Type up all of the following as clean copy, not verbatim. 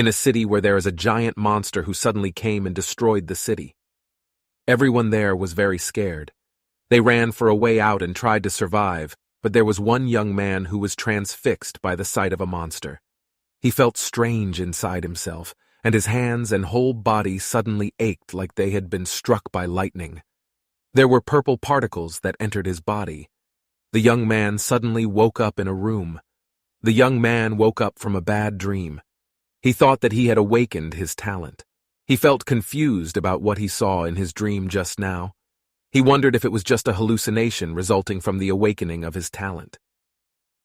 in a city where there is a giant monster who suddenly came and destroyed the city. Everyone there was very scared. They ran for a way out and tried to survive, but there was one young man who was transfixed by the sight of a monster. He felt strange inside himself, and his hands and whole body suddenly ached like they had been struck by lightning. There were purple particles that entered his body. The young man suddenly woke up in a room. The young man woke up from a bad dream. He thought that he had awakened his talent. He felt confused about what he saw in his dream just now. He wondered if it was just a hallucination resulting from the awakening of his talent.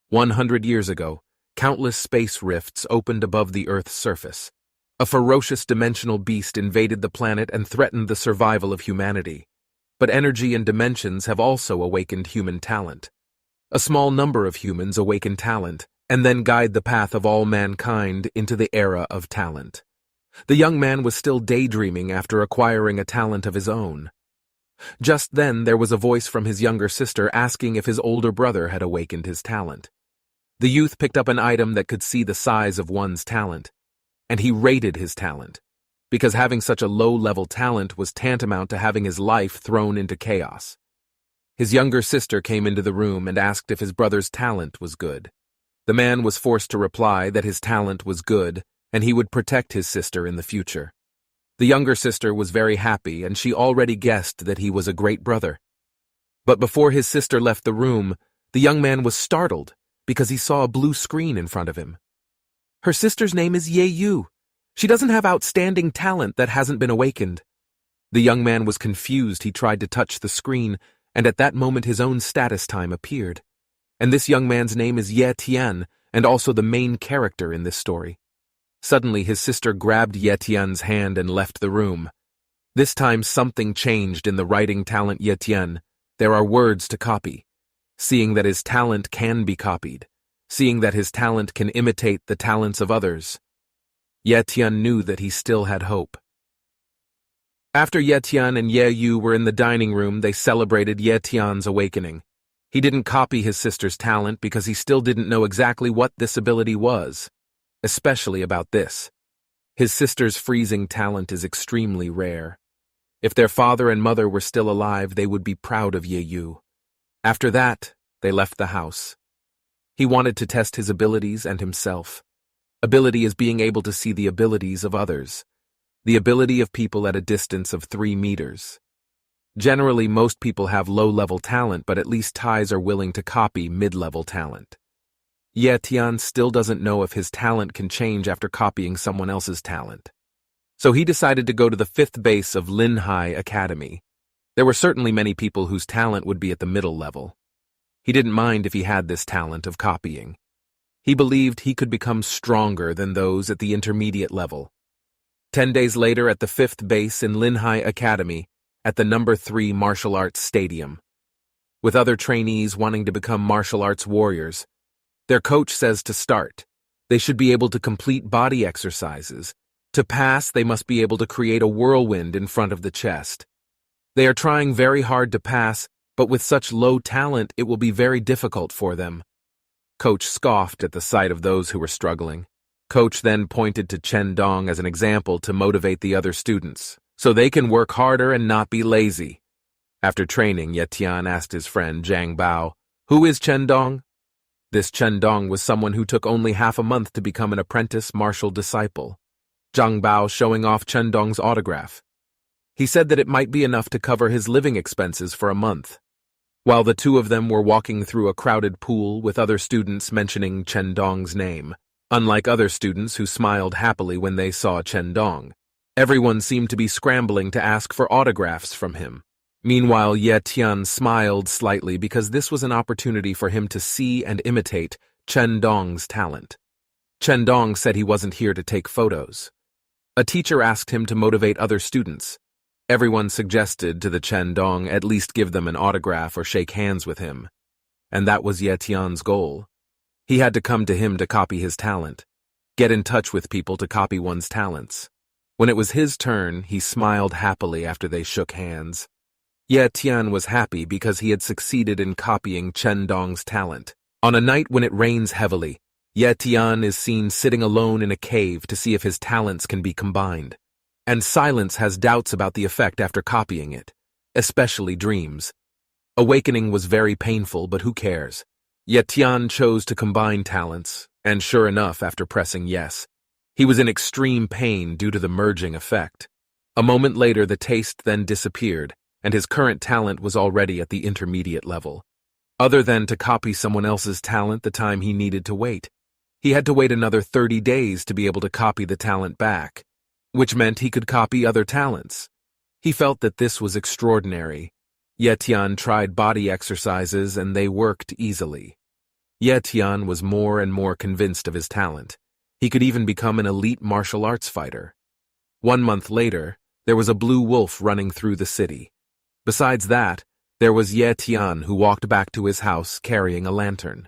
100 years ago, countless space rifts opened above the Earth's surface. A ferocious dimensional beast invaded the planet and threatened the survival of humanity. But energy and dimensions have also awakened human talent. A small number of humans awaken talent, and then guide the path of all mankind into the era of talent. The young man was still daydreaming after acquiring a talent of his own. Just then there was a voice from his younger sister asking if his older brother had awakened his talent. The youth picked up an item that could see the size of one's talent, and he rated his talent, because having such a low-level talent was tantamount to having his life thrown into chaos. His younger sister came into the room and asked if his brother's talent was good. The man was forced to reply that his talent was good and he would protect his sister in the future. The younger sister was very happy and she already guessed that he was a great brother. But before his sister left the room, the young man was startled because he saw a blue screen in front of him. Her sister's name is Ye. She doesn't have outstanding talent that hasn't been awakened. The young man was confused. He tried to touch the screen, and at that moment his own status time appeared. And this young man's name is Ye Tian, and also the main character in this story. Suddenly his sister grabbed Ye Tian's hand and left the room. This time something changed in the writing talent Ye Tian. There are words to copy. Seeing that his talent can be copied. Seeing that his talent can imitate the talents of others. Ye Tian knew that he still had hope. After Ye Tian and Ye Yu were in the dining room, they celebrated Ye Tian's awakening. He didn't copy his sister's talent because he still didn't know exactly what this ability was, especially about this. His sister's freezing talent is extremely rare. If their father and mother were still alive, they would be proud of Ye Yu. After that, they left the house. He wanted to test his abilities and himself. Ability is being able to see the abilities of others. The ability of people at a distance of 3 meters. Generally, most people have low-level talent, but at least Thais are willing to copy mid-level talent. Ye Tian still doesn't know if his talent can change after copying someone else's talent. So he decided to go to the 5th base of Linhai Academy. There were certainly many people whose talent would be at the middle level. He didn't mind if he had this talent of copying. He believed he could become stronger than those at the intermediate level. 10 days later at the 5th base in Linhai Academy, at the number 3 martial arts stadium. With other trainees wanting to become martial arts warriors, their coach says to start. They should be able to complete body exercises. To pass, they must be able to create a whirlwind in front of the chest. They are trying very hard to pass, but with such low talent, it will be very difficult for them. Coach scoffed at the sight of those who were struggling. Coach then pointed to Chen Dong as an example to motivate the other students, so they can work harder and not be lazy. After training, Ye Tian asked his friend Zhang Bao, "Who is Chen Dong?" This Chen Dong was someone who took only half a month to become an apprentice martial disciple. Zhang Bao showing off Chen Dong's autograph. He said that it might be enough to cover his living expenses for a month. While the two of them were walking through a crowded pool with other students mentioning Chen Dong's name, unlike other students who smiled happily when they saw Chen Dong, everyone seemed to be scrambling to ask for autographs from him. Meanwhile, Ye Tian smiled slightly because this was an opportunity for him to see and imitate Chen Dong's talent. Chen Dong said he wasn't here to take photos. A teacher asked him to motivate other students. Everyone suggested to the Chen Dong at least give them an autograph or shake hands with him. And that was Ye Tian's goal. He had to come to him to copy his talent. Get in touch with people to copy one's talents. When it was his turn, he smiled happily after they shook hands. Ye Tian was happy because he had succeeded in copying Chen Dong's talent. On a night when it rains heavily, Ye Tian is seen sitting alone in a cave to see if his talents can be combined. And Silence has doubts about the effect after copying it, especially dreams. Awakening was very painful, but who cares? Ye Tian chose to combine talents, and sure enough, after pressing yes, he was in extreme pain due to the merging effect. A moment later, the taste then disappeared, and his current talent was already at the intermediate level. Other than to copy someone else's talent the time he needed to wait. He had to wait another 30 days to be able to copy the talent back, which meant he could copy other talents. He felt that this was extraordinary. Ye Tian tried body exercises and they worked easily. Ye Tian was more and more convinced of his talent. He could even become an elite martial arts fighter. 1 month later, there was a blue wolf running through the city. Besides that, there was Ye Tian who walked back to his house carrying a lantern.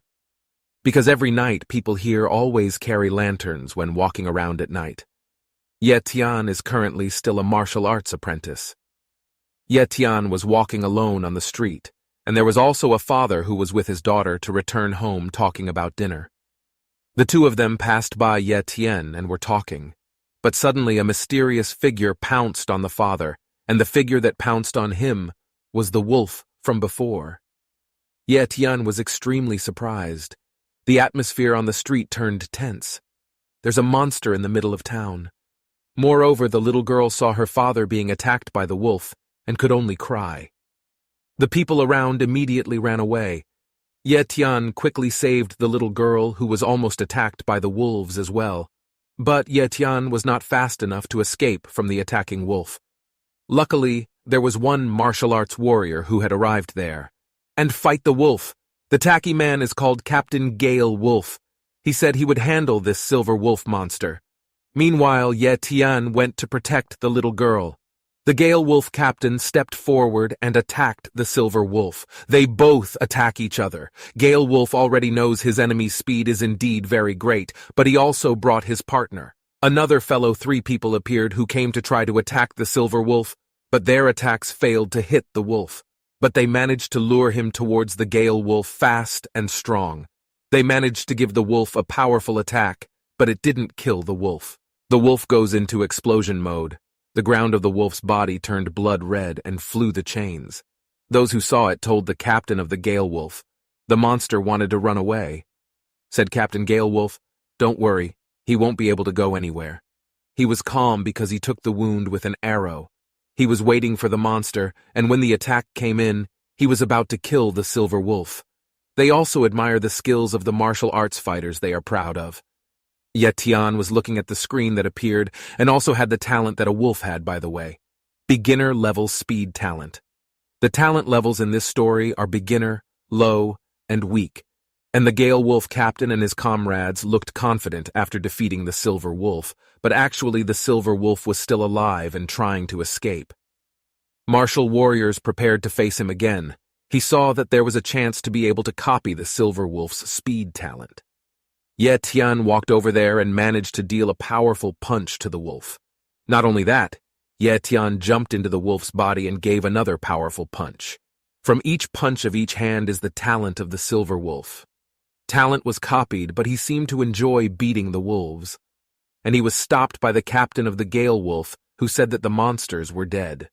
Because every night people here always carry lanterns when walking around at night. Ye Tian is currently still a martial arts apprentice. Ye Tian was walking alone on the street, and there was also a father who was with his daughter to return home talking about dinner. The two of them passed by Ye Tian and were talking, but suddenly a mysterious figure pounced on the father, and the figure that pounced on him was the wolf from before. Ye Tian was extremely surprised. The atmosphere on the street turned tense. There's a monster in the middle of town. Moreover, the little girl saw her father being attacked by the wolf and could only cry. The people around immediately ran away. Ye Tian quickly saved the little girl who was almost attacked by the wolves as well. But Ye Tian was not fast enough to escape from the attacking wolf. Luckily, there was one martial arts warrior who had arrived there. And fight the wolf. The tacky man is called Captain Gale Wolf. He said he would handle this silver wolf monster. Meanwhile, Ye Tian went to protect the little girl. The Gale Wolf captain stepped forward and attacked the silver wolf. They both attack each other. Gale Wolf already knows his enemy's speed is indeed very great, but he also brought his partner. Another fellow 3 people appeared who came to try to attack the silver wolf, but their attacks failed to hit the wolf. But they managed to lure him towards the Gale Wolf fast and strong. They managed to give the wolf a powerful attack, but it didn't kill the wolf. The wolf goes into explosion mode. The ground of the wolf's body turned blood red and flew the chains. Those who saw it told the captain of the Gale Wolf. The monster wanted to run away. Said Captain Gale Wolf, "Don't worry, he won't be able to go anywhere." He was calm because he took the wound with an arrow. He was waiting for the monster, and when the attack came in, he was about to kill the silver wolf. They also admire the skills of the martial arts fighters they are proud of. Ye Tian was looking at the screen that appeared and also had the talent that a wolf had, by the way. Beginner level speed talent. The talent levels in this story are beginner, low, and weak, and the Gale Wolf captain and his comrades looked confident after defeating the silver wolf, but actually the silver wolf was still alive and trying to escape. Martial warriors prepared to face him again. He saw that there was a chance to be able to copy the silver wolf's speed talent. Ye Tian walked over there and managed to deal a powerful punch to the wolf. Not only that, Ye Tian jumped into the wolf's body and gave another powerful punch. From each punch of each hand is the talent of the silver wolf. Talent was copied, but he seemed to enjoy beating the wolves. And he was stopped by the captain of the Gale Wolf, who said that the monsters were dead.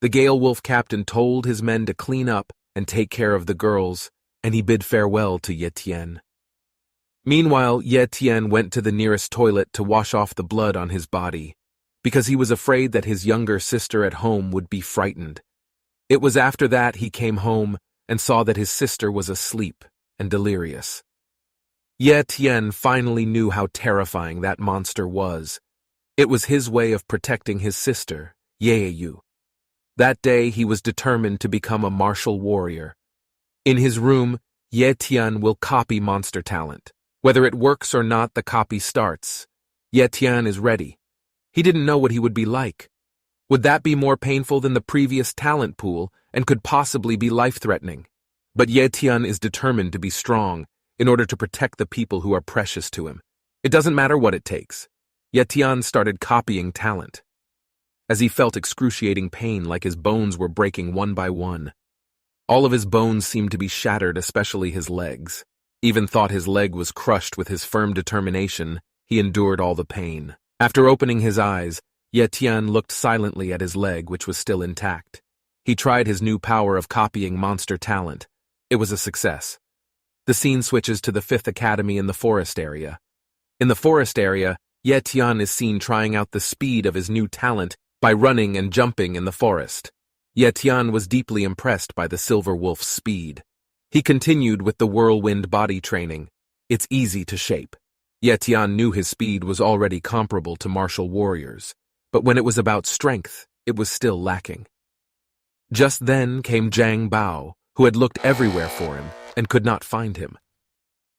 The Gale Wolf captain told his men to clean up and take care of the girls, and he bid farewell to Ye Tian. Meanwhile, Ye Tian went to the nearest toilet to wash off the blood on his body, because he was afraid that his younger sister at home would be frightened. It was after that he came home and saw that his sister was asleep and delirious. Ye Tian finally knew how terrifying that monster was. It was his way of protecting his sister, Ye Yu. That day he was determined to become a martial warrior. In his room, Ye Tian will copy monster talent. Whether it works or not, the copy starts. Ye Tian is ready. He didn't know what he would be like. Would that be more painful than the previous talent pool and could possibly be life-threatening? But Ye Tian is determined to be strong in order to protect the people who are precious to him. It doesn't matter what it takes. Ye Tian started copying talent. As he felt excruciating pain like his bones were breaking one by one. All of his bones seemed to be shattered, especially his legs. Even thought his leg was crushed. With his firm determination, he endured all the pain. After opening his eyes, Ye Tian looked silently at his leg, which was still intact. He tried his new power of copying monster talent. It was a success. The scene switches to the 5th Academy in the forest area. In the forest area, Ye Tian is seen trying out the speed of his new talent by running and jumping in the forest. Ye Tian was deeply impressed by the silver wolf's speed. He continued with the whirlwind body training. It's easy to shape. Ye Tian knew his speed was already comparable to martial warriors, but when it was about strength, it was still lacking. Just then came Zhang Bao, who had looked everywhere for him and could not find him.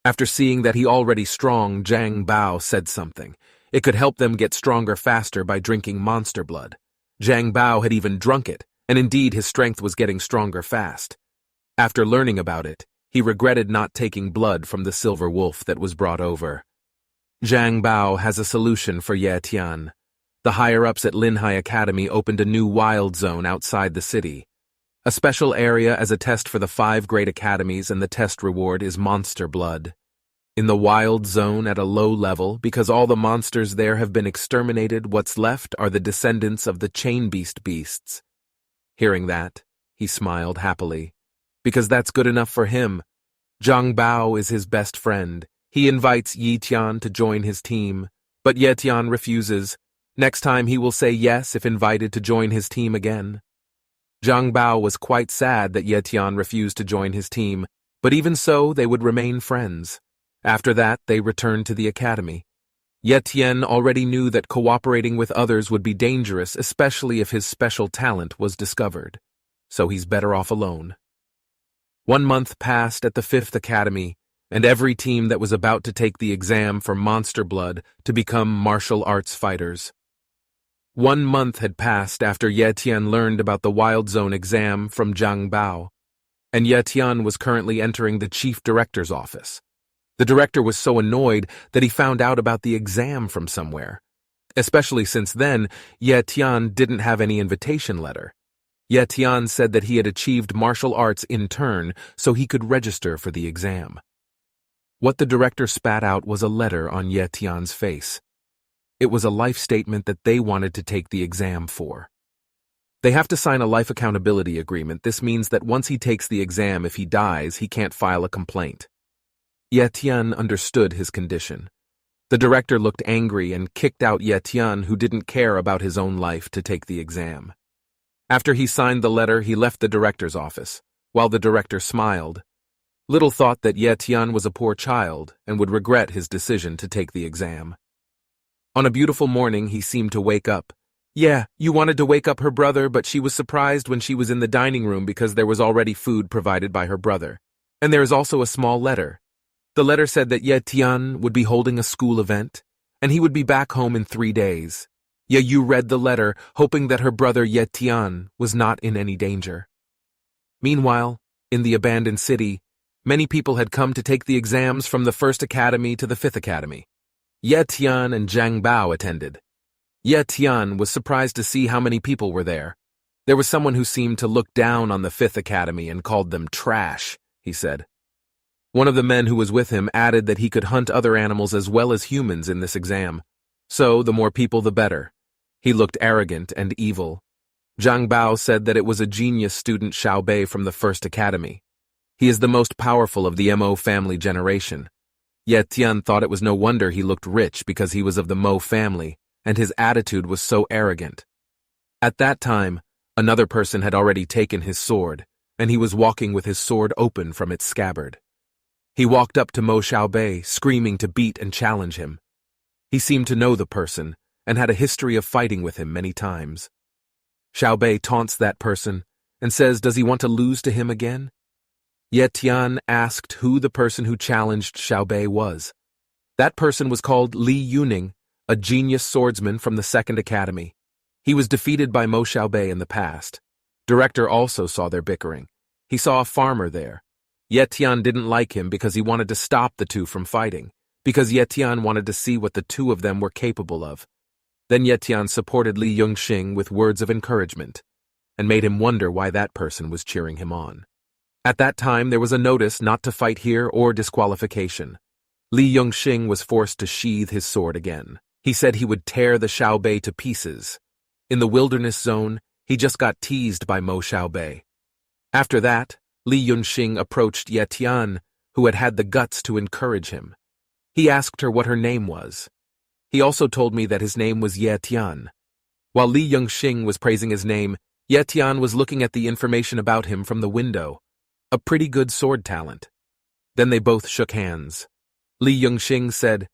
After seeing that he already strong, Zhang Bao said something. It could help them get stronger faster by drinking monster blood. Zhang Bao had even drunk it, and indeed his strength was getting stronger fast. After learning about it, he regretted not taking blood from the silver wolf that was brought over. Zhang Bao has a solution for Ye Tian. The higher-ups at Linhai Academy opened a new wild zone outside the city. A special area as a test for the 5 great academies, and the test reward is monster blood. In the wild zone at a low level, because all the monsters there have been exterminated, what's left are the descendants of the chain beasts. Hearing that, he smiled happily. Because that's good enough for him. Zhang Bao is his best friend. He invites Ye Tian to join his team, but Ye Tian refuses. Next time he will say yes if invited to join his team again. Zhang Bao was quite sad that Ye Tian refused to join his team, but even so they would remain friends. After that, they returned to the academy. Ye Tian already knew that cooperating with others would be dangerous, especially if his special talent was discovered. So he's better off alone. 1 month passed at the 5th Academy, and every team that was about to take the exam for monster blood to become martial arts fighters. 1 month had passed after Ye Tian learned about the Wild Zone exam from Zhang Bao, and Ye Tian was currently entering the chief director's office. The director was so annoyed that he found out about the exam from somewhere. Especially since then, Ye Tian didn't have any invitation letter. Ye Tian said that he had achieved martial arts in turn, so he could register for the exam. What the director spat out was a letter on Ye Tian's face. It was a life statement that they wanted to take the exam for. They have to sign a life accountability agreement. This means that once he takes the exam, if he dies, he can't file a complaint. Ye Tian understood his condition. The director looked angry and kicked out Ye Tian, who didn't care about his own life, to take the exam. After he signed the letter, he left the director's office, while the director smiled. Little thought that Ye Tian was a poor child and would regret his decision to take the exam. On a beautiful morning, he seemed to wake up. Yeah, you wanted to wake up her brother, but she was surprised when she was in the dining room because there was already food provided by her brother. And there is also a small letter. The letter said that Ye Tian would be holding a school event, and he would be back home in 3 days. Ye Yu read the letter, hoping that her brother Ye Tian was not in any danger. Meanwhile, in the abandoned city, many people had come to take the exams from the 1st Academy to the 5th Academy. Ye Tian and Zhang Bao attended. Ye Tian was surprised to see how many people were there. There was someone who seemed to look down on the 5th Academy and called them trash, he said. One of the men who was with him added that he could hunt other animals as well as humans in this exam. So, the more people the better. He looked arrogant and evil. Zhang Bao said that it was a genius student Xiao Bei from the 1st Academy. He is the most powerful of the Mo family generation. Ye Tian thought it was no wonder he looked rich because he was of the Mo family, and his attitude was so arrogant. At that time, another person had already taken his sword, and he was walking with his sword open from its scabbard. He walked up to Mo Xiaobei, screaming to beat and challenge him. He seemed to know the person, and had a history of fighting with him many times. Xiaobei taunts that person, and says does he want to lose to him again? Ye Tian asked who the person who challenged Xiaobei was. That person was called Li Yuning, a genius swordsman from the 2nd Academy. He was defeated by Mo Xiaobei in the past. Director also saw their bickering. He saw a farmer there. Ye Tian didn't like him because he wanted to stop the two from fighting, because Ye Tian wanted to see what the two of them were capable of. Then Ye Tian supported Li Yongxing with words of encouragement, and made him wonder why that person was cheering him on. At that time, there was a notice not to fight here or disqualification. Li Yongxing was forced to sheathe his sword again. He said he would tear the Xiaobei to pieces. In the wilderness zone, he just got teased by Mo Xiaobei. After that, Li Yongxing approached Ye Tian, who had had the guts to encourage him. He asked her what her name was. He also told me that his name was Ye Tian. While Li Yongxing was praising his name, Ye Tian was looking at the information about him from the window. A pretty good sword talent. Then they both shook hands. Li Yongxing said,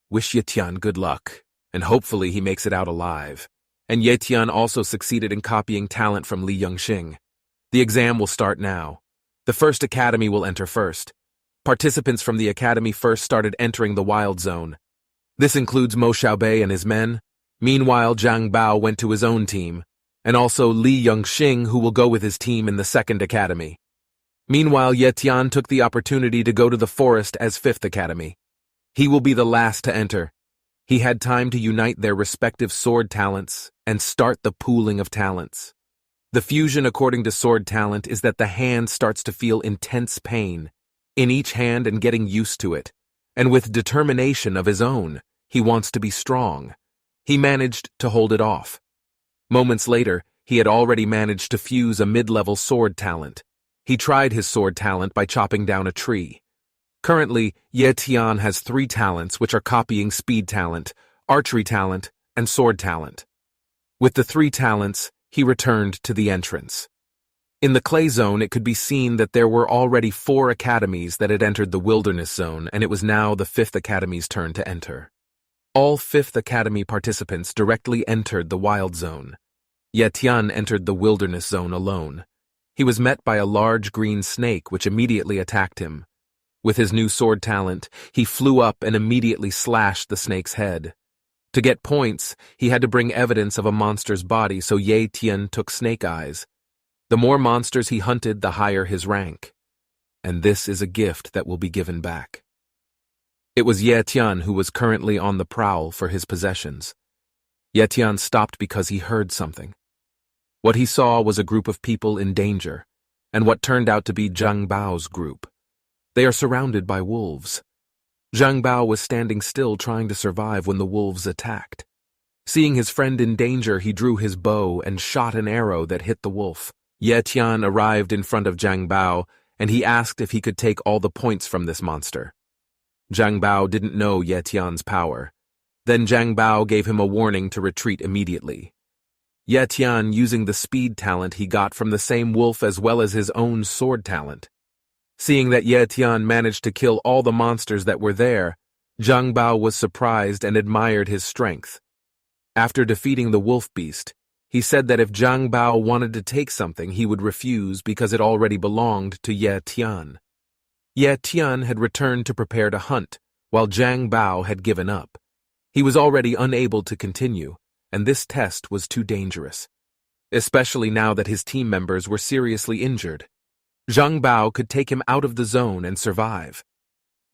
"Wish Ye Tian good luck, and hopefully he makes it out alive." And Ye Tian also succeeded in copying talent from Li Yongxing. The exam will start now. The first academy will enter first. Participants from the academy first started entering the wild zone. This includes Mo Xiaobei and his men. Meanwhile, Zhang Bao went to his own team, and also Li Yongxing, who will go with his team in the second academy. Meanwhile, Ye Tian took the opportunity to go to the forest as fifth academy. He will be the last to enter. He had time to unite their respective sword talents and start the pooling of talents. The fusion according to sword talent is that the hand starts to feel intense pain in each hand and getting used to it, and with determination of his own, he wants to be strong. He managed to hold it off. Moments later, he had already managed to fuse a mid-level sword talent. He tried his sword talent by chopping down a tree. Currently, Ye Tian has 3 talents which are copying speed talent, archery talent, and sword talent. With the 3 talents, he returned to the entrance. In the clay zone, it could be seen that there were already 4 academies that had entered the wilderness zone, and it was now the 5th academy's turn to enter. All 5th academy participants directly entered the wild zone. Ye Tian entered the wilderness zone alone. He was met by a large green snake which immediately attacked him. With his new sword talent, he flew up and immediately slashed the snake's head. To get points, he had to bring evidence of a monster's body, so Ye Tian took snake eyes. The more monsters he hunted, the higher his rank. And this is a gift that will be given back. It was Ye Tian who was currently on the prowl for his possessions. Ye Tian stopped because he heard something. What he saw was a group of people in danger, and what turned out to be Zhang Bao's group. They are surrounded by wolves. Zhang Bao was standing still trying to survive when the wolves attacked. Seeing his friend in danger, he drew his bow and shot an arrow that hit the wolf. Ye Tian arrived in front of Zhang Bao, and he asked if he could take all the points from this monster. Zhang Bao didn't know Ye Tian's power. Then Zhang Bao gave him a warning to retreat immediately. Ye Tian using the speed talent he got from the same wolf as well as his own sword talent. Seeing that Ye Tian managed to kill all the monsters that were there, Zhang Bao was surprised and admired his strength. After defeating the wolf beast, he said that if Zhang Bao wanted to take something, he would refuse because it already belonged to Ye Tian. Ye Tian had returned to prepare to hunt, while Zhang Bao had given up. He was already unable to continue, and this test was too dangerous, especially now that his team members were seriously injured. Zhang Bao could take him out of the zone and survive.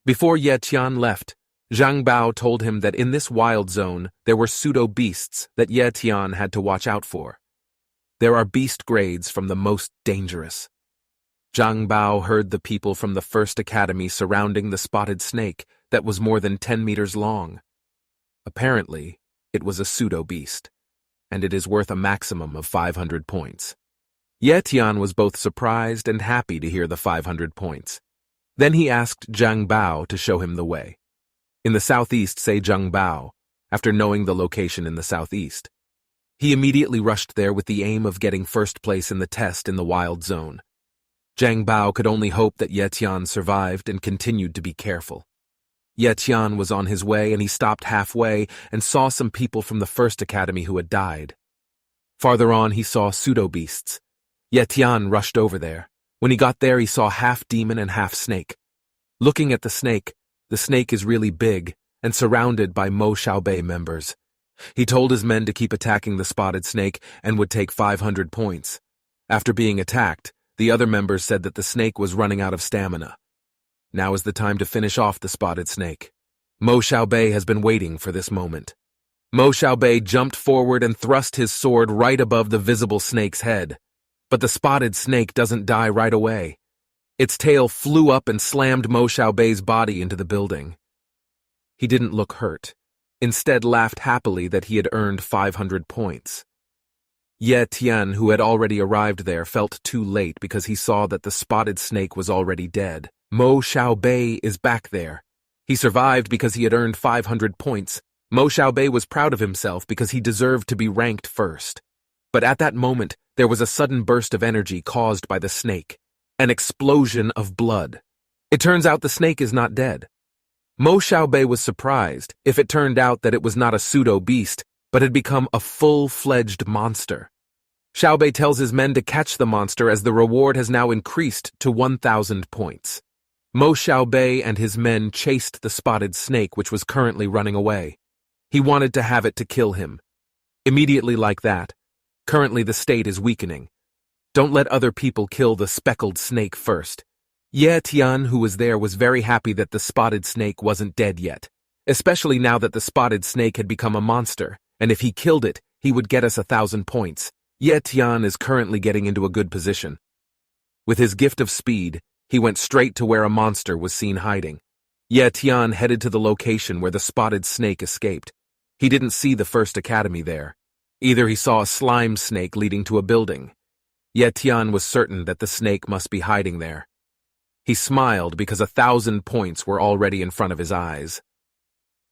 Before Ye Tian left, Zhang Bao told him that in this wild zone there were pseudo-beasts that Ye Tian had to watch out for. There are beast grades from the most dangerous. Zhang Bao heard the people from the first academy surrounding the spotted snake that was more than 10 meters long. Apparently, it was a pseudo-beast, and it is worth a maximum of 500 points. Ye Tian was both surprised and happy to hear the 500 points. Then he asked Zhang Bao to show him the way. In the southeast, say Zhang Bao, after knowing the location in the southeast. He immediately rushed there with the aim of getting first place in the test in the wild zone. Zhang Bao could only hope that Ye Tian survived and continued to be careful. Ye Tian was on his way and he stopped halfway and saw some people from the first academy who had died. Farther on, he saw pseudo-beasts. Ye Tian rushed over there. When he got there, he saw half demon and half snake. Looking at the snake is really big and surrounded by Mo Xiaobei members. He told his men to keep attacking the spotted snake and would take 500 points. After being attacked, the other members said that the snake was running out of stamina. Now is the time to finish off the spotted snake. Mo Xiaobei has been waiting for this moment. Mo Xiaobei jumped forward and thrust his sword right above the visible snake's head. But the spotted snake doesn't die right away. Its tail flew up and slammed Mo Xiaobei's body into the building. He didn't look hurt, instead laughed happily that he had earned 500 points. Ye Tian, who had already arrived there, felt too late because he saw that the spotted snake was already dead. Mo Xiaobei is back there. He survived because he had earned 500 points. Mo Xiaobei was proud of himself because he deserved to be ranked first. But at that moment, there was a sudden burst of energy caused by the snake, an explosion of blood. It turns out the snake is not dead. Mo Xiaobei was surprised if it turned out that it was not a pseudo-beast, but had become a full-fledged monster. Xiaobei tells his men to catch the monster as the reward has now increased to 1,000 points. Mo Xiaobei and his men chased the spotted snake, which was currently running away. He wanted to have it to kill him. Immediately like that. Currently the state is weakening. Don't let other people kill the speckled snake first. Ye Tian, who was there, was very happy that the spotted snake wasn't dead yet, especially now that the spotted snake had become a monster, and if he killed it, he would get us 1,000 points. Ye Tian is currently getting into a good position. With his gift of speed, he went straight to where a monster was seen hiding. Ye Tian headed to the location where the spotted snake escaped. He didn't see the first academy there. Either he saw a slime snake leading to a building. Ye Tian was certain that the snake must be hiding there. He smiled because 1,000 points were already in front of his eyes.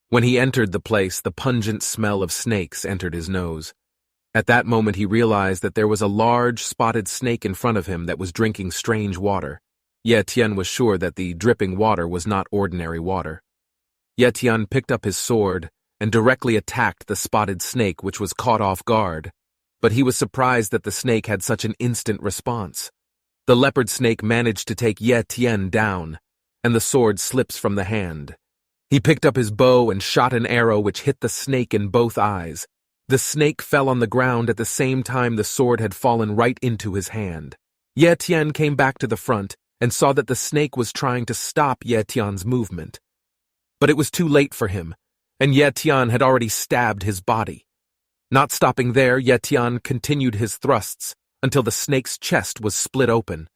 When he entered the place, the pungent smell of snakes entered his nose. At that moment he realized that there was a large spotted snake in front of him that was drinking strange water. Ye Tian was sure that the dripping water was not ordinary water. Ye Tian picked up his sword and directly attacked the spotted snake, which was caught off guard. But he was surprised that the snake had such an instant response. The leopard snake managed to take Ye Tian down, and the sword slips from the hand. He picked up his bow and shot an arrow which hit the snake in both eyes. The snake fell on the ground at the same time the sword had fallen right into his hand. Ye Tian came back to the front and saw that the snake was trying to stop Ye Tian's movement. But it was too late for him, and Ye Tian had already stabbed his body. Not stopping there, Ye Tian continued his thrusts until the snake's chest was split open.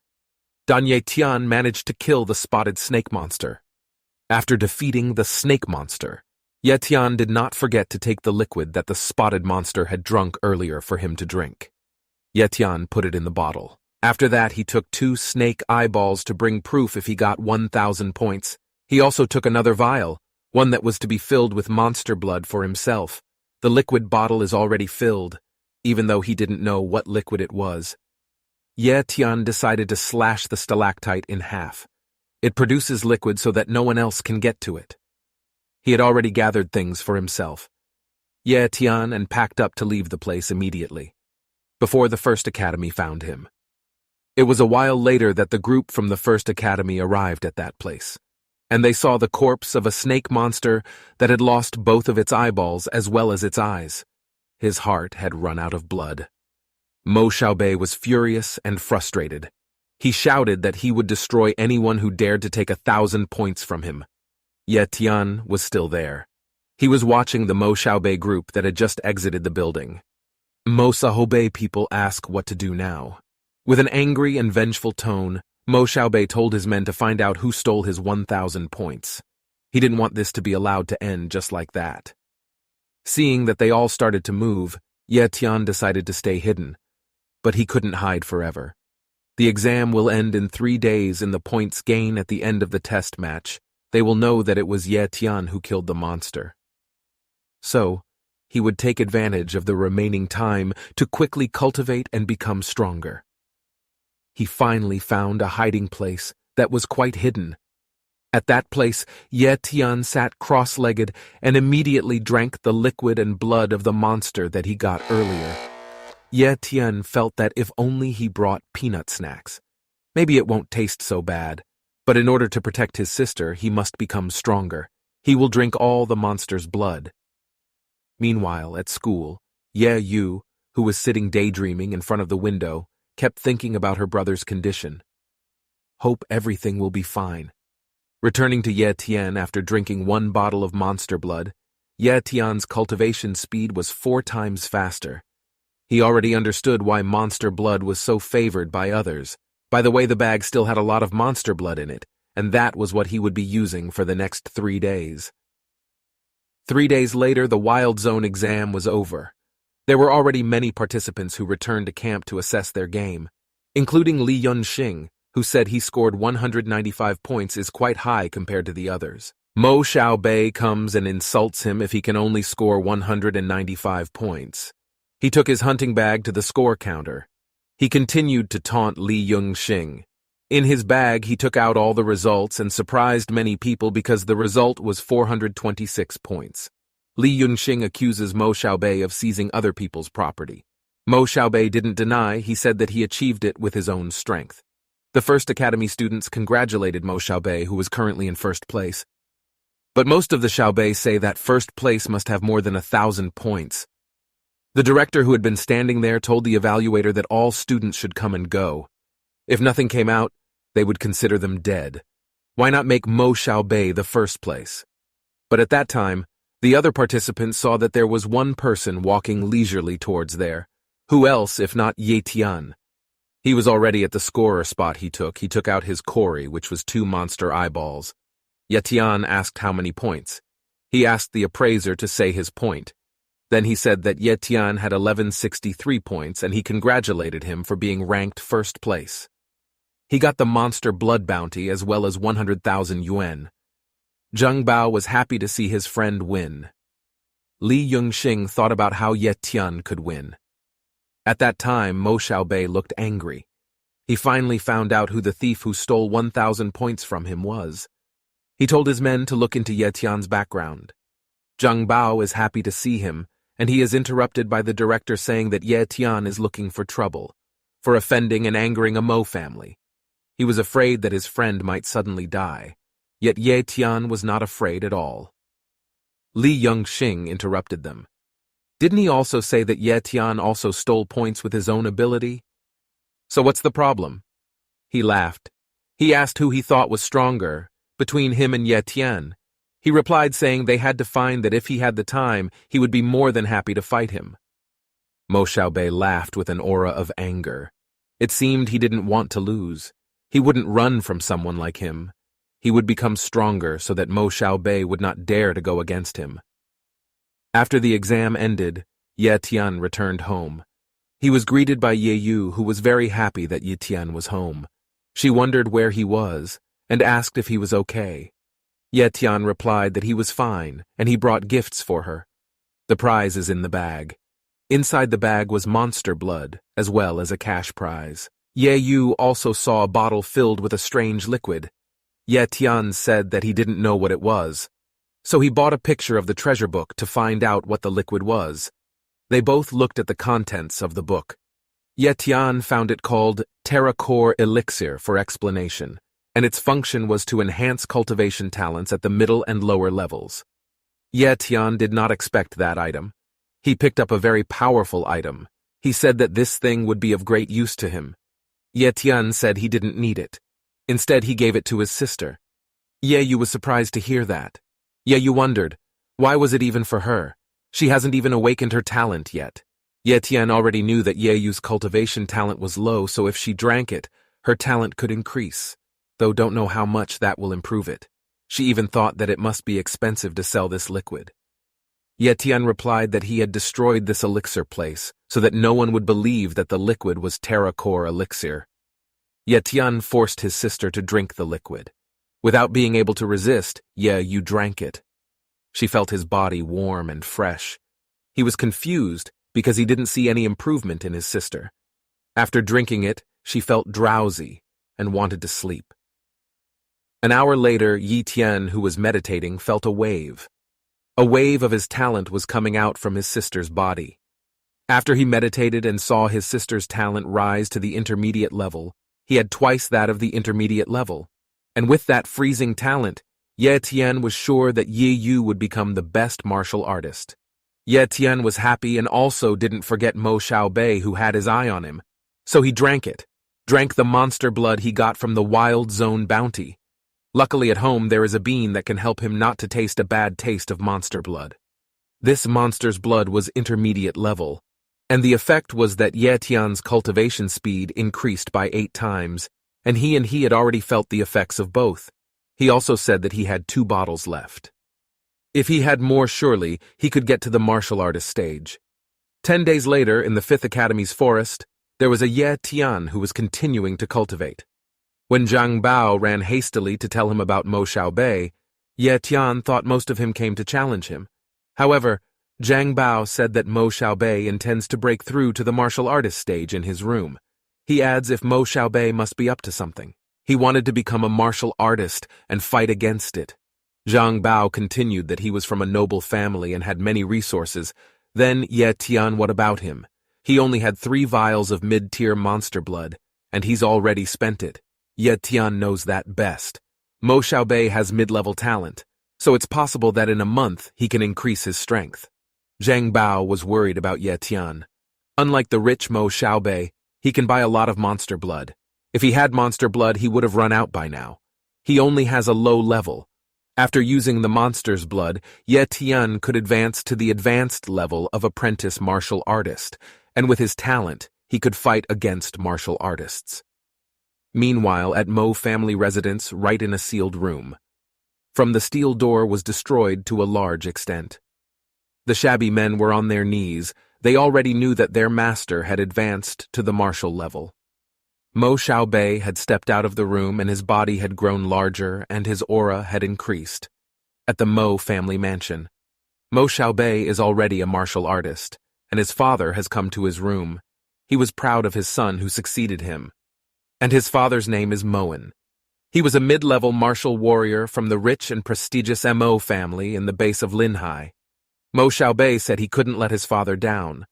Ye Tian managed to kill the spotted snake monster. After defeating the snake monster, Ye Tian did not forget to take the liquid that the spotted monster had drunk earlier for him to drink. Ye Tian put it in the bottle. After that, he took 2 snake eyeballs to bring proof if he got 1,000 points. He also took another vial, one that was to be filled with monster blood for himself. The liquid bottle is already filled, even though he didn't know what liquid it was. Ye Tian decided to slash the stalactite in half. It produces liquid so that no one else can get to it. He had already gathered things for himself. Ye Tian and packed up to leave the place immediately, before the first academy found him. It was a while later that the group from the first academy arrived at that place, and they saw the corpse of a snake monster that had lost both of its eyeballs as well as its eyes. His heart had run out of blood. Mo Xiaobei was furious and frustrated. He shouted that he would destroy anyone who dared to take 1,000 points from him. Ye Tian was still there. He was watching the Mo Xiaobei group that had just exited the building. Mo Xiaobei people ask what to do now. With an angry and vengeful tone, Mo Xiaobei told his men to find out who stole his 1,000 points. He didn't want this to be allowed to end just like that. Seeing that they all started to move, Ye Tian decided to stay hidden. But he couldn't hide forever. The exam will end in 3 days, and the points gained at the end of the test match, they will know that it was Ye Tian who killed the monster. So, he would take advantage of the remaining time to quickly cultivate and become stronger. He finally found a hiding place that was quite hidden. At that place, Ye Tian sat cross-legged and immediately drank the liquid and blood of the monster that he got earlier. Ye Tian felt that if only he brought peanut snacks, maybe it won't taste so bad. But in order to protect his sister, he must become stronger. He will drink all the monster's blood. Meanwhile, at school, Ye Yu, who was sitting daydreaming in front of the window, kept thinking about her brother's condition. Hope everything will be fine. Returning to Ye Tian after drinking 1 bottle of monster blood, Ye Tian's cultivation speed was 4 times faster. He already understood why monster blood was so favored by others, By the way, the bag still had a lot of monster blood in it, and that was what he would be using for the next 3 days. 3 days later, the Wild Zone exam was over. There were already many participants who returned to camp to assess their game, including Li Yunxing, who said he scored 195 points is quite high compared to the others. Mo Xiaobei comes and insults him if he can only score 195 points. He took his hunting bag to the score counter. He continued to taunt Li Yunxing. In his bag, he took out all the results and surprised many people because the result was 426 points. Li Yunxing accuses Mo Xiaobei of seizing other people's property. Mo Xiaobei didn't deny, he said that he achieved it with his own strength. The first academy students congratulated Mo Xiaobei, who was currently in first place. But most of the Xiaobei say that first place must have more than 1,000 points. The director who had been standing there told the evaluator that all students should come and go. If nothing came out, they would consider them dead. Why not make Mo Xiaobei the first place? But at that time, the other participants saw that there was one person walking leisurely towards there. Who else if not Ye Tian? He was already at the scorer spot he took out his Kori, which was 2 monster eyeballs. Ye Tian asked how many points. He asked the appraiser to say his point. Then he said that Ye Tian had 1163 points and he congratulated him for being ranked first place. He got the monster blood bounty as well as 100,000 yuan. Zheng Bao was happy to see his friend win. Li Yunxing thought about how Ye Tian could win. At that time, Mo Xiaobei looked angry. He finally found out who the thief who stole 1,000 points from him was. He told his men to look into Ye Tian's background. Zheng Bao is happy to see him, and he is interrupted by the director saying that Ye Tian is looking for trouble, for offending and angering a Mo family. He was afraid that his friend might suddenly die, yet Ye Tian was not afraid at all. Li Yunxing interrupted them. Didn't he also say that Ye Tian also stole points with his own ability? So what's the problem? He laughed. He asked who he thought was stronger, between him and Ye Tian. He replied saying they had to find that if he had the time, he would be more than happy to fight him. Mo Xiaobei laughed with an aura of anger. It seemed he didn't want to lose. He wouldn't run from someone like him. He would become stronger so that Mo Xiaobei would not dare to go against him. After the exam ended, Ye Tian returned home. He was greeted by Ye Yu, who was very happy that Ye Tian was home. She wondered where he was and asked if he was okay. Ye Tian replied that he was fine and he brought gifts for her. The prize is in the bag. Inside the bag was monster blood, as well as a cash prize. Ye Yu also saw a bottle filled with a strange liquid. Ye Tian said that he didn't know what it was, so he bought a picture of the treasure book to find out what the liquid was. They both looked at the contents of the book. Ye Tian found it called Terra Core Elixir for explanation, and its function was to enhance cultivation talents at the middle and lower levels. Ye Tian did not expect that item. He picked up a very powerful item. He said that this thing would be of great use to him. Ye Tian said he didn't need it. Instead, he gave it to his sister. Ye Yu was surprised to hear that. Ye Yu wondered, why was it even for her? She hasn't even awakened her talent yet. Ye Tian already knew that Ye Yu's cultivation talent was low, so if she drank it, her talent could increase, though don't know how much that will improve it. She even thought that it must be expensive to sell this liquid. Ye Tian replied that he had destroyed this elixir place so that no one would believe that the liquid was Terra Core Elixir. Ye Tian forced his sister to drink the liquid. Without being able to resist, Ye Yu drank it. She felt his body warm and fresh. He was confused because he didn't see any improvement in his sister. After drinking it, she felt drowsy and wanted to sleep. An hour later, Ye Tian, who was meditating, felt a wave. A wave of his talent was coming out from his sister's body. After he meditated and saw his sister's talent rise to the intermediate level, he had twice that of the intermediate level. And with that freezing talent, Ye Tian was sure that Ye Yu would become the best martial artist. Ye Tian was happy and also didn't forget Mo Xiaobei, who had his eye on him. So he drank it, drank the monster blood he got from the Wild Zone bounty. Luckily at home there is a bean that can help him not to taste a bad taste of monster blood. This monster's blood was intermediate level, and the effect was that Ye Tian's cultivation speed increased by 8 times, and he had already felt the effects of both. He also said that he had 2 bottles left. If he had more, surely he could get to the martial artist stage. 10 days later, in the 5th Academy's forest, there was a Ye Tian who was continuing to cultivate. When Zhang Bao ran hastily to tell him about Mo Xiaobei, Ye Tian thought most of him came to challenge him. However, Zhang Bao said that Mo Xiaobei intends to break through to the martial artist stage in his room. He adds if Mo Xiaobei must be up to something. He wanted to become a martial artist and fight against it. Zhang Bao continued that he was from a noble family and had many resources. Then, Ye Tian, what about him? He only had 3 vials of mid-tier monster blood, and he's already spent it. Ye Tian knows that best. Mo Xiaobei has mid-level talent, so it's possible that in a month he can increase his strength. Zhang Bao was worried about Ye Tian. Unlike the rich Mo Xiaobei, he can buy a lot of monster blood. If he had monster blood, he would have run out by now. He only has a low level. After using the monster's blood, Ye Tian could advance to the advanced level of apprentice martial artist, and with his talent, he could fight against martial artists. Meanwhile, at Mo family residence, right in a sealed room. From the steel door was destroyed to a large extent. The shabby men were on their knees. They already knew that their master had advanced to the martial level. Mo Xiaobei had stepped out of the room and his body had grown larger and his aura had increased. At the Mo family mansion, Mo Xiaobei is already a martial artist, and his father has come to his room. He was proud of his son who succeeded him. And his father's name is Moen. He was a mid-level martial warrior from the rich and prestigious Mo family in the base of Linhai. Mo Xiaobei said he couldn't let his father down.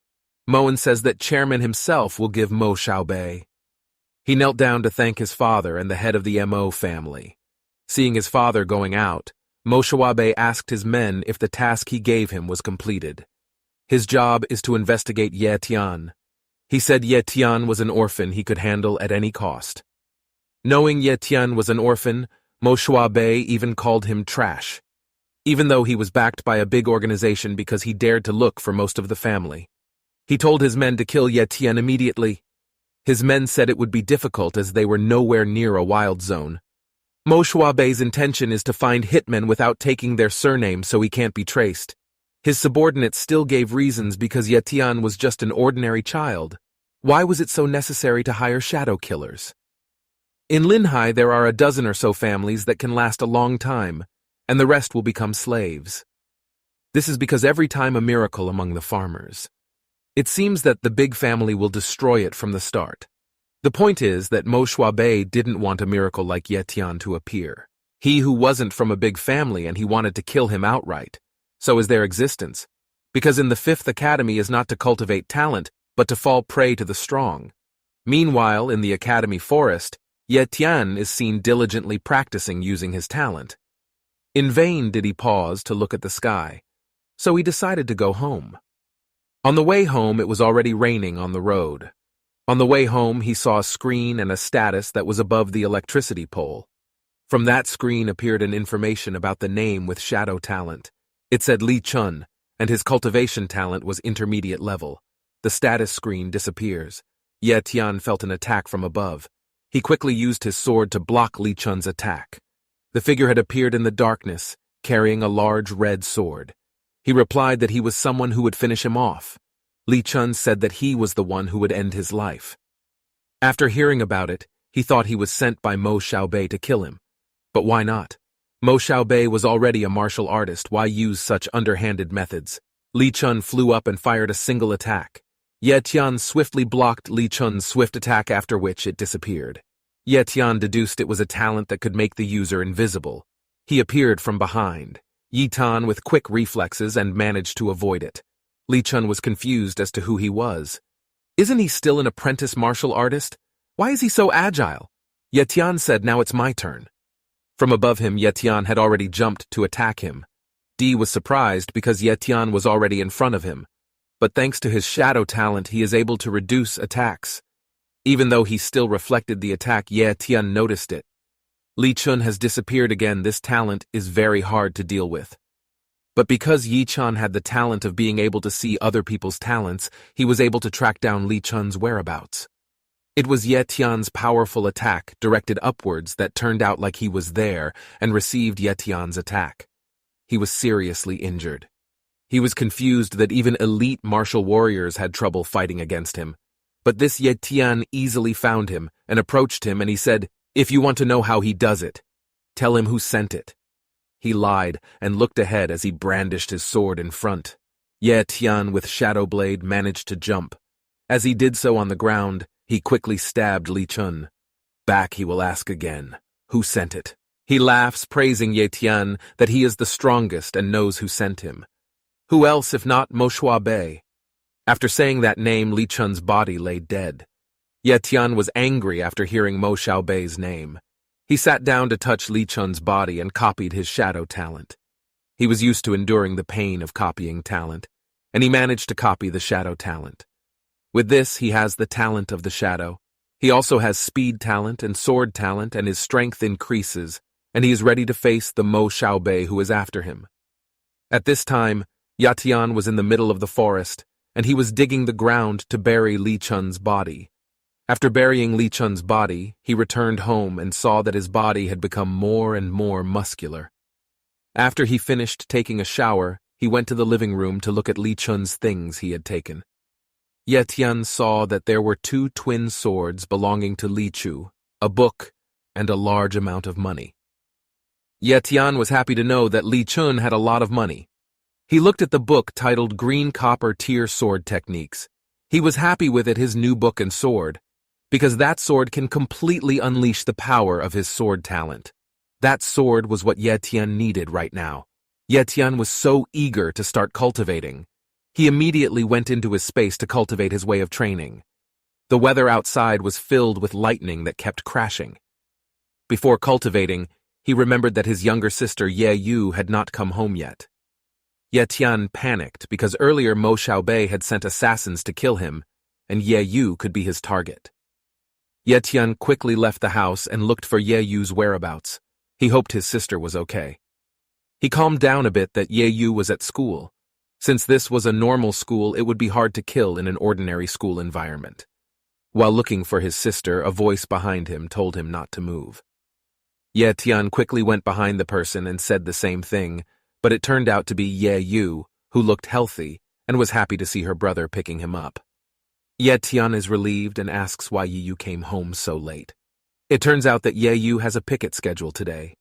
Moen says that chairman himself will give Mo Xiaobei. He knelt down to thank his father and the head of the Mo family. Seeing his father going out, Mo Xiaobei asked his men if the task he gave him was completed. His job is to investigate Ye Tian. He said Ye Tian was an orphan he could handle at any cost. Knowing Ye Tian was an orphan, Mo Xiaobei even called him trash, even though he was backed by a big organization because he dared to look for most of the family. He told his men to kill Ye Tian immediately. His men said it would be difficult as they were nowhere near a wild zone. Mo Xiaobei's intention is to find hitmen without taking their surname so he can't be traced. His subordinates still gave reasons because Ye Tian was just an ordinary child. Why was it so necessary to hire shadow killers? In Linhai, there are a dozen or so families that can last a long time, and the rest will become slaves. This is because every time a miracle among the farmers. It seems that the big family will destroy it from the start. The point is that Mo Xiaobei didn't want a miracle like Ye Tian to appear. He who wasn't from a big family and he wanted to kill him outright. So is their existence. Because in the 5th Academy is not to cultivate talent, but to fall prey to the strong. Meanwhile, in the Academy forest, Ye Tian is seen diligently practicing using his talent. In vain did he pause to look at the sky, so he decided to go home. On the way home, it was already raining on the road. On the way home, he saw a screen and a status that was above the electricity pole. From that screen appeared an information about the name with shadow talent. It said Li Chun, and his cultivation talent was intermediate level. The status screen disappears. Ye Tian felt an attack from above. He quickly used his sword to block Li Chun's attack. The figure had appeared in the darkness, carrying a large red sword. He replied that he was someone who would finish him off. Li Chun said that he was the one who would end his life. After hearing about it, he thought he was sent by Mo Xiaobei to kill him. But why not? Mo Xiaobei was already a martial artist. Why use such underhanded methods? Li Chun flew up and fired a single attack. Ye Tian swiftly blocked Li Chun's swift attack, after which it disappeared. Ye Tian deduced it was a talent that could make the user invisible. He appeared from behind. Ye Tian with quick reflexes and managed to avoid it. Li Chun was confused as to who he was. Isn't he still an apprentice martial artist? Why is he so agile? Ye Tian said, now it's my turn. From above him, Ye Tian had already jumped to attack him. Di was surprised because Ye Tian was already in front of him. But thanks to his shadow talent, he is able to reduce attacks. Even though he still reflected the attack, Ye Tian noticed it. Li Chun has disappeared again. This talent is very hard to deal with. But because Ye Tian had the talent of being able to see other people's talents, he was able to track down Li Chun's whereabouts. It was Ye Tian's powerful attack directed upwards that turned out like he was there and received Ye Tian's attack. He was seriously injured. He was confused that even elite martial warriors had trouble fighting against him. But this Ye Tian easily found him and approached him, and he said, "If you want to know how he does it, tell him who sent it." He lied and looked ahead as he brandished his sword in front. Ye Tian with Shadow Blade managed to jump. As he did so on the ground, he quickly stabbed Li Chun. Back he will ask again, "Who sent it?" He laughs, praising Ye Tian that he is the strongest and knows who sent him. Who else if not Mo Bei? After saying that name, Li Chun's body lay dead. Ye Tian was angry after hearing Mo Bei's name. He sat down to touch Li Chun's body and copied his shadow talent. He was used to enduring the pain of copying talent, and he managed to copy the shadow talent. With this, he has the talent of the shadow. He also has speed talent and sword talent, and his strength increases, and he is ready to face the Mo Bei who is after him. At this time, Ye Tian was in the middle of the forest, and he was digging the ground to bury Li Chun's body. After burying Li Chun's body, he returned home and saw that his body had become more and more muscular. After he finished taking a shower, he went to the living room to look at Li Chun's things he had taken. Ye Tian saw that there were 2 twin swords belonging to Li Chu, a book, and a large amount of money. Ye Tian was happy to know that Li Chun had a lot of money. He looked at the book titled Green Copper Tier Sword Techniques. He was happy with it, his new book and sword, because that sword can completely unleash the power of his sword talent. That sword was what Ye Tian needed right now. Ye Tian was so eager to start cultivating. He immediately went into his space to cultivate his way of training. The weather outside was filled with lightning that kept crashing. Before cultivating, he remembered that his younger sister Ye Yu had not come home yet. Ye Tian panicked because earlier Mo Bei had sent assassins to kill him, and Ye Yu could be his target. Ye Tian quickly left the house and looked for Ye Yu's whereabouts. He hoped his sister was okay. He calmed down a bit that Ye Yu was at school. Since this was a normal school, it would be hard to kill in an ordinary school environment. While looking for his sister, a voice behind him told him not to move. Ye Tian quickly went behind the person and said the same thing, but it turned out to be Ye Yu, who looked healthy and was happy to see her brother picking him up. Ye Tian is relieved and asks why Ye Yu came home so late. It turns out that Ye Yu has a picket schedule today.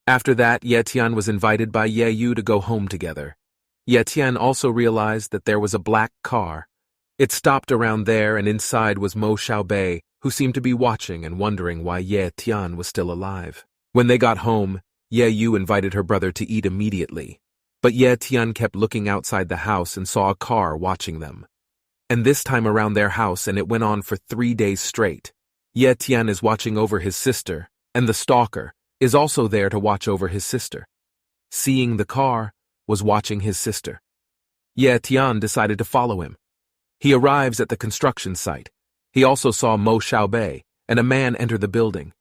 After that, Ye Tian was invited by Ye Yu to go home together. Ye Tian also realized that there was a black car. It stopped around there, and inside was Mo Bei, who seemed to be watching and wondering why Ye Tian was still alive. When they got home, Ye Yu invited her brother to eat immediately, but Ye Tian kept looking outside the house and saw a car watching them. And this time around their house, and it went on for 3 days straight. Ye Tian is watching over his sister, and the stalker is also there to watch over his sister. Seeing the car was watching his sister. Ye Tian decided to follow him. He arrives at the construction site. He also saw Mo Bei and a man enter the building.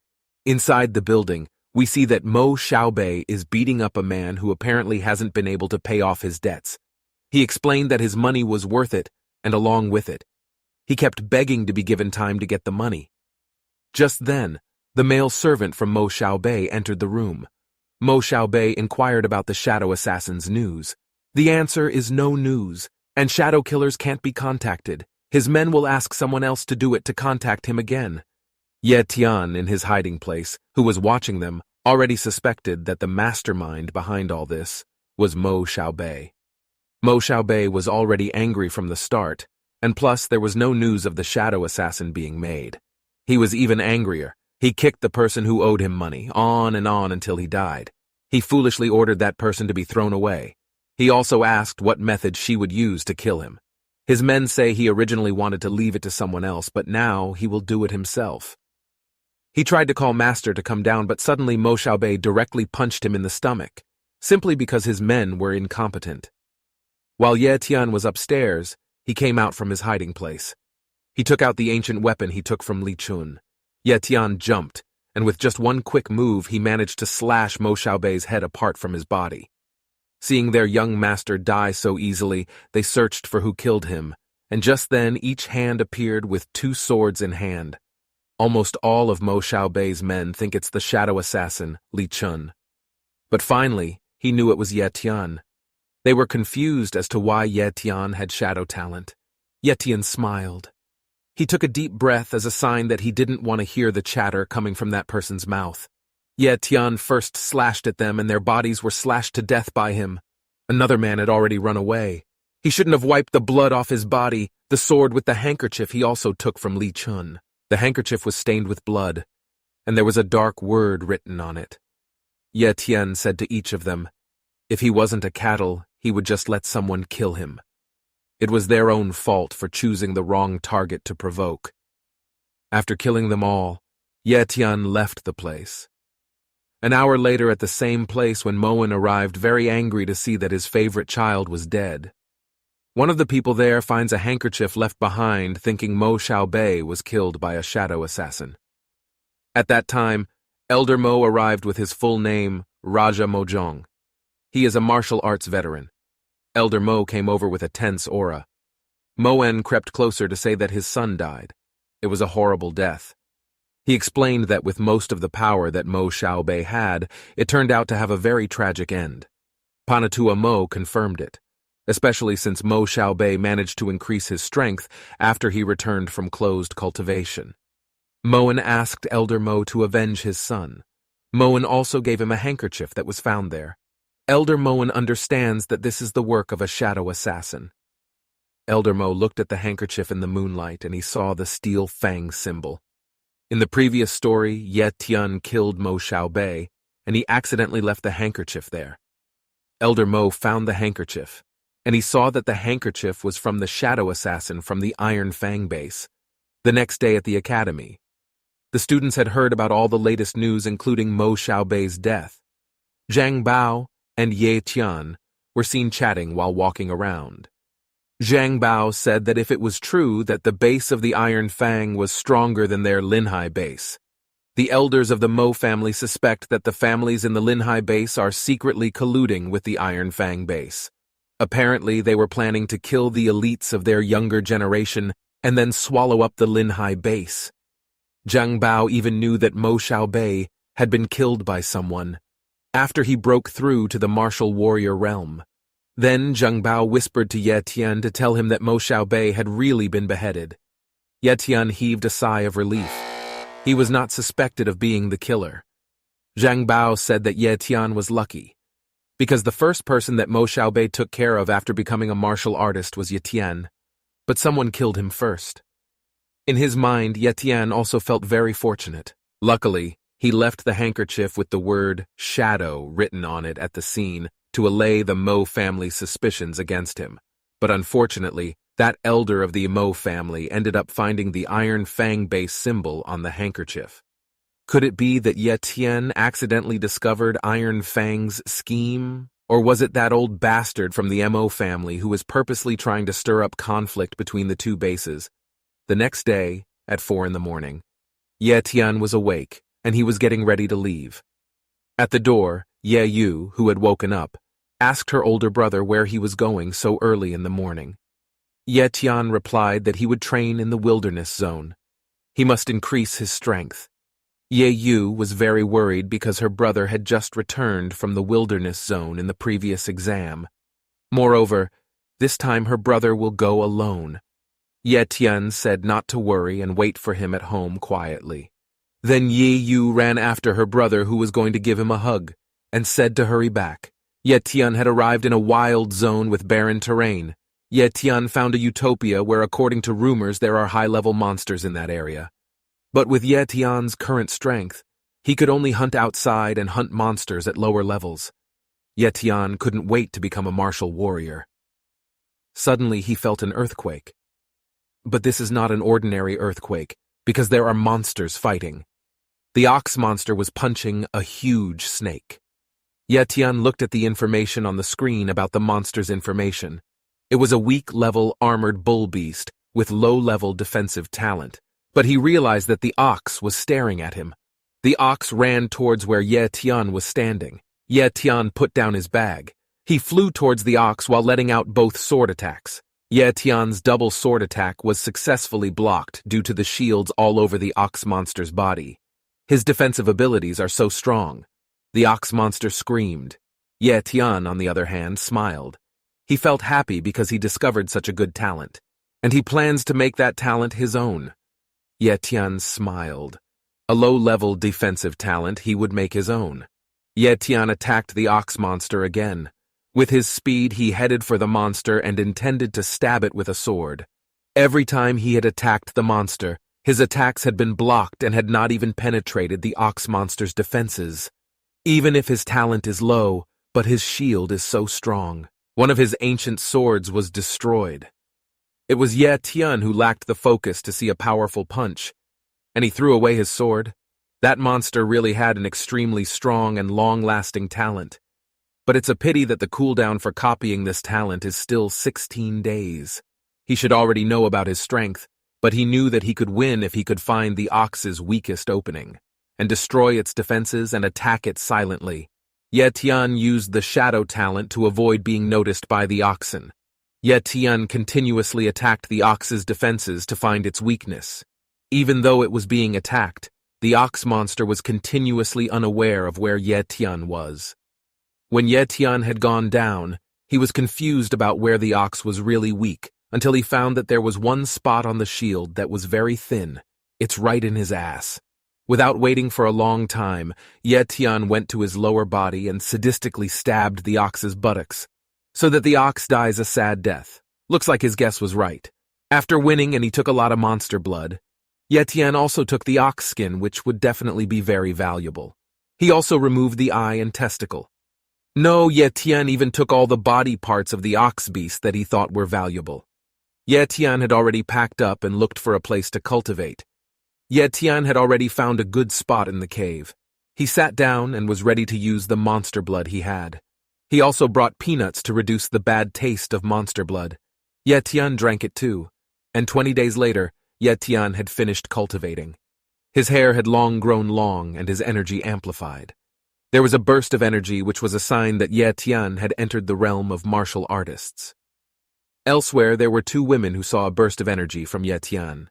Inside the building, we see that Mo Bei is beating up a man who apparently hasn't been able to pay off his debts. He explained that his money was worth it, and along with it, he kept begging to be given time to get the money. Just then, the male servant from Mo Bei entered the room. Mo Bei inquired about the shadow assassin's news. The answer is no news, and shadow killers can't be contacted. His men will ask someone else to do it to contact him again. Ye Tian, in his hiding place, who was watching them, already suspected that the mastermind behind all this was Mo Bei. Mo Bei was already angry from the start, and plus there was no news of the shadow assassin being made. He was even angrier. He kicked the person who owed him money, on and on until he died. He foolishly ordered that person to be thrown away. He also asked what method she would use to kill him. His men say he originally wanted to leave it to someone else, but now he will do it himself. He tried to call Master to come down, but suddenly Mo Bei directly punched him in the stomach, simply because his men were incompetent. While Ye Tian was upstairs, he came out from his hiding place. He took out the ancient weapon he took from Li Chun. Ye Tian jumped, and with just one quick move, he managed to slash Mo Bei's head apart from his body. Seeing their young master die so easily, they searched for who killed him, and just then each hand appeared with 2 swords in hand. Almost all of Mo Xiaobei's men think it's the shadow assassin, Li Chun. But finally, he knew it was Ye Tian. They were confused as to why Ye Tian had shadow talent. Ye Tian smiled. He took a deep breath as a sign that he didn't want to hear the chatter coming from that person's mouth. Ye Tian first slashed at them and their bodies were slashed to death by him. Another man had already run away. He shouldn't have wiped the blood off his body. The sword with the handkerchief he also took from Li Chun. The handkerchief was stained with blood, and there was a dark word written on it. Ye Tian said to each of them, if he wasn't a cattle, he would just let someone kill him. It was their own fault for choosing the wrong target to provoke. After killing them all, Ye Tian left the place. An hour later at the same place when Moen arrived very angry to see that his favorite child was dead. One of the people there finds a handkerchief left behind thinking Mo Xiaobei was killed by a shadow assassin. At that time, Elder Mo arrived with his full name, Raja Mojong. He is a martial arts veteran. Elder Mo came over with a tense aura. Moen crept closer to say that his son died. It was a horrible death. He explained that with most of the power that Mo Xiaobei had, it turned out to have a very tragic end. Panatua Mo confirmed it, especially since Mo Xiaobei managed to increase his strength after he returned from closed cultivation. Moen asked Elder Mo to avenge his son. Moen also gave him a handkerchief that was found there. Elder Moen understands that this is the work of a shadow assassin. Elder Mo looked at the handkerchief in the moonlight and he saw the steel fang symbol. In the previous story, Ye Tian killed Mo Xiaobei, and he accidentally left the handkerchief there. Elder Mo found the handkerchief, and he saw that the handkerchief was from the shadow assassin from the Iron Fang base. The next day at the academy, the students had heard about all the latest news including Mo Xiaobei's death. Zhang Bao and Ye Tian were seen chatting while walking around. Zhang Bao said that if it was true that the base of the Iron Fang was stronger than their Linhai base, the elders of the Mo family suspect that the families in the Linhai base are secretly colluding with the Iron Fang base. Apparently, they were planning to kill the elites of their younger generation and then swallow up the Linhai base. Zhang Bao even knew that Mo Xiaobei had been killed by someone after he broke through to the martial warrior realm. Then Zhang Bao whispered to Ye Tian to tell him that Mo Xiaobei had really been beheaded. Ye Tian heaved a sigh of relief. He was not suspected of being the killer. Zhang Bao said that Ye Tian was lucky, because the first person that Mo Xiaobei took care of after becoming a martial artist was Ye Tian, but someone killed him first. In his mind, Ye Tian also felt very fortunate. Luckily, he left the handkerchief with the word shadow written on it at the scene to allay the Mo family's suspicions against him. But unfortunately, that elder of the Mo family ended up finding the Iron Fang base symbol on the handkerchief. Could it be that Ye Tian accidentally discovered Iron Fang's scheme? Or was it that old bastard from the Mo family who was purposely trying to stir up conflict between the two bases? The next day, at 4 a.m, Ye Tian was awake, and he was getting ready to leave. At the door, Ye Yu, who had woken up, asked her older brother where he was going so early in the morning. Ye Tian replied that he would train in the wilderness zone. He must increase his strength. Ye Yu was very worried because her brother had just returned from the wilderness zone in the previous exam. Moreover, this time her brother will go alone. Ye Tian said not to worry and wait for him at home quietly. Then Ye Yu ran after her brother who was going to give him a hug, and said to hurry back. Ye Tian had arrived in a wild zone with barren terrain. Ye Tian found a utopia where according to rumors there are high-level monsters in that area. But with Ye Tian's current strength, he could only hunt outside and hunt monsters at lower levels. Ye Tian couldn't wait to become a martial warrior. Suddenly he felt an earthquake. But this is not an ordinary earthquake, because there are monsters fighting. The ox monster was punching a huge snake. Ye Tian looked at the information on the screen about the monster's information. It was a weak-level armored bull beast with low-level defensive talent, but he realized that the ox was staring at him. The ox ran towards where Ye Tian was standing. Ye Tian put down his bag. He flew towards the ox while letting out both sword attacks. Ye Tian's double sword attack was successfully blocked due to the shields all over the ox monster's body. His defensive abilities are so strong. The ox monster screamed. Ye Tian, on the other hand, smiled. He felt happy because he discovered such a good talent, and he plans to make that talent his own. Ye Tian smiled. A low-level defensive talent he would make his own. Ye Tian attacked the ox monster again. With his speed, he headed for the monster and intended to stab it with a sword. Every time he had attacked the monster, his attacks had been blocked and had not even penetrated the ox monster's defenses. Even if his talent is low, but his shield is so strong. One of his ancient swords was destroyed. It was Ye Tian who lacked the focus to see a powerful punch, and he threw away his sword. That monster really had an extremely strong and long-lasting talent. But it's a pity that the cooldown for copying this talent is still 16 days. He should already know about his strength, but he knew that he could win if he could find the ox's weakest opening, and destroy its defenses and attack it silently. Ye Tian used the shadow talent to avoid being noticed by the oxen. Ye Tian continuously attacked the ox's defenses to find its weakness. Even though it was being attacked, the ox monster was continuously unaware of where Ye Tian was. When Ye Tian had gone down, he was confused about where the ox was really weak, until he found that there was one spot on the shield that was very thin. It's right in his ass. Without waiting for a long time, Ye Tian went to his lower body and sadistically stabbed the ox's buttocks, so that the ox dies a sad death. Looks like his guess was right. After winning and he took a lot of monster blood, Ye Tian also took the ox skin, which would definitely be very valuable. He also removed the eye and testicle. No, Ye Tian even took all the body parts of the ox beast that he thought were valuable. Ye Tian had already packed up and looked for a place to cultivate. Ye Tian had already found a good spot in the cave. He sat down and was ready to use the monster blood he had. He also brought peanuts to reduce the bad taste of monster blood. Ye Tian drank it too, and 20 days later, Ye Tian had finished cultivating. His hair had long grown long and his energy amplified. There was a burst of energy which was a sign that Ye Tian had entered the realm of martial artists. Elsewhere, there were two women who saw a burst of energy from Ye Tian.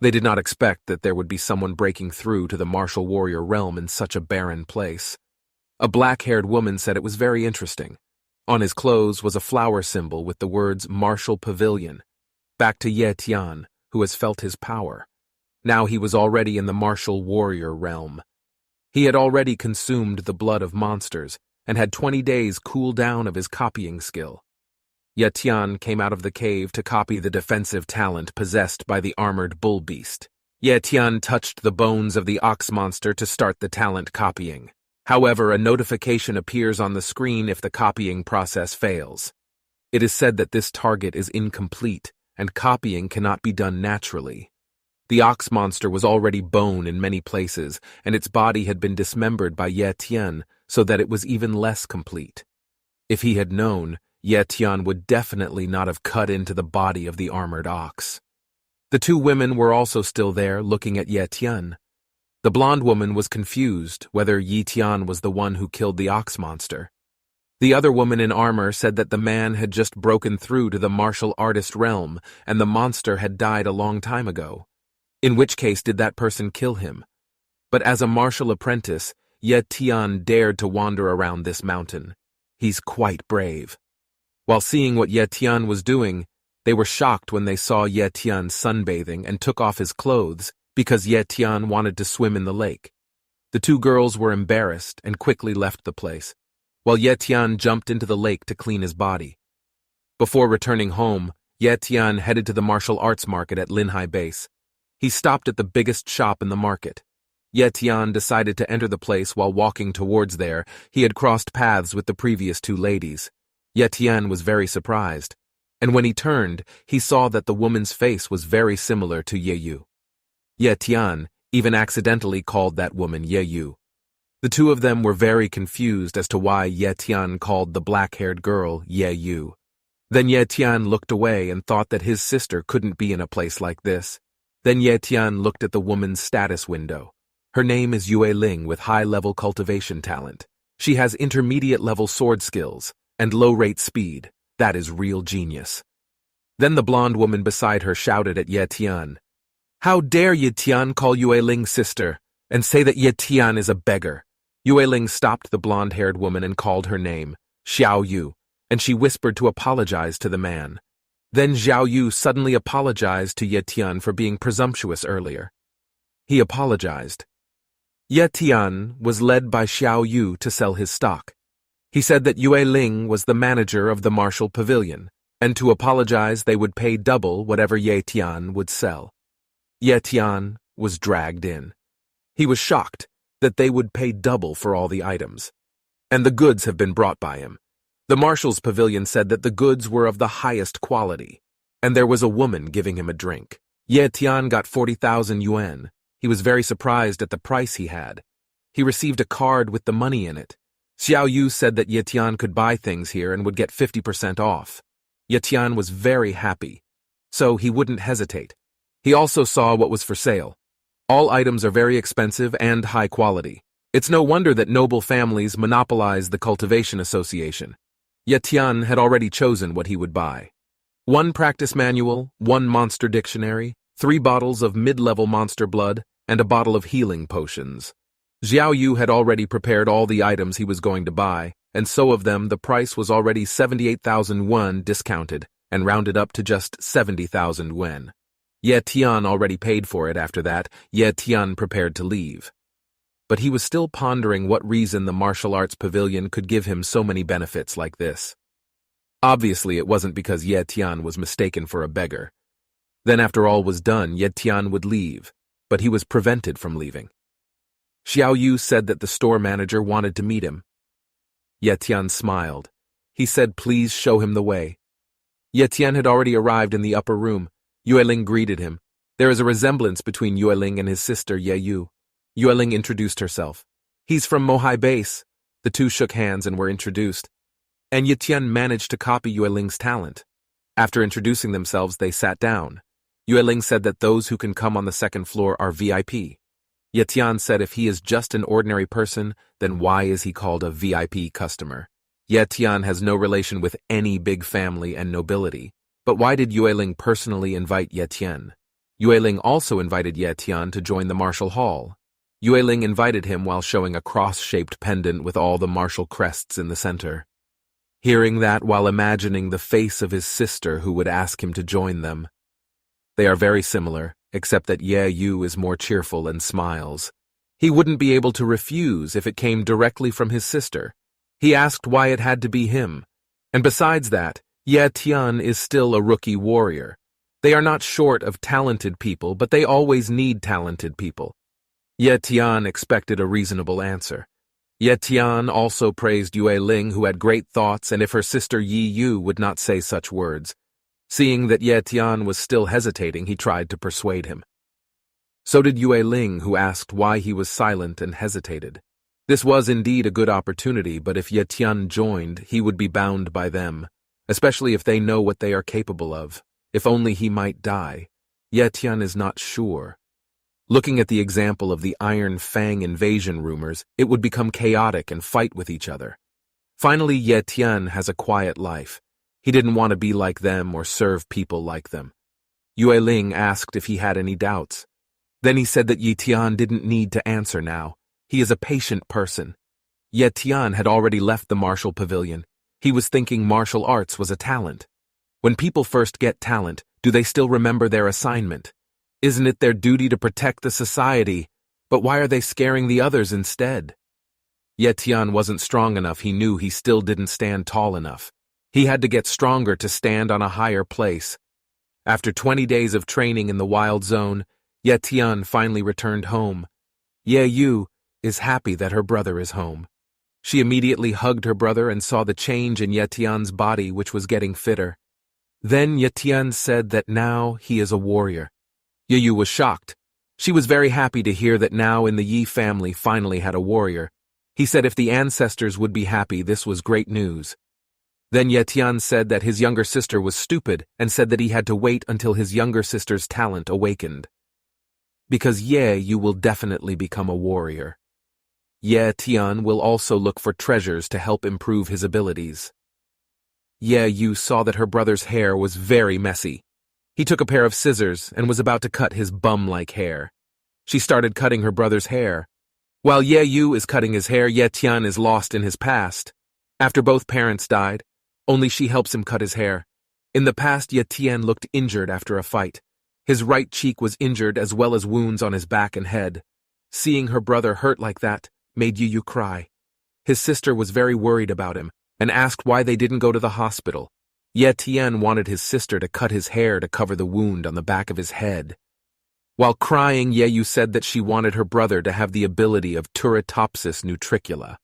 They did not expect that there would be someone breaking through to the martial warrior realm in such a barren place. A black-haired woman said it was very interesting. On his clothes was a flower symbol with the words Martial Pavilion. Back to Ye Tian, who has felt his power. Now he was already in the martial warrior realm. He had already consumed the blood of monsters and had 20 days cool down of his copying skill. Ye Tian came out of the cave to copy the defensive talent possessed by the armored bull beast. Ye Tian touched the bones of the ox monster to start the talent copying. However, a notification appears on the screen if the copying process fails. It is said that this target is incomplete and copying cannot be done naturally. The ox monster was already bone in many places, and its body had been dismembered by Ye Tian so that it was even less complete. If he had known, Ye Tian would definitely not have cut into the body of the armored ox. The two women were also still there, looking at Ye Tian. The blonde woman was confused whether Ye Tian was the one who killed the ox monster. The other woman in armor said that the man had just broken through to the martial artist realm, and the monster had died a long time ago. In which case did that person kill him? But as a martial apprentice, Ye Tian dared to wander around this mountain. He's quite brave. While seeing what Ye Tian was doing, they were shocked when they saw Ye Tian sunbathing and took off his clothes because Ye Tian wanted to swim in the lake. The two girls were embarrassed and quickly left the place, while Ye Tian jumped into the lake to clean his body. Before returning home, Ye Tian headed to the martial arts market at Linhai Base. He stopped at the biggest shop in the market. Ye Tian decided to enter the place. While walking towards there, he had crossed paths with the previous two ladies. Ye Tian was very surprised, and when he turned, he saw that the woman's face was very similar to Ye Yu. Ye Tian even accidentally called that woman Ye Yu. The two of them were very confused as to why Ye Tian called the black-haired girl Ye Yu. Then Ye Tian looked away and thought that his sister couldn't be in a place like this. Then Ye Tian looked at the woman's status window. Her name is Yue Ling with high-level cultivation talent. She has intermediate-level sword skills and low-rate speed. That is real genius. Then the blonde woman beside her shouted at Ye Tian. How dare Ye Tian call Yue Ling's sister, and say that Ye Tian is a beggar? Yue Ling stopped the blonde-haired woman and called her name, Xiao Yu, and she whispered to apologize to the man. Then Xiao Yu suddenly apologized to Ye Tian for being presumptuous earlier. He apologized. Ye Tian was led by Xiao Yu to sell his stock. He said that Yue Ling was the manager of the Martial Pavilion, and to apologize they would pay double whatever Ye Tian would sell. Ye Tian was dragged in. He was shocked that they would pay double for all the items. And the goods have been brought by him. The Marshal's Pavilion said that the goods were of the highest quality, and there was a woman giving him a drink. Ye Tian got 40,000 yuan. He was very surprised at the price he had. He received a card with the money in it. Xiao Yu said that Ye Tian could buy things here and would get 50% off. Ye Tian was very happy, so he wouldn't hesitate. He also saw what was for sale. All items are very expensive and high quality. It's no wonder that noble families monopolize the cultivation association. Ye Tian had already chosen what he would buy. 1 practice manual, 1 monster dictionary, 3 bottles of mid-level monster blood, and a bottle of healing potions. Xiao Yu had already prepared all the items he was going to buy, and so of them the price was already 78,000 yuan discounted and rounded up to just 70,000 yuan. Ye Tian already paid for it. After that, Ye Tian prepared to leave. But he was still pondering what reason the martial arts pavilion could give him so many benefits like this. Obviously, it wasn't because Ye Tian was mistaken for a beggar. Then after all was done, Ye Tian would leave, but he was prevented from leaving. Xiao Yu said that the store manager wanted to meet him. Ye Tian smiled. He said please show him the way. Ye Tian had already arrived in the upper room. Yue Ling greeted him. There is a resemblance between Yue Ling and his sister Ye Yu. Yue Ling introduced herself. He's from Mohai Base. The two shook hands and were introduced. And Ye Tian managed to copy Yue Ling's talent. After introducing themselves, they sat down. Yue Ling said that those who can come on the second floor are VIP. Ye Tian said if he is just an ordinary person, then why is he called a VIP customer? Ye Tian has no relation with any big family and nobility. But why did Yue Ling personally invite Ye Tian? Yue Ling also invited Ye Tian to join the martial hall. Yue Ling invited him while showing a cross-shaped pendant with all the martial crests in the center. Hearing that while imagining the face of his sister who would ask him to join them. They are very similar, except that Ye Yu is more cheerful and smiles. He wouldn't be able to refuse if it came directly from his sister. He asked why it had to be him. And besides that, Ye Tian is still a rookie warrior. They are not short of talented people, but they always need talented people. Ye Tian expected a reasonable answer. Ye Tian also praised Yue Ling, who had great thoughts, and if her sister Yi Yu would not say such words. Seeing that Ye Tian was still hesitating, he tried to persuade him. So did Yue Ling, who asked why he was silent and hesitated. This was indeed a good opportunity, but if Ye Tian joined, he would be bound by them. Especially if they know what they are capable of. If only he might die. Ye Tian is not sure. Looking at the example of the Iron Fang invasion rumors, it would become chaotic and fight with each other. Finally, Ye Tian has a quiet life. He didn't want to be like them or serve people like them. Yue Ling asked if he had any doubts. Then he said that Ye Tian didn't need to answer now. He is a patient person. Ye Tian had already left the martial pavilion. He was thinking martial arts was a talent. When people first get talent, do they still remember their assignment? Isn't it their duty to protect the society? But why are they scaring the others instead? Ye Tian wasn't strong enough. He knew he still didn't stand tall enough. He had to get stronger to stand on a higher place. After 20 days of training in the wild zone, Ye Tian finally returned home. Ye Yu is happy that her brother is home. She immediately hugged her brother and saw the change in Ye Tian's body, which was getting fitter. Then Ye Tian said that now he is a warrior. Ye Yu was shocked. She was very happy to hear that now in the Yi family finally had a warrior. He said if the ancestors would be happy, this was great news. Then Ye Tian said that his younger sister was stupid and said that he had to wait until his younger sister's talent awakened. Because Ye Yu will definitely become a warrior. Ye Tian will also look for treasures to help improve his abilities. Ye Yu saw that her brother's hair was very messy. He took a pair of scissors and was about to cut his bum-like hair. She started cutting her brother's hair. While Ye Yu is cutting his hair, Ye Tian is lost in his past. After both parents died, only she helps him cut his hair. In the past, Ye Tian looked injured after a fight. His right cheek was injured as well as wounds on his back and head. Seeing her brother hurt like that made Ye Yu cry. His sister was very worried about him and asked why they didn't go to the hospital. Ye Tian wanted his sister to cut his hair to cover the wound on the back of his head. While crying, Ye Yu said that she wanted her brother to have the ability of Turritopsis nutricula.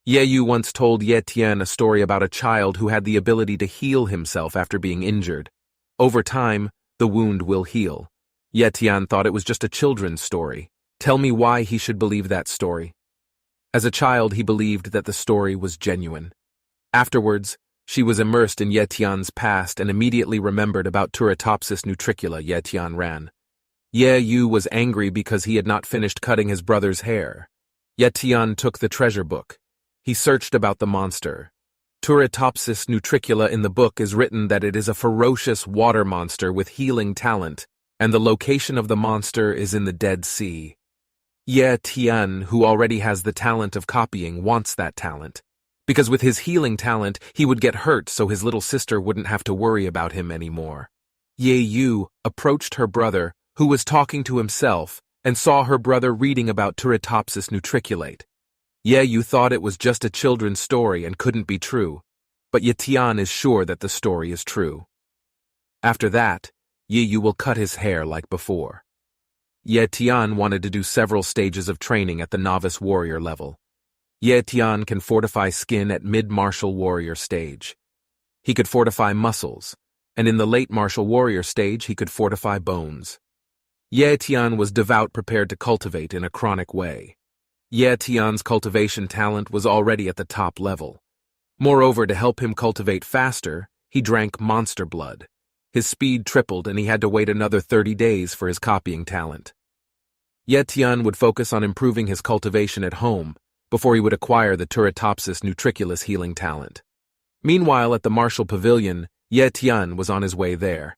Ye Yu once told Ye Tian a story about a child who had the ability to heal himself after being injured. Over time, the wound will heal. Ye Tian thought it was just a children's story. Tell me why he should believe that story. As a child, he believed that the story was genuine. Afterwards, she was immersed in Ye Tian's past and immediately remembered about Turritopsis nutricula. Ye Tian ran. Ye Yu was angry because he had not finished cutting his brother's hair. Ye Tian took the treasure book. He searched about the monster. Turritopsis nutricula in the book is written that it is a ferocious water monster with healing talent, and the location of the monster is in the Dead Sea. Ye Tian, who already has the talent of copying, wants that talent. Because with his healing talent, he would get hurt so his little sister wouldn't have to worry about him anymore. Ye Yu approached her brother, who was talking to himself, and saw her brother reading about Turritopsis nutriculate. Ye Yu thought it was just a children's story and couldn't be true, but Ye Tian is sure that the story is true. After that, Ye Yu will cut his hair like before. Ye Tian wanted to do several stages of training at the novice warrior level. Ye Tian can fortify skin at mid-martial warrior stage. He could fortify muscles, and in the late martial warrior stage he could fortify bones. Ye Tian was devout, prepared to cultivate in a chronic way. Ye Tian's cultivation talent was already at the top level. Moreover, to help him cultivate faster, he drank monster blood. His speed tripled and he had to wait another 30 days for his copying talent. Ye Tian would focus on improving his cultivation at home before he would acquire the Turritopsis nutriculus healing talent. Meanwhile, at the martial pavilion, Ye Tian was on his way there.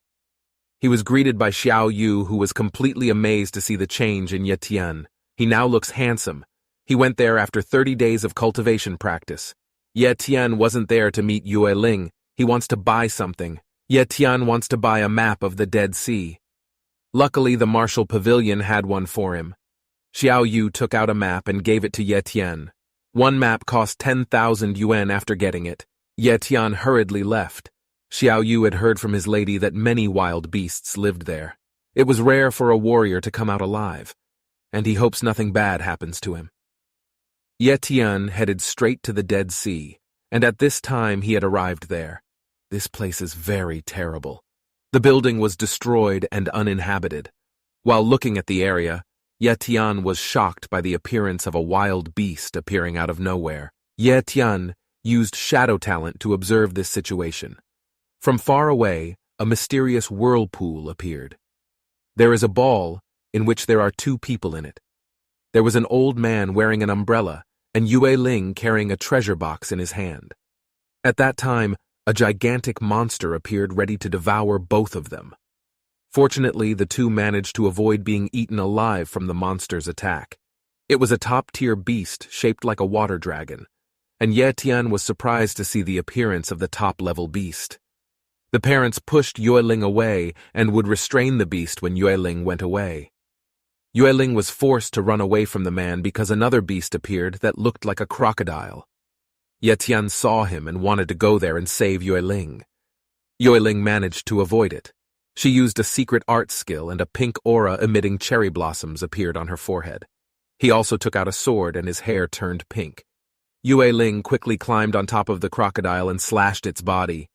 He was greeted by Xiao Yu, who was completely amazed to see the change in Ye Tian. He now looks handsome. He went there after 30 days of cultivation practice. Ye Tian wasn't there to meet Yue Ling. He wants to buy something. Ye Tian wants to buy a map of the Dead Sea. Luckily, the martial pavilion had one for him. Xiao Yu took out a map and gave it to Ye Tian. One map cost 10,000 yuan. After getting it, Ye Tian hurriedly left. Xiao Yu had heard from his lady that many wild beasts lived there. It was rare for a warrior to come out alive, and he hopes nothing bad happens to him. Ye Tian headed straight to the Dead Sea, and at this time he had arrived there. This place is very terrible. The building was destroyed and uninhabited. While looking at the area, Ye Tian was shocked by the appearance of a wild beast appearing out of nowhere. Ye Tian used shadow talent to observe this situation. From far away, a mysterious whirlpool appeared. There is a ball in which there are two people in it. There was an old man wearing an umbrella and Yue Ling carrying a treasure box in his hand. At that time, a gigantic monster appeared ready to devour both of them. Fortunately, the two managed to avoid being eaten alive from the monster's attack. It was a top-tier beast shaped like a water dragon, and Ye Tian was surprised to see the appearance of the top-level beast. The parents pushed Yue Ling away and would restrain the beast when Yue Ling went away. Yue Ling was forced to run away from the man because another beast appeared that looked like a crocodile. Ye Tian saw him and wanted to go there and save Yue Ling. Yue Ling managed to avoid it. She used a secret art skill and a pink aura emitting cherry blossoms appeared on her forehead. He also took out a sword and his hair turned pink. Yue Ling quickly climbed on top of the crocodile and slashed its body.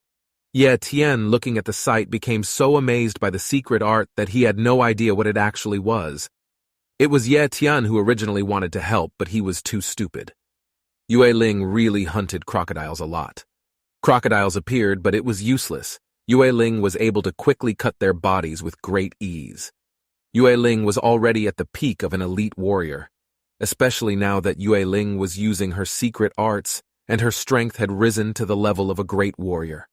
Ye Tian, looking at the sight, became so amazed by the secret art that he had no idea what it actually was. It was Ye Tian who originally wanted to help, but he was too stupid. Yue Ling really hunted crocodiles a lot. Crocodiles appeared, but it was useless. Yue Ling was able to quickly cut their bodies with great ease. Yue Ling was already at the peak of an elite warrior, especially now that Yue Ling was using her secret arts and her strength had risen to the level of a great warrior.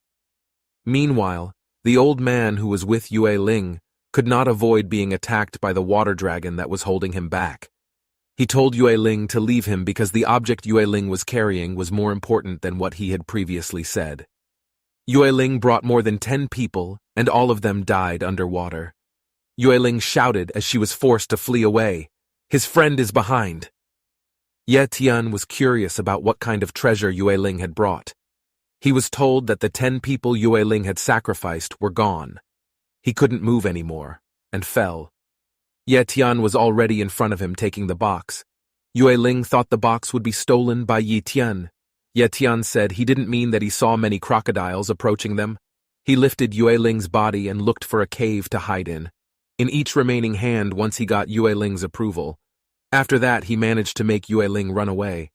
Meanwhile, the old man who was with Yue Ling could not avoid being attacked by the water dragon that was holding him back. He told Yue Ling to leave him because the object Yue Ling was carrying was more important than what he had previously said. Yue Ling brought more than 10 people, and all of them died underwater. Yue Ling shouted as she was forced to flee away. His friend is behind. Ye Tian was curious about what kind of treasure Yue Ling had brought. He was told that the 10 people Yue Ling had sacrificed were gone. He couldn't move anymore, and fell. Ye Tian was already in front of him taking the box. Yue Ling thought the box would be stolen by Ye Tian. Ye Tian said he didn't mean that he saw many crocodiles approaching them. He lifted Yue Ling's body and looked for a cave to hide in each remaining hand once he got Yue Ling's approval. After that, he managed to make Yue Ling run away.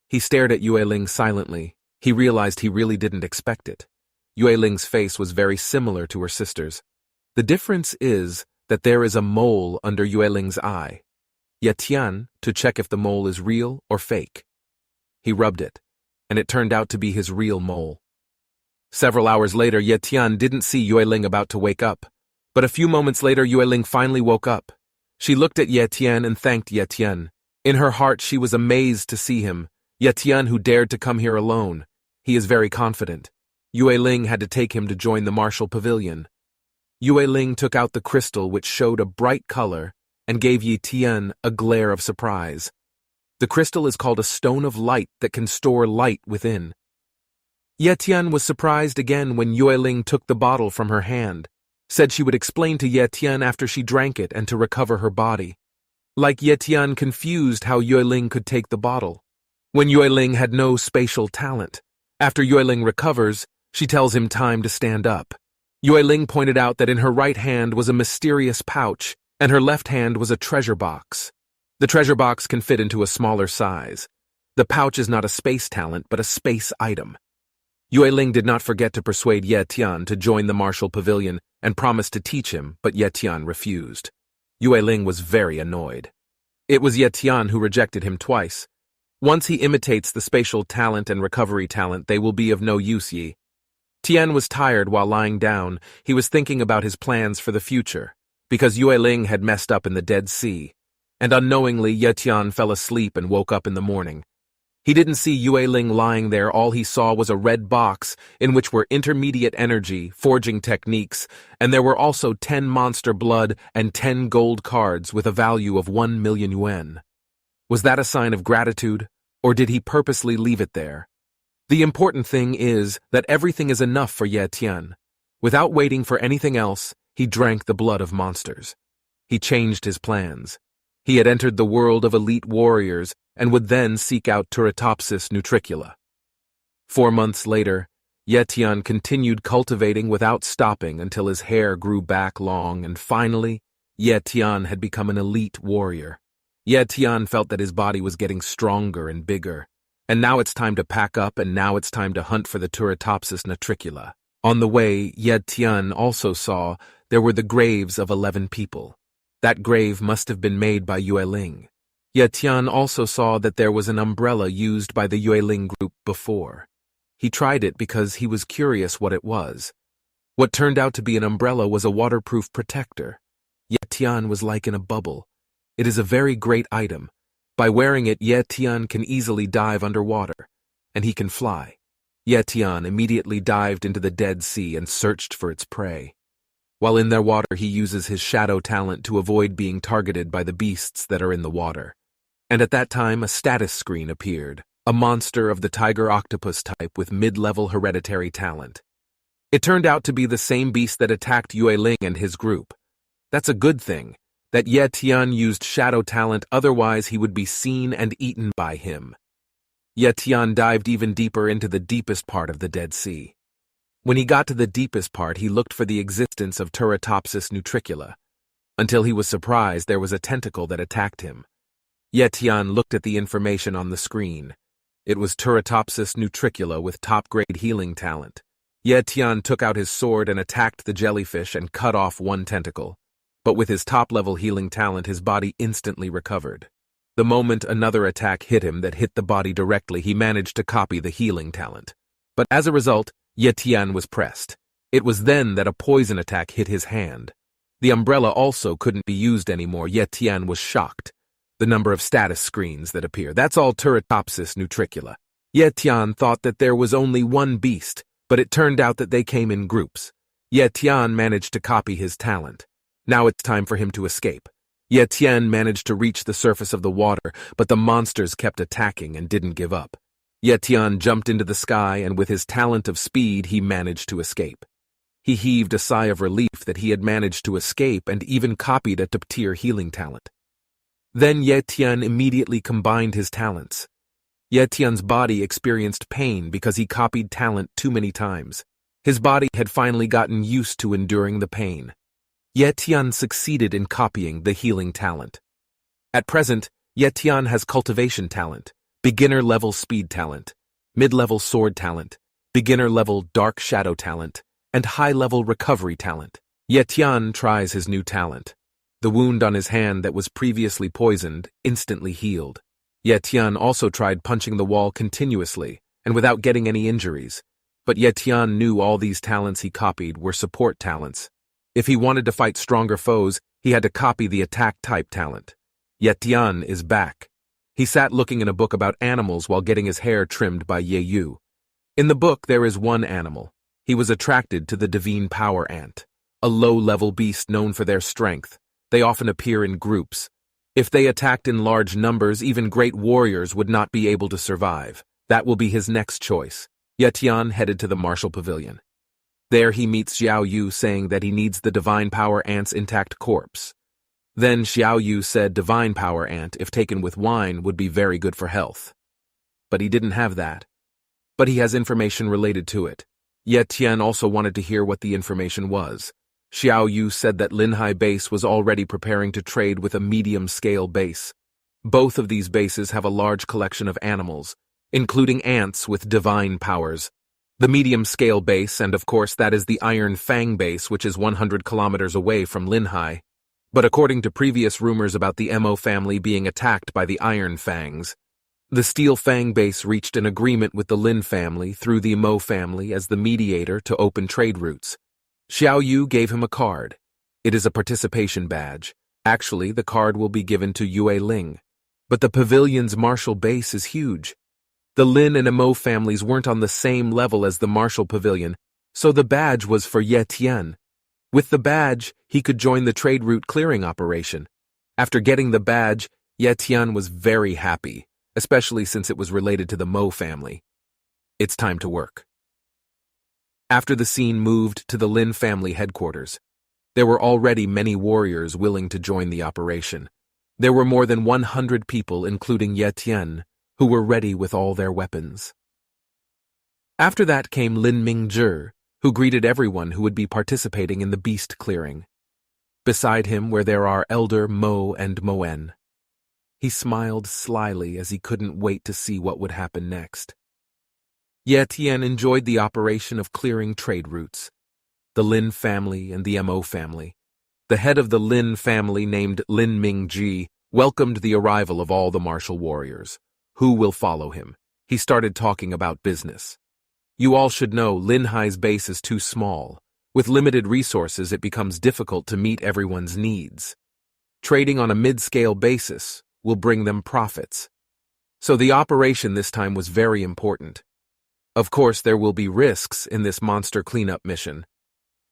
He stared at Yue Ling silently. He realized he really didn't expect it. Yue Ling's face was very similar to her sister's. The difference is that there is a mole under Yue Ling's eye. Ye Tian to check if the mole is real or fake. He rubbed it, and it turned out to be his real mole. Several hours later, Ye Tian didn't see Yue Ling about to wake up, but a few moments later Yue Ling finally woke up. She looked at Ye Tian and thanked Ye Tian. In her heart she was amazed to see him, Ye Tian who dared to come here alone. He is very confident. Yue Ling had to take him to join the martial pavilion. Yue Ling took out the crystal which showed a bright color and gave Ye Tian a glare of surprise. The crystal is called a stone of light that can store light within. Ye Tian was surprised again when Yue Ling took the bottle from her hand, said she would explain to Ye Tian after she drank it and to recover her body. Like Ye Tian confused how Yue Ling could take the bottle, when Yue Ling had no spatial talent. After Yue Ling recovers, she tells him time to stand up. Yue Ling pointed out that in her right hand was a mysterious pouch, and her left hand was a treasure box. The treasure box can fit into a smaller size. The pouch is not a space talent, but a space item. Yue Ling did not forget to persuade Ye Tian to join the martial pavilion and promised to teach him, but Ye Tian refused. Yue Ling was very annoyed. It was Ye Tian who rejected him twice. Once he imitates the spatial talent and recovery talent, they will be of no use. Ye Tian was tired while lying down. He was thinking about his plans for the future, because Yue Ling had messed up in the Dead Sea, and unknowingly Ye Tian fell asleep and woke up in the morning. He didn't see Yue Ling lying there. All he saw was a red box in which were intermediate energy, forging techniques, and there were also 10 monster blood and 10 gold cards with a value of 1 million yuan. Was that a sign of gratitude, or did he purposely leave it there? The important thing is that everything is enough for Ye Tian. Without waiting for anything else, he drank the blood of monsters. He changed his plans. He had entered the world of elite warriors and would then seek out Turritopsis nutricula. 4 months later, Ye Tian continued cultivating without stopping until his hair grew back long, and finally, Ye Tian had become an elite warrior. Ye Tian felt that his body was getting stronger and bigger, and now it's time to pack up, and now it's time to hunt for the Turritopsis nutricula. On the way, Ye Tian also saw there were the graves of 11 people. That grave must have been made by Yue Ling. Ye Tian also saw that there was an umbrella used by the Yue Ling group before. He tried it because he was curious what it was. What turned out to be an umbrella was a waterproof protector. Ye Tian was like in a bubble. It is a very great item. By wearing it, Ye Tian can easily dive underwater, and he can fly. Ye Tian immediately dived into the Dead Sea and searched for its prey. While in their water, he uses his shadow talent to avoid being targeted by the beasts that are in the water. And at that time, a status screen appeared, a monster of the tiger-octopus type with mid-level hereditary talent. It turned out to be the same beast that attacked Yue Ling and his group. That's a good thing, that Ye Tian used shadow talent, otherwise he would be seen and eaten by him. Ye Tian dived even deeper into the deepest part of the Dead Sea. When he got to the deepest part, he looked for the existence of Turritopsis nutricula, until he was surprised there was a tentacle that attacked him. Ye Tian looked at the information on the screen. It was Turritopsis nutricula with top-grade healing talent. Ye Tian took out his sword and attacked the jellyfish and cut off one tentacle, but with his top-level healing talent, his body instantly recovered. The moment another attack hit him that hit the body directly, he managed to copy the healing talent. But as a result, Ye Tian was pressed. It was then that a poison attack hit his hand. The umbrella also couldn't be used anymore. Ye Tian was shocked. The number of status screens that appear, that's all Turritopsis nutricula. Ye Tian thought that there was only one beast, but it turned out that they came in groups. Ye Tian managed to copy his talent. Now it's time for him to escape. Ye Tian managed to reach the surface of the water, but the monsters kept attacking and didn't give up. Ye Tian jumped into the sky, and with his talent of speed, he managed to escape. He heaved a sigh of relief that he had managed to escape and even copied a top-tier healing talent. Then Ye Tian immediately combined his talents. Ye Tian's body experienced pain because he copied talent too many times. His body had finally gotten used to enduring the pain. Ye Tian succeeded in copying the healing talent. At present, Ye Tian has cultivation talent, beginner-level speed talent, mid-level sword talent, beginner-level dark shadow talent, and high-level recovery talent. Ye Tian tries his new talent. The wound on his hand that was previously poisoned instantly healed. Ye Tian also tried punching the wall continuously and without getting any injuries, but Ye Tian knew all these talents he copied were support talents. If he wanted to fight stronger foes, he had to copy the attack-type talent. Ye Tian is back. He sat looking in a book about animals while getting his hair trimmed by Ye Yu. In the book, there is one animal. He was attracted to the divine power ant, a low-level beast known for their strength. They often appear in groups. If they attacked in large numbers, even great warriors would not be able to survive. That will be his next choice. Ye Tian headed to the martial pavilion. There he meets Xiao Yu saying that he needs the divine power ant's intact corpse. Then Xiao Yu said divine power ant, if taken with wine, would be very good for health. But he didn't have that. But he has information related to it. Ye Tian also wanted to hear what the information was. Xiao Yu said that Linhai base was already preparing to trade with a medium-scale base. Both of these bases have a large collection of animals, including ants with divine powers. The medium-scale base, and of course that is the Iron Fang base, which is 100 kilometers away from Linhai. But according to previous rumors about the Mo family being attacked by the Iron Fangs, the Steel Fang base reached an agreement with the Lin family through the Mo family as the mediator to open trade routes. Xiao Yu gave him a card. It is a participation badge. Actually, the card will be given to Yue Ling. But the pavilion's martial base is huge. The Lin and Mo families weren't on the same level as the martial pavilion, so the badge was for Ye Tian. With the badge, he could join the trade route clearing operation. After getting the badge, Ye Tian was very happy, especially since it was related to the Mo family. It's time to work. After the scene moved to the Lin family headquarters, there were already many warriors willing to join the operation. There were more than 100 people, including Ye Tian, who were ready with all their weapons. After that came Lin Mingzhi, who greeted everyone who would be participating in the beast clearing. Beside him where there are Elder Mo and Moen. He smiled slyly as he couldn't wait to see what would happen next. Ye Tian enjoyed the operation of clearing trade routes. The Lin family and the Mo family. The head of the Lin family, named Lin Mingzhi, welcomed the arrival of all the martial warriors. Who will follow him? He started talking about business. You all should know Linhai's base is too small. With limited resources, it becomes difficult to meet everyone's needs. Trading on a mid-scale basis will bring them profits. So the operation this time was very important. Of course, there will be risks in this monster cleanup mission,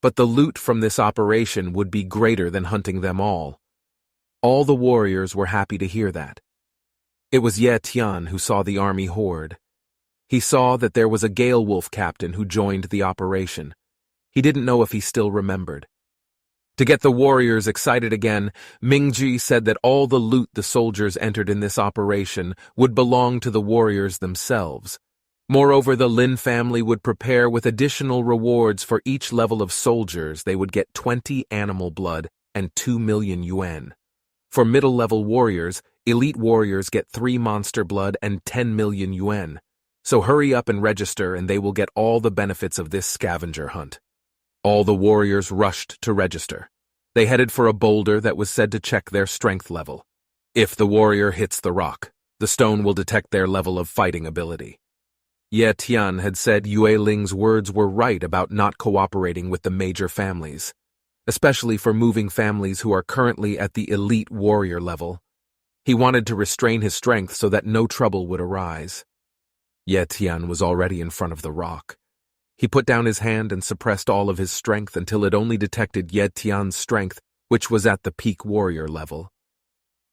but the loot from this operation would be greater than hunting them all. All the warriors were happy to hear that. It was Ye Tian who saw the army horde. He saw that there was a Gale Wolf captain who joined the operation. He didn't know if he still remembered. To get the warriors excited again, Mingzhi said that all the loot the soldiers entered in this operation would belong to the warriors themselves. Moreover, the Lin family would prepare with additional rewards for each level of soldiers. They would get 20 animal blood and 2 million yuan. For middle-level warriors, elite warriors get 3 monster blood and 10 million yuan. So hurry up and register and they will get all the benefits of this scavenger hunt. All the warriors rushed to register. They headed for a boulder that was said to check their strength level. If the warrior hits the rock, the stone will detect their level of fighting ability. Ye Tian had said Yue Ling's words were right about not cooperating with the major families, especially for moving families who are currently at the elite warrior level. He wanted to restrain his strength so that no trouble would arise. Ye Tian was already in front of the rock. He put down his hand and suppressed all of his strength until it only detected Ye Tian's strength, which was at the peak warrior level.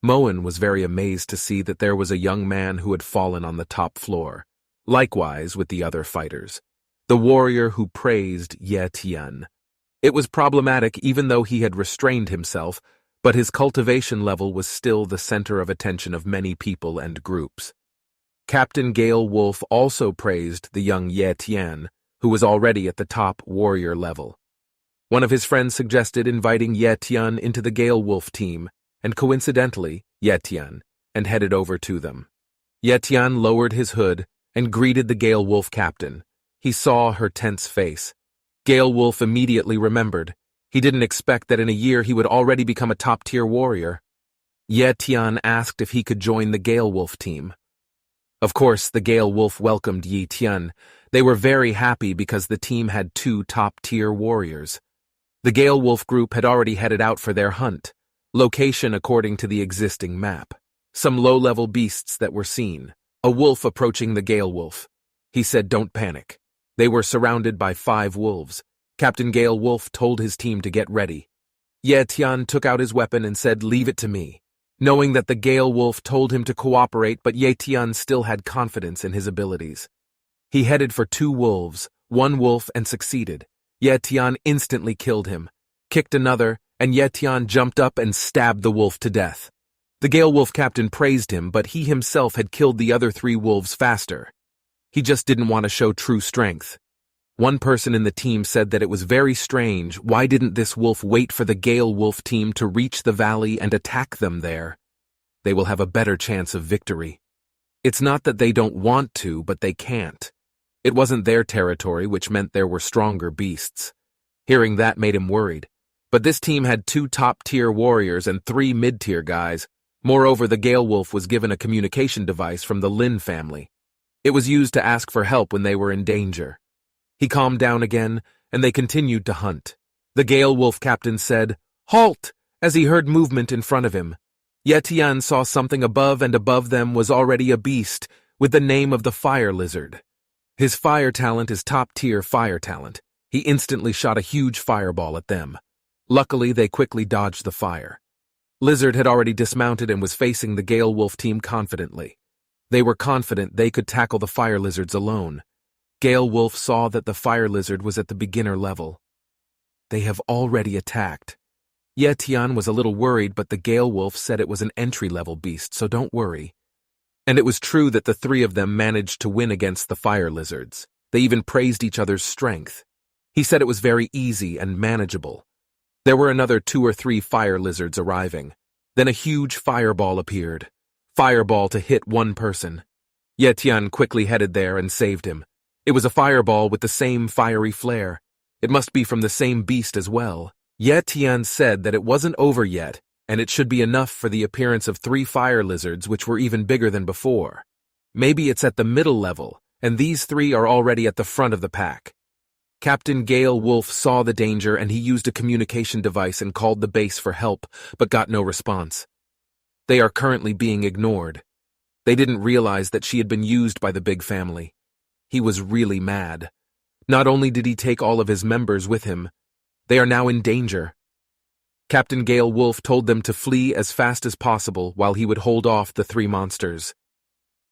Moen was very amazed to see that there was a young man who had fallen on the top floor, likewise with the other fighters, the warrior who praised Ye Tian. It was problematic even though he had restrained himself, but his cultivation level was still the center of attention of many people and groups. Captain Gale Wolf also praised the young Ye Tian, who was already at the top warrior level. One of his friends suggested inviting Ye Tian into the Gale Wolf team, and coincidentally, Ye Tian, and headed over to them. Ye Tian lowered his hood and greeted the Gale Wolf captain. He saw her tense face. Gale Wolf immediately remembered. He didn't expect that in a year he would already become a top-tier warrior. Ye Tian asked if he could join the Gale Wolf team. Of course, the Gale Wolf welcomed Ye Tian. They were very happy because the team had 2 top-tier warriors. The Gale Wolf group had already headed out for their hunt, location according to the existing map. Some low-level beasts that were seen. A wolf approaching the Gale Wolf. He said, "Don't panic." They were surrounded by 5 wolves. Captain Gale Wolf told his team to get ready. Ye Tian took out his weapon and said, "Leave it to me." Knowing that the Gale Wolf told him to cooperate, but Ye Tian still had confidence in his abilities. He headed for 2 wolves, 1 wolf, and succeeded. Ye Tian instantly killed him, kicked another, and Ye Tian jumped up and stabbed the wolf to death. The Gale Wolf captain praised him, but he himself had killed the other 3 wolves faster. He just didn't want to show true strength. One person in the team said that it was very strange. Why didn't this wolf wait for the Gale Wolf team to reach the valley and attack them there? They will have a better chance of victory. It's not that they don't want to, but they can't. It wasn't their territory, which meant there were stronger beasts. Hearing that made him worried. But this team had 2 top-tier warriors and 3 mid-tier guys. Moreover, the Gale Wolf was given a communication device from the Lin family. It was used to ask for help when they were in danger. He calmed down again, and they continued to hunt. The Gale Wolf captain said, "Halt!" as he heard movement in front of him. Ye Tian saw something above, and above them was already a beast with the name of the Fire Lizard. His fire talent is top-tier fire talent. He instantly shot a huge fireball at them. Luckily, they quickly dodged the fire. Lizard had already dismounted and was facing the Gale Wolf team confidently. They were confident they could tackle the Fire Lizards alone. Gale Wolf saw that the Fire Lizard was at the beginner level. They have already attacked. Ye Tian was a little worried, but the Gale Wolf said it was an entry-level beast, so don't worry. And it was true that the 3 of them managed to win against the Fire Lizards. They even praised each other's strength. He said it was very easy and manageable. There were another 2 or 3 Fire Lizards arriving. Then a huge fireball appeared. Fireball to hit 1 person. Ye Tian quickly headed there and saved him. It was a fireball with the same fiery flare. It must be from the same beast as well. Ye Tian said that it wasn't over yet, and it should be enough for the appearance of 3 Fire Lizards, which were even bigger than before. Maybe it's at the middle level, and these 3 are already at the front of the pack. Captain Gale Wolf saw the danger, and he used a communication device and called the base for help, but got no response. They are currently being ignored. They didn't realize that she had been used by the big family. He was really mad. Not only did he take all of his members with him, they are now in danger. Captain Gale Wolf told them to flee as fast as possible while he would hold off the 3 monsters.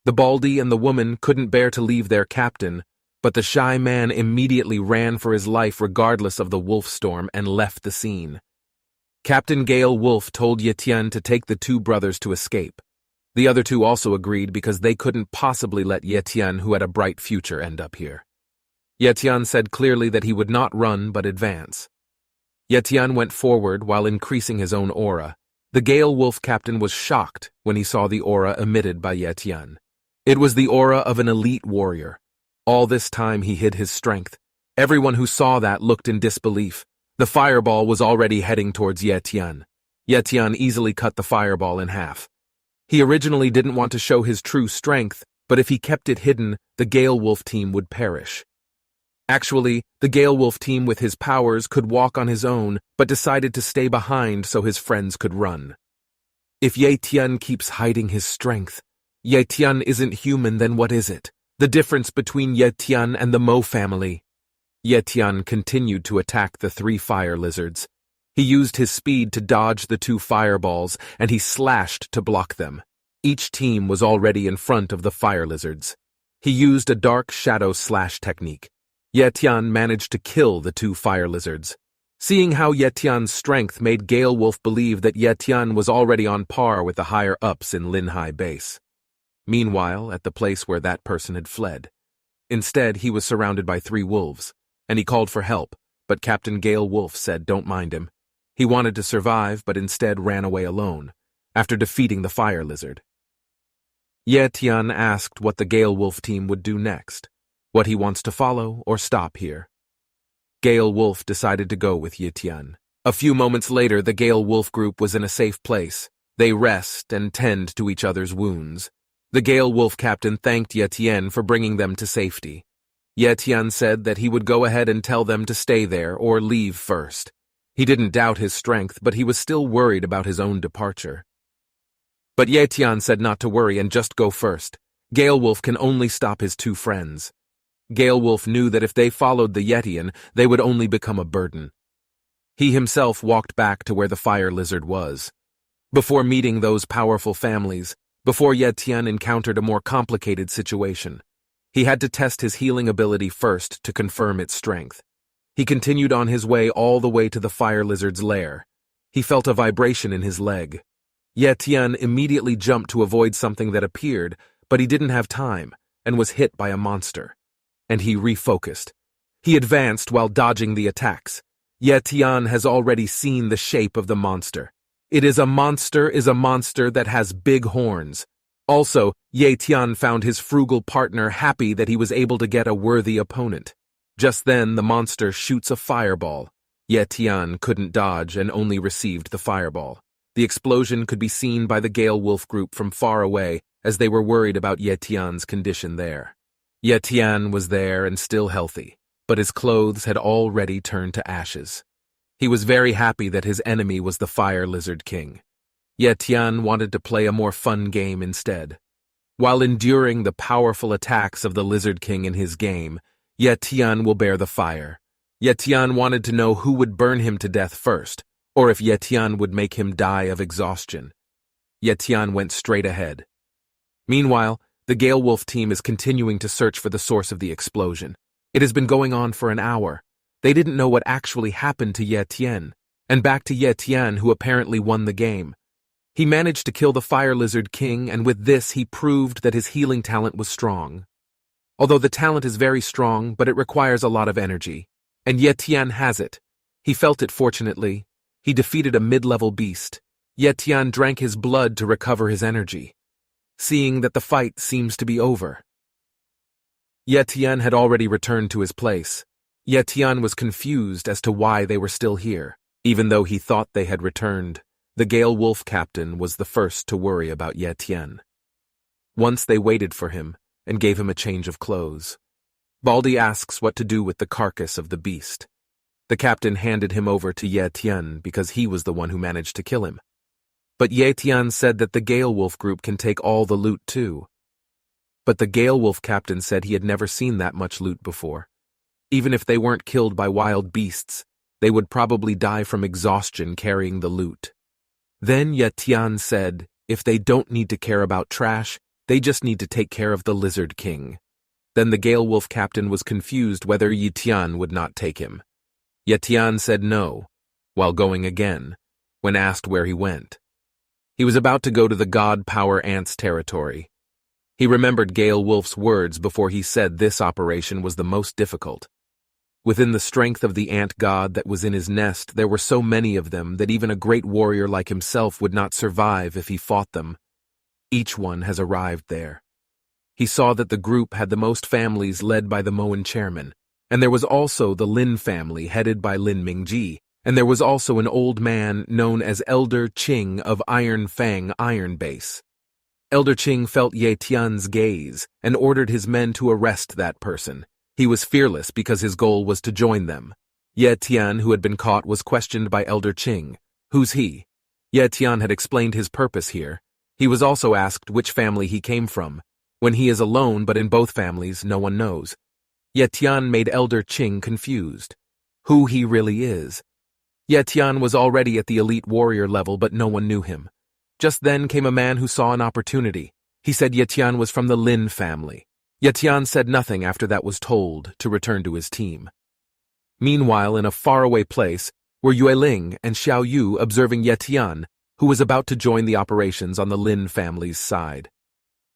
The Baldy and the woman couldn't bear to leave their captain, but the shy man immediately ran for his life regardless of the wolf storm and left the scene. Captain Gale Wolf told Ye Tian to take the 2 brothers to escape. The other 2 also agreed because they couldn't possibly let Ye Tian, who had a bright future, end up here. Ye Tian said clearly that he would not run but advance. Ye Tian went forward while increasing his own aura. The Gale Wolf captain was shocked when he saw the aura emitted by Ye Tian. It was the aura of an elite warrior. All this time he hid his strength. Everyone who saw that looked in disbelief. The fireball was already heading towards Ye Tian. Ye Tian easily cut the fireball in half. He originally didn't want to show his true strength, but if he kept it hidden, the Gale Wolf team would perish. Actually, the Gale Wolf team with his powers could walk on his own, but decided to stay behind so his friends could run. If Ye Tian keeps hiding his strength, Ye Tian isn't human, then what is it? The difference between Ye Tian and the Mo family. Ye Tian continued to attack the 3 fire lizards. He used his speed to dodge the 2 fireballs, and he slashed to block them. Each team was already in front of the fire lizards. He used a dark shadow slash technique. Ye Tian managed to kill the 2 fire lizards. Seeing how Ye Tian's strength made Gale Wolf believe that Ye Tian was already on par with the higher-ups in Linhai base. Meanwhile, at the place where that person had fled. Instead, he was surrounded by 3 wolves, and he called for help, but Captain Gale Wolf said don't mind him. He wanted to survive, but instead ran away alone, after defeating the fire lizard. Ye Tian asked what the Gale Wolf team would do next, what he wants to follow or stop here. Gale Wolf decided to go with Ye Tian. A few moments later, the Gale Wolf group was in a safe place. They rest and tend to each other's wounds. The Gale Wolf captain thanked Ye Tian for bringing them to safety. Ye Tian said that he would go ahead and tell them to stay there or leave first. He didn't doubt his strength, but he was still worried about his own departure. But Ye Tian said not to worry and just go first. Gale Wolf can only stop his 2 friends. Gale Wolf knew that if they followed the Ye Tian, they would only become a burden. He himself walked back to where the fire lizard was. Before meeting those powerful families, before Ye Tian encountered a more complicated situation, he had to test his healing ability first to confirm its strength. He continued on his way all the way to the fire lizard's lair. He felt a vibration in his leg. Ye Tian immediately jumped to avoid something that appeared, but he didn't have time and was hit by a monster. And he refocused. He advanced while dodging the attacks. Ye Tian has already seen the shape of the monster. It is a monster that has big horns. Also, Ye Tian found his frugal partner happy that he was able to get a worthy opponent. Just then, the monster shoots a fireball. Ye Tian couldn't dodge and only received the fireball. The explosion could be seen by the Gale Wolf group from far away, as they were worried about Ye Tian's condition there. Ye Tian was there and still healthy, but his clothes had already turned to ashes. He was very happy that his enemy was the Fire Lizard King. Ye Tian wanted to play a more fun game instead. While enduring the powerful attacks of the Lizard King in his game, Ye Tian will bear the fire. Ye Tian wanted to know who would burn him to death first, or if Ye Tian would make him die of exhaustion. Ye Tian went straight ahead. Meanwhile, the Gale Wolf team is continuing to search for the source of the explosion. It has been going on for an hour. They didn't know what actually happened to Ye Tian. And back to Ye Tian, who apparently won the game. He managed to kill the Fire Lizard King, and with this he proved that his healing talent was strong. Although the talent is very strong, but it requires a lot of energy. And Ye Tian has it. He felt it fortunately. He defeated a mid-level beast. Ye Tian drank his blood to recover his energy. Seeing that the fight seems to be over. Ye Tian had already returned to his place. Ye Tian was confused as to why they were still here. Even though he thought they had returned, the Gale Wolf captain was the first to worry about Ye Tian. Once they waited for him and gave him a change of clothes. Baldy asks what to do with the carcass of the beast. The captain handed him over to Ye Tian because he was the one who managed to kill him. But Ye Tian said that the Gale Wolf group can take all the loot too. But the Gale Wolf captain said he had never seen that much loot before. Even if they weren't killed by wild beasts, they would probably die from exhaustion carrying the loot. Then Ye Tian said, if they don't need to care about trash, they just need to take care of the Lizard King. Then the Gale Wolf captain was confused whether Ye Tian would not take him. Ye Tian said no, while going again, when asked where he went. He was about to go to the God Power Ant's territory. He remembered Gale Wolf's words before he said this operation was the most difficult. Within the strength of the ant god that was in his nest, there were so many of them that even a great warrior like himself would not survive if he fought them. Each one has arrived there. He saw that the group had the most families led by the Moan chairman, and there was also the Lin family headed by Lin Mingji, and there was also an old man known as Elder Qing of Iron Fang Iron Base. Elder Qing felt Ye Tian's gaze and ordered his men to arrest that person. He was fearless because his goal was to join them. Ye Tian, who had been caught, was questioned by Elder Qing. Who's he? Ye Tian had explained his purpose here. He was also asked which family he came from. When he is alone, but in both families, no one knows. Ye Tian made Elder Qing confused. Who he really is. Ye Tian was already at the elite warrior level, but no one knew him. Just then came a man who saw an opportunity. He said Ye Tian was from the Lin family. Ye Tian said nothing after that was told to return to his team. Meanwhile, in a faraway place, were Yue Ling and Xiao Yu observing Ye Tian, who was about to join the operations on the Lin family's side.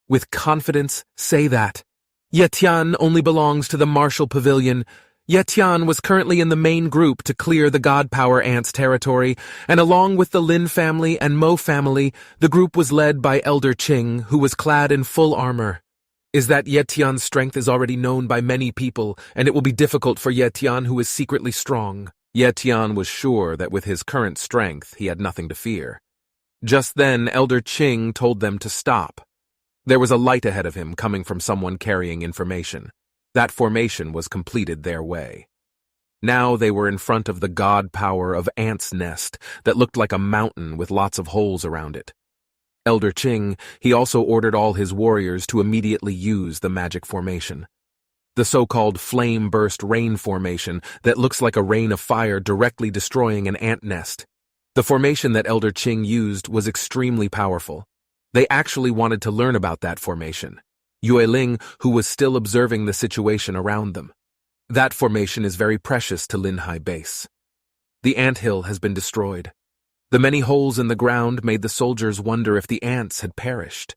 With confidence, say that. Ye Tian only belongs to the martial pavilion. Ye Tian was currently in the main group to clear the God Power Ants territory, and along with the Lin family and Mo family, the group was led by Elder Qing, who was clad in full armor. Is that Ye Tian's strength is already known by many people, and it will be difficult for Ye Tian, who is secretly strong. Ye Tian was sure that with his current strength, he had nothing to fear. Just then, Elder Qing told them to stop. There was a light ahead of him coming from someone carrying information. That formation was completed their way. Now they were in front of the god power of Ant's Nest that looked like a mountain with lots of holes around it. Elder Qing, he also ordered all his warriors to immediately use the magic formation. The so-called flame burst rain formation that looks like a rain of fire directly destroying an ant nest. The formation that Elder Qing used was extremely powerful. They actually wanted to learn about that formation. Yue Ling, who was still observing the situation around them. That formation is very precious to Linhai Base. The anthill has been destroyed. The many holes in the ground made the soldiers wonder if the ants had perished.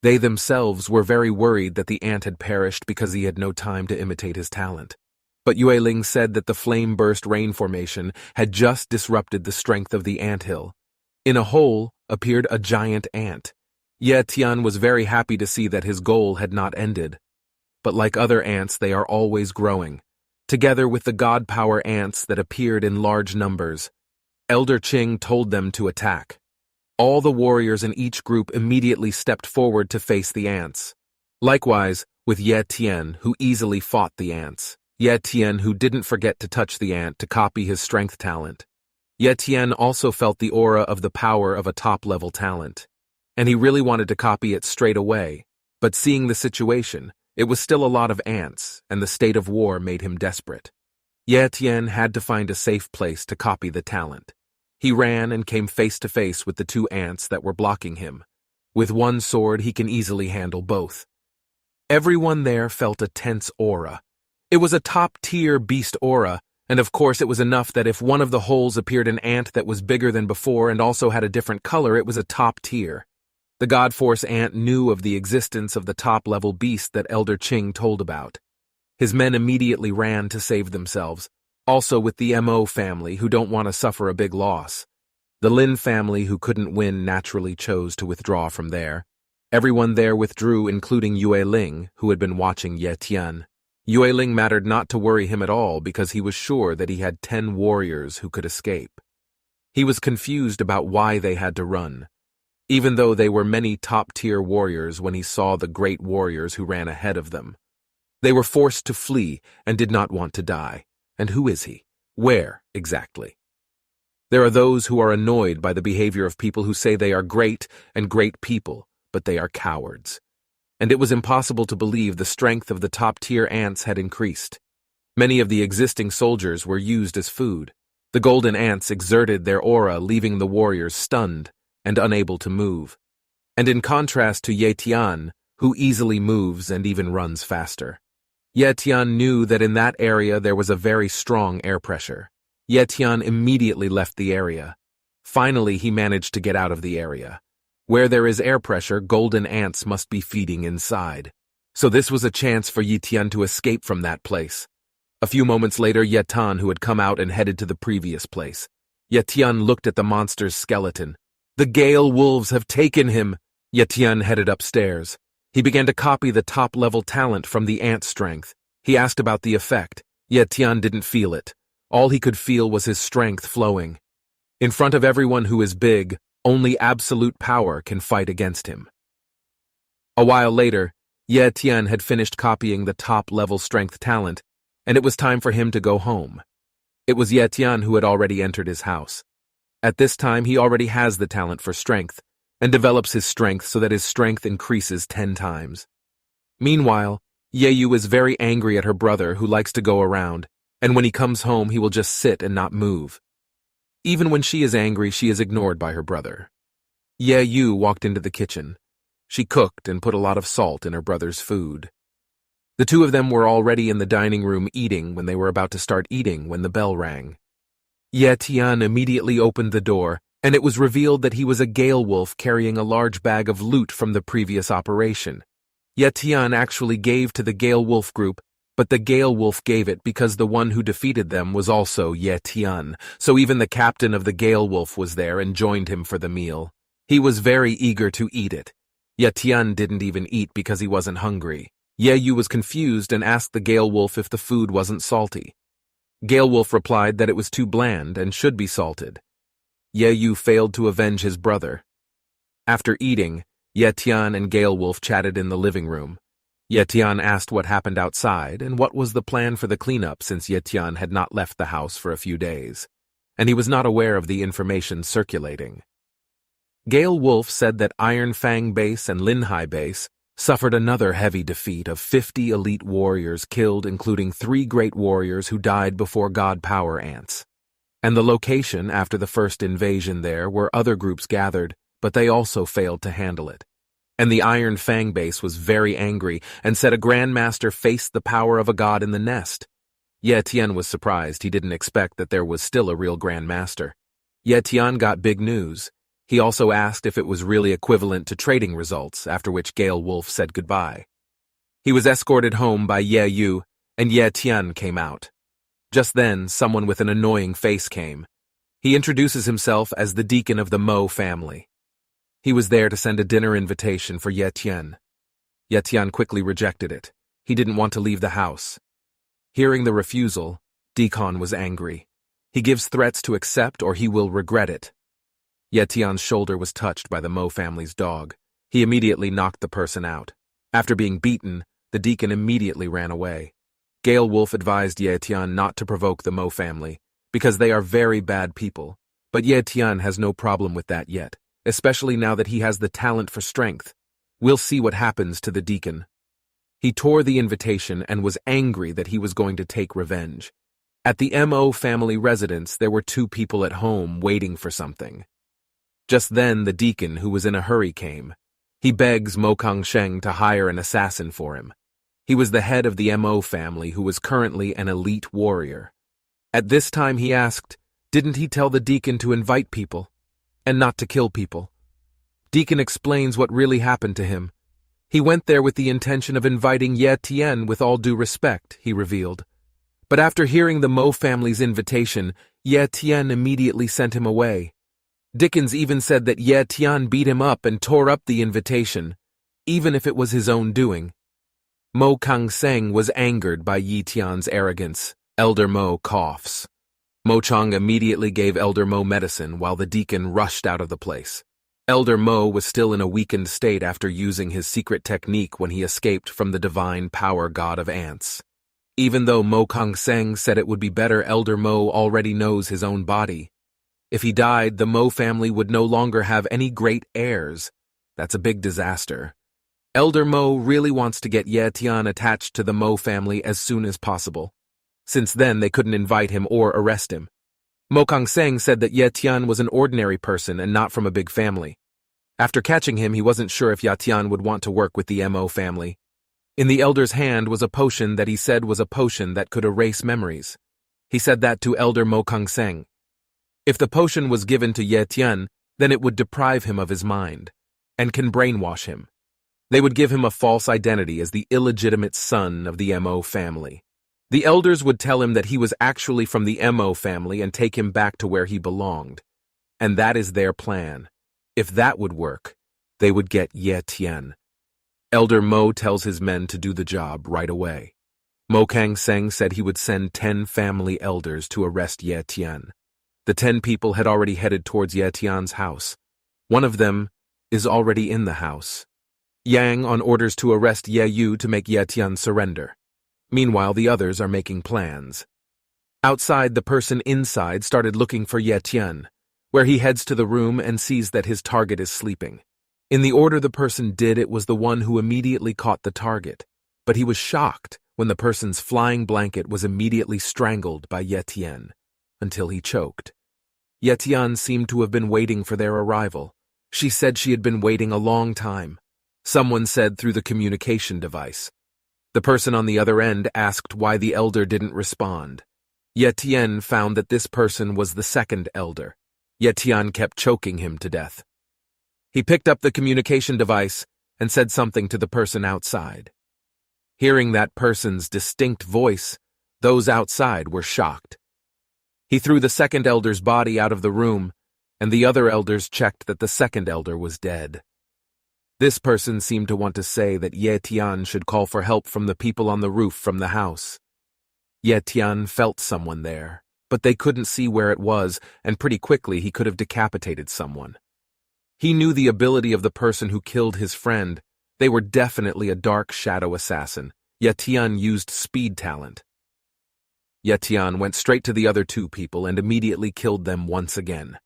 They themselves were very worried that the ant had perished because he had no time to imitate his talent. But Yue Ling said that the flame burst rain formation had just disrupted the strength of the anthill. In a hole appeared a giant ant. Ye Tian was very happy to see that his goal had not ended. But like other ants, they are always growing, together with the god power ants that appeared in large numbers. Elder Qing told them to attack. All the warriors in each group immediately stepped forward to face the ants. Likewise, with Ye Tian, who easily fought the ants. Ye Tian, who didn't forget to touch the ant to copy his strength talent. Ye Tian also felt the aura of the power of a top-level talent. And he really wanted to copy it straight away, but seeing the situation, it was still a lot of ants, and the state of war made him desperate. Ye Tian had to find a safe place to copy the talent. He ran and came face to face with the two ants that were blocking him. With one sword, he can easily handle both. Everyone there felt a tense aura. It was a top-tier beast aura, and of course it was enough that if one of the holes appeared an ant that was bigger than before and also had a different color, it was a top tier. The God Force ant knew of the existence of the top-level beast that Elder Qing told about. His men immediately ran to save themselves, also with the Mo family who don't want to suffer a big loss. The Lin family who couldn't win naturally chose to withdraw from there. Everyone there withdrew, including Yue Ling, who had been watching Ye Tian. Yue Ling mattered not to worry him at all because he was sure that he had 10 warriors who could escape. He was confused about why they had to run, even though they were many top-tier warriors when he saw the great warriors who ran ahead of them. They were forced to flee and did not want to die. And who is he? Where, exactly? There are those who are annoyed by the behavior of people who say they are great and great people, but they are cowards. And it was impossible to believe the strength of the top-tier ants had increased. Many of the existing soldiers were used as food. The golden ants exerted their aura, leaving the warriors stunned and unable to move. And in contrast to Ye Tian, who easily moves and even runs faster. Ye Tian knew that in that area there was a very strong air pressure. Ye Tian immediately left the area. Finally, he managed to get out of the area. Where there is air pressure, golden ants must be feeding inside. So this was a chance for Ye Tian to escape from that place. A few moments later, Ye Tian, who had come out and headed to the previous place. Ye Tian looked at the monster's skeleton. The Gale Wolves have taken him! Ye Tian headed upstairs. He began to copy the top-level talent from the ant strength. He asked about the effect. Ye Tian didn't feel it. All he could feel was his strength flowing. In front of everyone who is big, only absolute power can fight against him. A while later, Ye Tian had finished copying the top-level strength talent, and it was time for him to go home. It was Ye Tian who had already entered his house. At this time, he already has the talent for strength, and develops his strength so that his strength increases 10 times. Meanwhile, Ye Yu is very angry at her brother who likes to go around, and when he comes home he will just sit and not move. Even when she is angry, she is ignored by her brother. Ye Yu walked into the kitchen. She cooked and put a lot of salt in her brother's food. The two of them were already in the dining room eating when they were about to start eating when the bell rang. Ye Tian immediately opened the door, and it was revealed that he was a Gale Wolf carrying a large bag of loot from the previous operation. Ye Tian actually gave to the Gale Wolf group, but the Gale Wolf gave it because the one who defeated them was also Ye Tian, so even the captain of the Gale Wolf was there and joined him for the meal. He was very eager to eat it. Ye Tian didn't even eat because he wasn't hungry. Ye Yu was confused and asked the Gale Wolf if the food wasn't salty. Gale Wolf replied that it was too bland and should be salted. Ye Yu failed to avenge his brother. After eating, Ye Tian and Gale Wolf chatted in the living room. Ye Tian asked what happened outside and what was the plan for the cleanup since Ye Tian had not left the house for a few days, and he was not aware of the information circulating. Gale Wolf said that Iron Fang Base and Linhai Base suffered another heavy defeat of 50 elite warriors killed, including 3 great warriors who died before God Power Ants. And the location after the first invasion there where other groups gathered, but they also failed to handle it. And the Iron Fang Base was very angry and said a Grandmaster faced the power of a god in the nest. Ye Tian was surprised. He didn't expect that there was still a real Grandmaster. Ye Tian got big news. He also asked if it was really equivalent to trading results, after which Gale Wolf said goodbye. He was escorted home by Ye Yu, and Ye Tian came out. Just then, someone with an annoying face came. He introduces himself as the deacon of the Mo family. He was there to send a dinner invitation for Ye Tian. Ye Tian quickly rejected it. He didn't want to leave the house. Hearing the refusal, Deacon was angry. He gives threats to accept or he will regret it. Ye Tian's shoulder was touched by the Mo family's dog. He immediately knocked the person out. After being beaten, the deacon immediately ran away. Gale Wolf advised Ye Tian not to provoke the Mo family, because they are very bad people, but Ye Tian has no problem with that yet, especially now that he has the talent for strength. We'll see what happens to the deacon. He tore the invitation and was angry that he was going to take revenge. At the Mo family residence, there were 2 people at home waiting for something. Just then, the deacon, who was in a hurry, came. He begs Mo Kangsheng to hire an assassin for him. He was the head of the Mo family who was currently an elite warrior. At this time he asked, didn't he tell the deacon to invite people, and not to kill people? Deacon explains what really happened to him. He went there with the intention of inviting Ye Tian with all due respect, he revealed. But after hearing the Mo family's invitation, Ye Tian immediately sent him away. Dickens even said that Ye Tian beat him up and tore up the invitation, even if it was his own doing. Mo Kangsheng was angered by Ye Tian's arrogance. Elder Mo coughs. Mo Chang immediately gave Elder Mo medicine while the deacon rushed out of the place. Elder Mo was still in a weakened state after using his secret technique when he escaped from the divine power god of ants. Even though Mo Kangsheng said it would be better, Elder Mo already knows his own body. If he died, the Mo family would no longer have any great heirs. That's a big disaster. Elder Mo really wants to get Ye Tian attached to the Mo family as soon as possible. Since then, they couldn't invite him or arrest him. Mo Kangsheng said that Ye Tian was an ordinary person and not from a big family. After catching him, he wasn't sure if Ye Tian would want to work with the Mo family. In the elder's hand was a potion that he said was a potion that could erase memories. He said that to Elder Mo Kangsheng. If the potion was given to Ye Tian, then it would deprive him of his mind, and can brainwash him. They would give him a false identity as the illegitimate son of the Mo family. The elders would tell him that he was actually from the Mo family and take him back to where he belonged. And that is their plan. If that would work, they would get Ye Tian. Elder Mo tells his men to do the job right away. Mo Kangsheng said he would send 10 family elders to arrest Ye Tian. The 10 people had already headed towards Ye Tian's house. One of them is already in the house. Yang on orders to arrest Ye Yu to make Ye Tian surrender. Meanwhile, the others are making plans. Outside, the person inside started looking for Ye Tian, where he heads to the room and sees that his target is sleeping. In the order the person did, it was the one who immediately caught the target, but he was shocked when the person's flying blanket was immediately strangled by Ye Tian, until he choked. Ye Tian seemed to have been waiting for their arrival. She said she had been waiting a long time. Someone said through the communication device. The person on the other end asked why the elder didn't respond. Ye Tian found that this person was the second elder. Ye Tian kept choking him to death. He picked up the communication device and said something to the person outside. Hearing that person's distinct voice, those outside were shocked. He threw the second elder's body out of the room, and the other elders checked that the second elder was dead. This person seemed to want to say that Ye Tian should call for help from the people on the roof from the house. Ye Tian felt someone there, but they couldn't see where it was, and pretty quickly he could have decapitated someone. He knew the ability of the person who killed his friend. They were definitely a dark shadow assassin. Ye Tian used speed talent. Ye Tian went straight to the other two people and immediately killed them once again.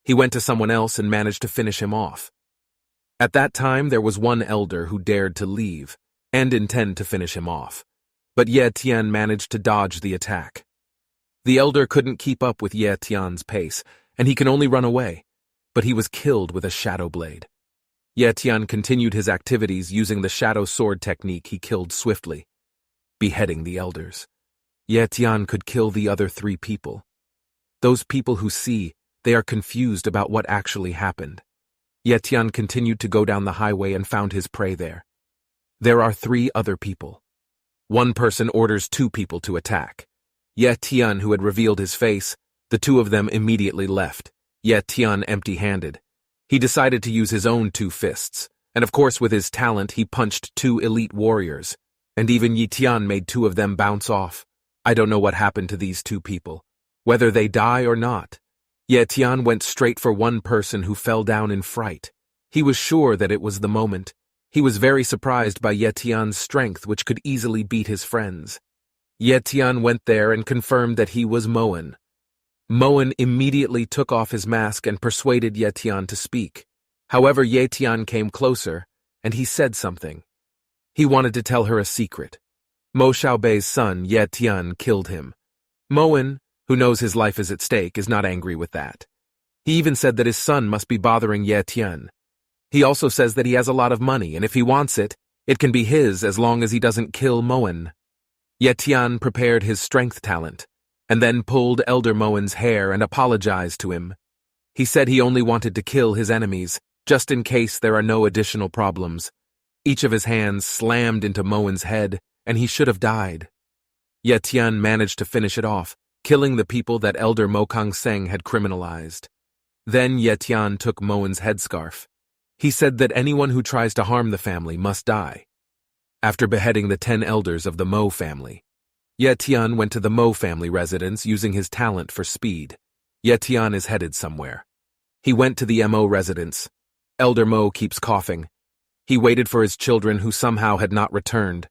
He went to someone else and managed to finish him off. At that time, there was one elder who dared to leave and intend to finish him off, but Ye Tian managed to dodge the attack. The elder couldn't keep up with Ye Tian's pace, and he can only run away, but he was killed with a shadow blade. Ye Tian continued his activities using the shadow sword technique. He killed swiftly, beheading the elders. Ye Tian could kill the other three people. Those people who see, they are confused about what actually happened. Ye Tian continued to go down the highway and found his prey there. There are three other people. One person orders two people to attack. Ye Tian, who had revealed his face, the two of them immediately left. Ye Tian empty-handed. He decided to use his own two fists, and of course with his talent he punched two elite warriors, and even Ye Tian made two of them bounce off. I don't know what happened to these two people, whether they die or not. Ye Tian went straight for one person who fell down in fright. He was sure that it was the moment. He was very surprised by Ye Tian's strength, which could easily beat his friends. Ye Tian went there and confirmed that he was Moen. Moen immediately took off his mask and persuaded Ye Tian to speak. However, Ye Tian came closer, and he said something. He wanted to tell her a secret. Mo Xiaobei's son, Ye Tian, killed him. Moen, who knows his life is at stake, is not angry with that. He even said that his son must be bothering Ye Tian. He also says that he has a lot of money, and if he wants it, it can be his as long as he doesn't kill Moen. Ye Tian prepared his strength talent, and then pulled Elder Moen's hair and apologized to him. He said he only wanted to kill his enemies, just in case there are no additional problems. Each of his hands slammed into Moen's head, and he should have died. Ye Tian managed to finish it off, killing the people that Elder Mo Kang Seng had criminalized. Then Ye Tian took Moen's headscarf. He said that anyone who tries to harm the family must die. After beheading the 10 elders of the Mo family, Ye Tian went to the Mo family residence using his talent for speed. Ye Tian is headed somewhere. He went to the Mo residence. Elder Mo keeps coughing. He waited for his children who somehow had not returned.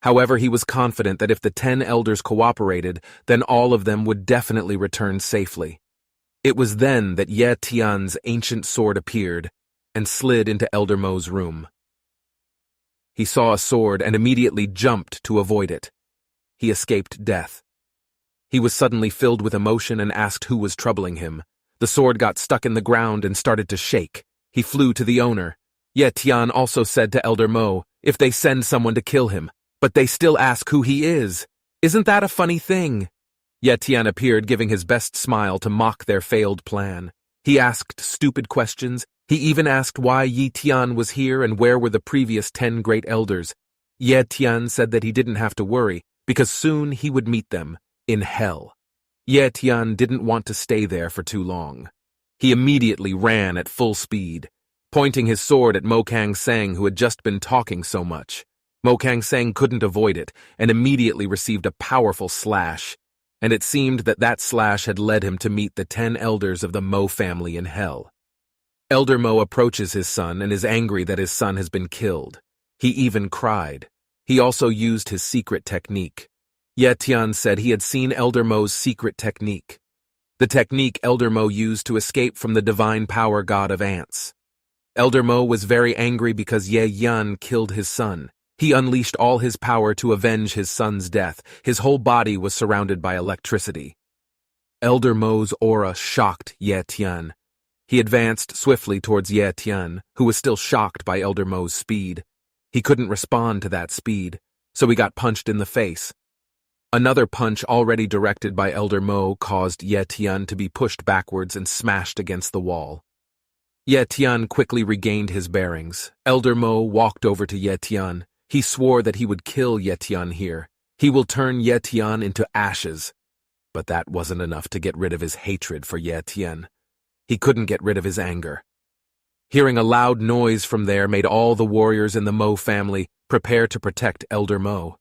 However, he was confident that if the 10 elders cooperated, then all of them would definitely return safely. It was then that Ye Tian's ancient sword appeared and slid into Elder Mo's room. He saw a sword and immediately jumped to avoid it. He escaped death. He was suddenly filled with emotion and asked who was troubling him. The sword got stuck in the ground and started to shake. He flew to the owner. Ye Tian also said to Elder Mo, if they send someone to kill him, but they still ask who he is. Isn't that a funny thing? Ye Tian appeared, giving his best smile to mock their failed plan. He asked stupid questions. He even asked why Ye Tian was here and where were the previous 10 great elders. Ye Tian said that he didn't have to worry, because soon he would meet them in hell. Ye Tian didn't want to stay there for too long. He immediately ran at full speed, pointing his sword at Mo Kang Seng, who had just been talking so much. Mo Kang Seng couldn't avoid it and immediately received a powerful slash, and it seemed that that slash had led him to meet the 10 elders of the Mo family in hell. Elder Mo approaches his son and is angry that his son has been killed. He even cried. He also used his secret technique. Ye Tian said he had seen Elder Mo's secret technique. The technique Elder Mo used to escape from the divine power god of ants. Elder Mo was very angry because Ye Tian killed his son. He unleashed all his power to avenge his son's death. His whole body was surrounded by electricity. Elder Mo's aura shocked Ye Tian. He advanced swiftly towards Ye Tian, who was still shocked by Elder Mo's speed. He couldn't respond to that speed, so he got punched in the face. Another punch already directed by Elder Mo caused Ye Tian to be pushed backwards and smashed against the wall. Ye Tian quickly regained his bearings. Elder Mo walked over to Ye Tian. He swore that he would kill Ye Tian here. He will turn Ye Tian into ashes. But that wasn't enough to get rid of his hatred for Ye Tian. He couldn't get rid of his anger. Hearing a loud noise from there made all the warriors in the Mo family prepare to protect Elder Mo.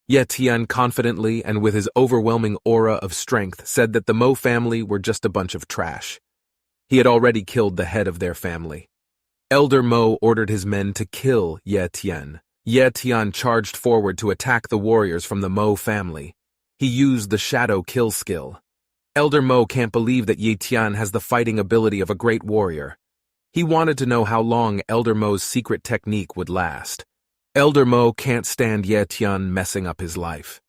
Ye Tian confidently and with his overwhelming aura of strength said that the Mo family were just a bunch of trash. He had already killed the head of their family. Elder Mo ordered his men to kill Ye Tian. Ye Tian charged forward to attack the warriors from the Mo family. He used the shadow kill skill. Elder Mo can't believe that Ye Tian has the fighting ability of a great warrior. He wanted to know how long Elder Mo's secret technique would last. Elder Mo can't stand Ye Tian messing up his life.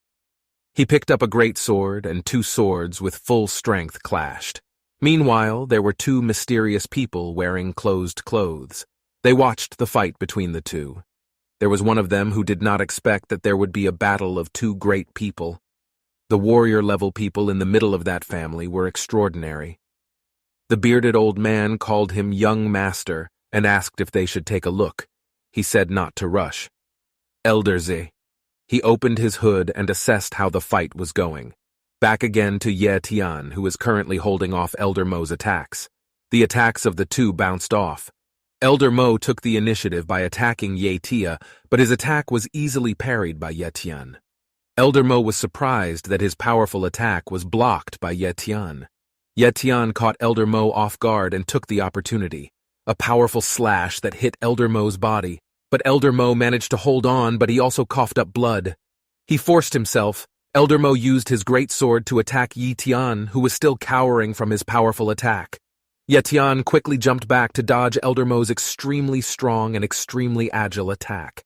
He picked up a great sword, and two swords with full strength clashed. Meanwhile, there were two mysterious people wearing closed clothes. They watched the fight between the two. There was one of them who did not expect that there would be a battle of two great people. The warrior-level people in the middle of that family were extraordinary. The bearded old man called him Young Master and asked if they should take a look. He said not to rush. Elder Z. He opened his hood and assessed how the fight was going. Back again to Ye Tian, who is currently holding off Elder Mo's attacks. The attacks of the two bounced off. Elder Mo took the initiative by attacking Ye Tian, but his attack was easily parried by Ye Tian. Elder Mo was surprised that his powerful attack was blocked by Ye Tian. Ye Tian caught Elder Mo off guard and took the opportunity. A powerful slash that hit Elder Mo's body, but Elder Mo managed to hold on, but he also coughed up blood. He forced himself. Elder Mo used his great sword to attack Ye Tian, who was still cowering from his powerful attack. Ye Tian quickly jumped back to dodge Elder Mo's extremely strong and extremely agile attack.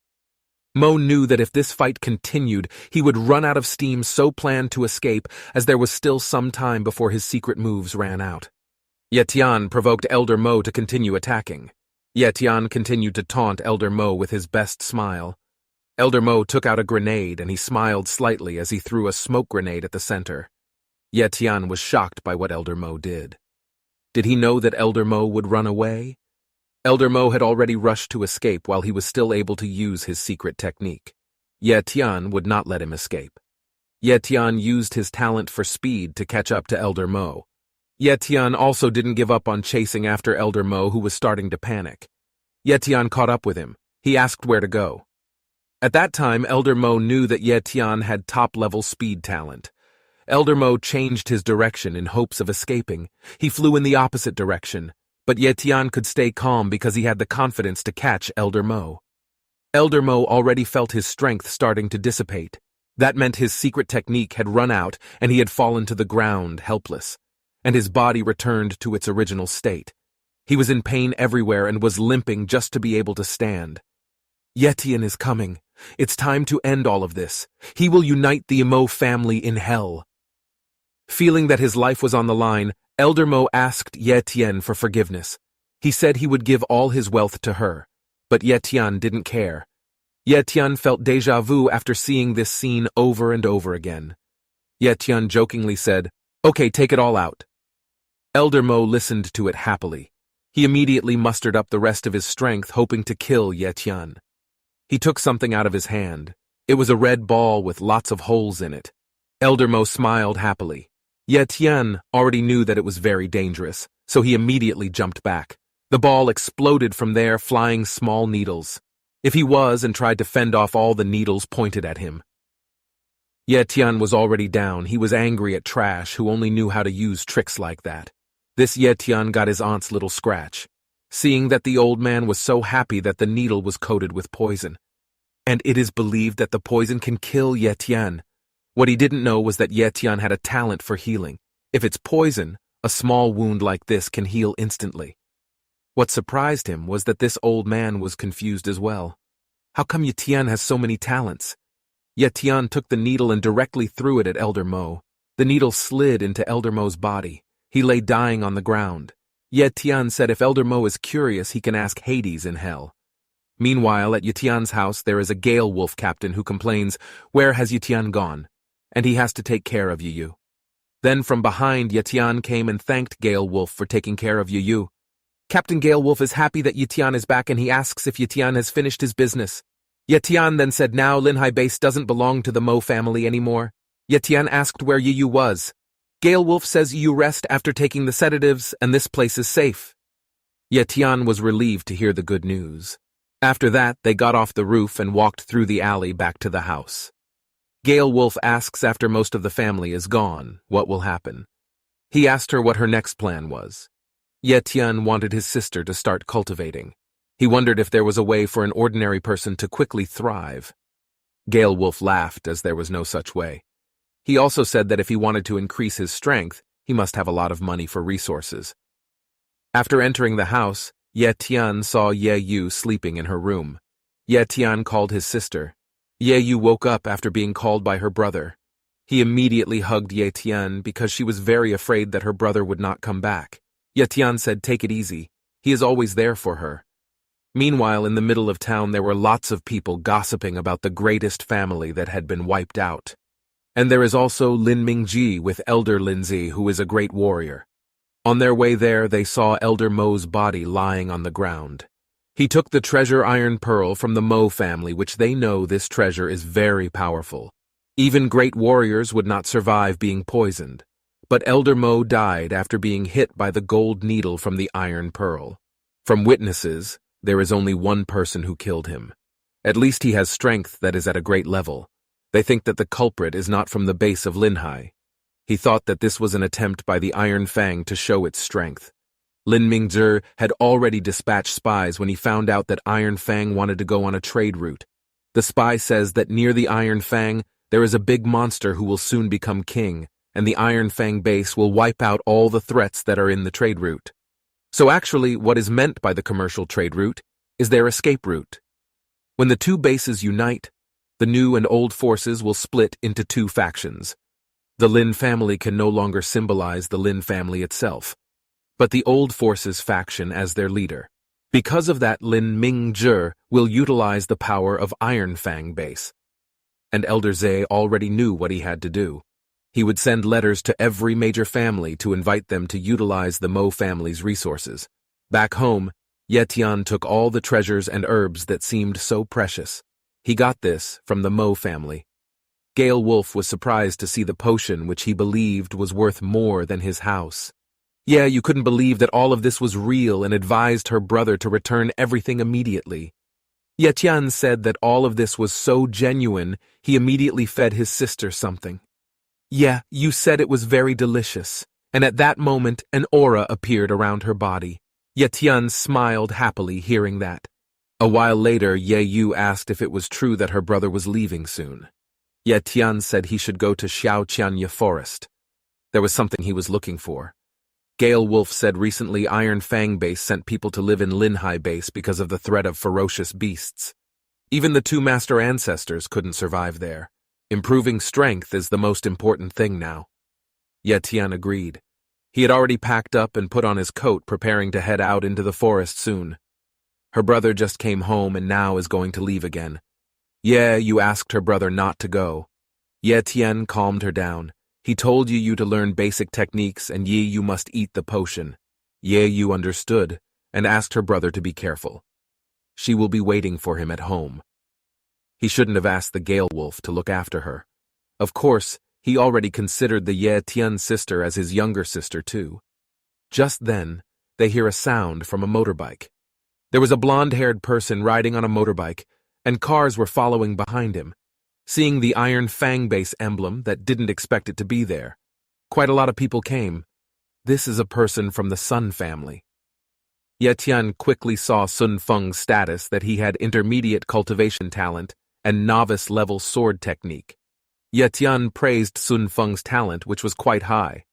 Mo knew that if this fight continued, he would run out of steam, so planned to escape, as there was still some time before his secret moves ran out. Ye Tian provoked Elder Mo to continue attacking. Ye Tian continued to taunt Elder Mo with his best smile. Elder Mo took out a grenade and he smiled slightly as he threw a smoke grenade at the center. Ye Tian was shocked by what Elder Mo did. Did he know that Elder Mo would run away? Elder Mo had already rushed to escape while he was still able to use his secret technique. Ye Tian would not let him escape. Ye Tian used his talent for speed to catch up to Elder Mo. Ye Tian also didn't give up on chasing after Elder Mo, who was starting to panic. Ye Tian caught up with him. He asked where to go. At that time, Elder Mo knew that Ye Tian had top-level speed talent. Elder Mo changed his direction in hopes of escaping. He flew in the opposite direction, but Ye Tian could stay calm because he had the confidence to catch Elder Mo. Elder Mo already felt his strength starting to dissipate. That meant his secret technique had run out and he had fallen to the ground helpless, and his body returned to its original state. He was in pain everywhere and was limping just to be able to stand. Ye Tian is coming. It's time to end all of this. He will unite the Mo family in hell. Feeling that his life was on the line, Elder Mo asked Ye Tian for forgiveness. He said he would give all his wealth to her, but Ye Tian didn't care. Ye Tian felt déjà vu after seeing this scene over and over again. Ye Tian jokingly said, "Okay, take it all out." Elder Mo listened to it happily. He immediately mustered up the rest of his strength, hoping to kill Ye Tian. He took something out of his hand. It was a red ball with lots of holes in it. Elder Mo smiled happily. Ye Tian already knew that it was very dangerous, so he immediately jumped back. The ball exploded from there, flying small needles. If he was and tried to fend off all the needles pointed at him. Ye Tian was already down. He was angry at Trash, who only knew how to use tricks like that. This Ye Tian got his aunt's little scratch. seeing that the old man was so happy that the needle was coated with poison. And it is believed that the poison can kill Ye Tian. What he didn't know was that Ye Tian had a talent for healing. If it's poison, a small wound like this can heal instantly. What surprised him was that this old man was confused as well. How come Ye Tian has so many talents? Ye Tian took the needle and directly threw it at Elder Mo. The needle slid into Elder Mo's body. He lay dying on the ground. Ye Tian said if Elder Mo is curious, he can ask Hades in hell. Meanwhile, at Ye Tian's house, there is a Gale Wolf captain who complains, "Where has Ye Tian gone?" And he has to take care of Yu. Then from behind, Ye Tian came and thanked Gale Wolf for taking care of Yu. Captain Gale Wolf is happy that Ye Tian is back and he asks if Ye Tian has finished his business. Ye Tian then said now Linhai base doesn't belong to the Mo family anymore. Ye Tian asked where Yu was. Gale Wolf says Yu rest after taking the sedatives and this place is safe. Ye Tian was relieved to hear the good news. After that, they got off the roof and walked through the alley back to the house. Gale Wolf asks after most of the family is gone, what will happen. He asked her what her next plan was. Ye Tian wanted his sister to start cultivating. He wondered if there was a way for an ordinary person to quickly thrive. Gale Wolf laughed as there was no such way. He also said that if he wanted to increase his strength, he must have a lot of money for resources. After entering the house, Ye Tian saw Ye Yu sleeping in her room. Ye Tian called his sister. Ye Yu woke up after being called by her brother. He immediately hugged Ye Tian because she was very afraid that her brother would not come back. Ye Tian said, "Take it easy. He is always there for her." Meanwhile, in the middle of town, there were lots of people gossiping about the greatest family that had been wiped out. And there is also Lin Mingji with Elder Linzi, who is a great warrior. On their way there, they saw Elder Mo's body lying on the ground. He took the treasure iron pearl from the Mo family, which they know this treasure is very powerful. Even great warriors would not survive being poisoned. But Elder Mo died after being hit by the gold needle from the iron pearl. From witnesses, there is only one person who killed him. At least he has strength that is at a great level. They think that the culprit is not from the base of Linhai. He thought that this was an attempt by the Iron Fang to show its strength. Lin Mingzhi had already dispatched spies when he found out that Iron Fang wanted to go on a trade route. The spy says that near the Iron Fang, there is a big monster who will soon become king, and the Iron Fang base will wipe out all the threats that are in the trade route. So actually, what is meant by the commercial trade route is their escape route. When the two bases unite, the new and old forces will split into two factions. The Lin family can no longer symbolize the Lin family itself, but the old forces faction as their leader. Because of that, Lin Mingzhi will utilize the power of Iron Fang base. And Elder Zhe already knew what he had to do. He would send letters to every major family to invite them to utilize the Mo family's resources. Back home, Ye Tian took all the treasures and herbs that seemed so precious. He got this from the Mo family. Gale Wolf was surprised to see the potion which he believed was worth more than his house. Yeah, you couldn't believe that all of this was real and advised her brother to return everything immediately. Ye Tian said that all of this was so genuine, he immediately fed his sister something. Yeah, you said it was very delicious, and at that moment an aura appeared around her body. Ye Tian smiled happily hearing that. A while later, Ye Yu asked if it was true that her brother was leaving soon. Ye Tian said he should go to Xiaoqianye Forest. There was something he was looking for. Gale Wolf said recently Iron Fang base sent people to live in Linhai base because of the threat of ferocious beasts. Even the two master ancestors couldn't survive there. Improving strength is the most important thing now. Ye Tian agreed. He had already packed up and put on his coat, preparing to head out into the forest soon. Her brother just came home and now is going to leave again. Ye Yu asked her brother not to go. Ye Tian calmed her down. He told Ye Yu to learn basic techniques and Ye Yu must eat the potion. Ye Yu understood and asked her brother to be careful. She will be waiting for him at home. He shouldn't have asked the Gale Wolf to look after her. Of course, he already considered the Ye Tian sister as his younger sister too. Just then, they hear a sound from a motorbike. There was a blonde-haired person riding on a motorbike, and cars were following behind him. Seeing the Iron Fang base emblem that didn't expect it to be there. Quite a lot of people came. This is a person from the Sun family. Ye Tian quickly saw Sun Feng's status that he had intermediate cultivation talent and novice-level sword technique. Ye Tian praised Sun Feng's talent, which was quite high.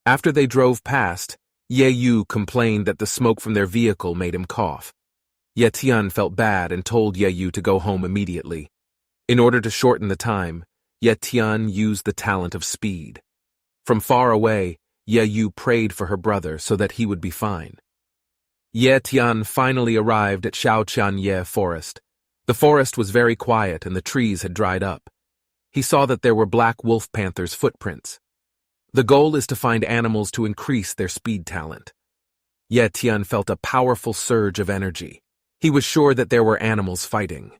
After they drove past, Ye Yu complained that the smoke from their vehicle made him cough. Ye Tian felt bad and told Ye Yu to go home immediately. In order to shorten the time, Ye Tian used the talent of speed. From far away, Ye Yu prayed for her brother so that he would be fine. Ye Tian finally arrived at Shaoqianye Forest. The forest was very quiet and the trees had dried up. He saw that there were black wolf panthers' footprints. The goal is to find animals to increase their speed talent. Ye Tian felt a powerful surge of energy. He was sure that there were animals fighting.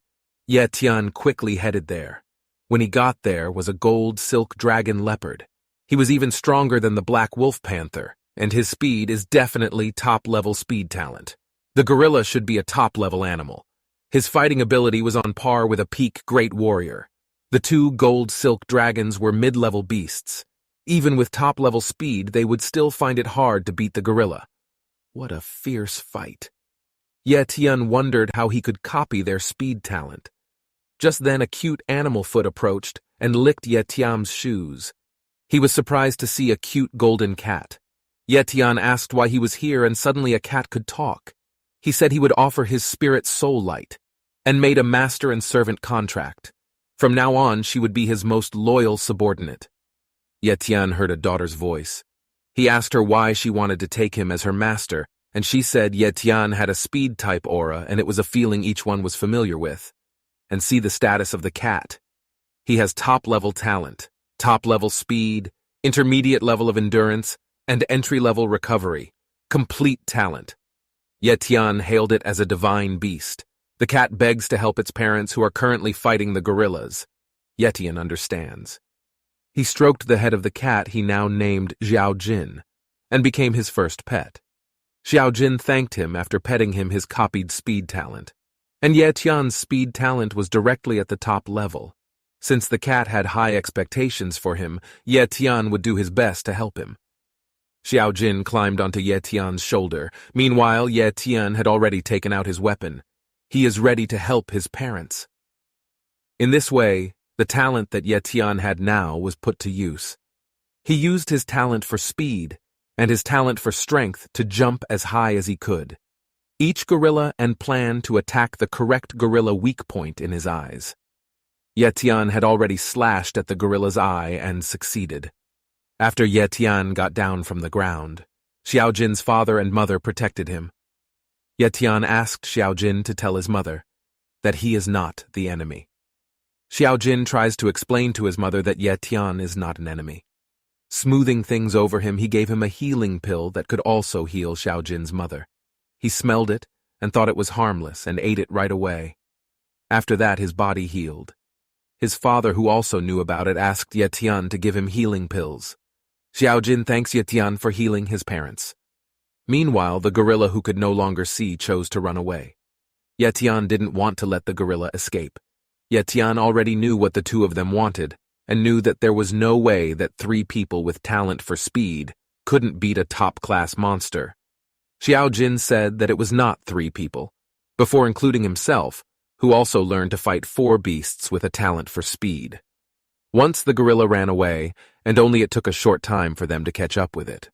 Ye Tian quickly headed there. When he got there was a gold silk dragon leopard. He was even stronger than the black wolf panther, and his speed is definitely top-level speed talent. The gorilla should be a top-level animal. His fighting ability was on par with a peak great warrior. The two gold silk dragons were mid-level beasts. Even with top-level speed, they would still find it hard to beat the gorilla. What a fierce fight. Ye Tian wondered how he could copy their speed talent. Just then a cute animal foot approached and licked Ye Tian's shoes. He was surprised to see a cute golden cat. Ye Tian asked why he was here, and suddenly a cat could talk. He said he would offer his spirit soul light, and made a master and servant contract. From now on, she would be his most loyal subordinate. Ye Tian heard a daughter's voice. He asked her why she wanted to take him as her master, and she said Ye Tian had a speed-type aura and it was a feeling each one was familiar with. And see the status of the cat. He has top-level talent, top-level speed, intermediate level of endurance, and entry-level recovery. Complete talent. Ye Tian hailed it as a divine beast. The cat begs to help its parents who are currently fighting the gorillas. Ye Tian understands. He stroked the head of the cat he now named Xiao Jin, and became his first pet. Xiao Jin thanked him after petting him his copied speed talent. And Ye Tian's speed talent was directly at the top level. Since the cat had high expectations for him, Ye Tian would do his best to help him. Xiao Jin climbed onto Ye Tian's shoulder. Meanwhile, Ye Tian had already taken out his weapon. He is ready to help his parents. In this way, the talent that Ye Tian had now was put to use. He used his talent for speed and his talent for strength to jump as high as he could. Each gorilla and planned to attack the correct gorilla weak point in his eyes. Ye Tian had already slashed at the gorilla's eye and succeeded. After Ye Tian got down from the ground, Xiao Jin's father and mother protected him. Ye Tian asked Xiao Jin to tell his mother that he is not the enemy. Xiao Jin tries to explain to his mother that Ye Tian is not an enemy. Smoothing things over him, he gave him a healing pill that could also heal Xiao Jin's mother. He smelled it and thought it was harmless and ate it right away. After that, his body healed. His father, who also knew about it, asked Ye Tian to give him healing pills. Xiao Jin thanks Ye Tian for healing his parents. Meanwhile, the gorilla who could no longer see chose to run away. Ye Tian didn't want to let the gorilla escape. Ye Tian already knew what the two of them wanted, and knew that there was no way that three people with talent for speed couldn't beat a top-class monster. Xiao Jin said that it was not three people, before including himself, who also learned to fight four beasts with a talent for speed. Once the gorilla ran away, and only it took a short time for them to catch up with it.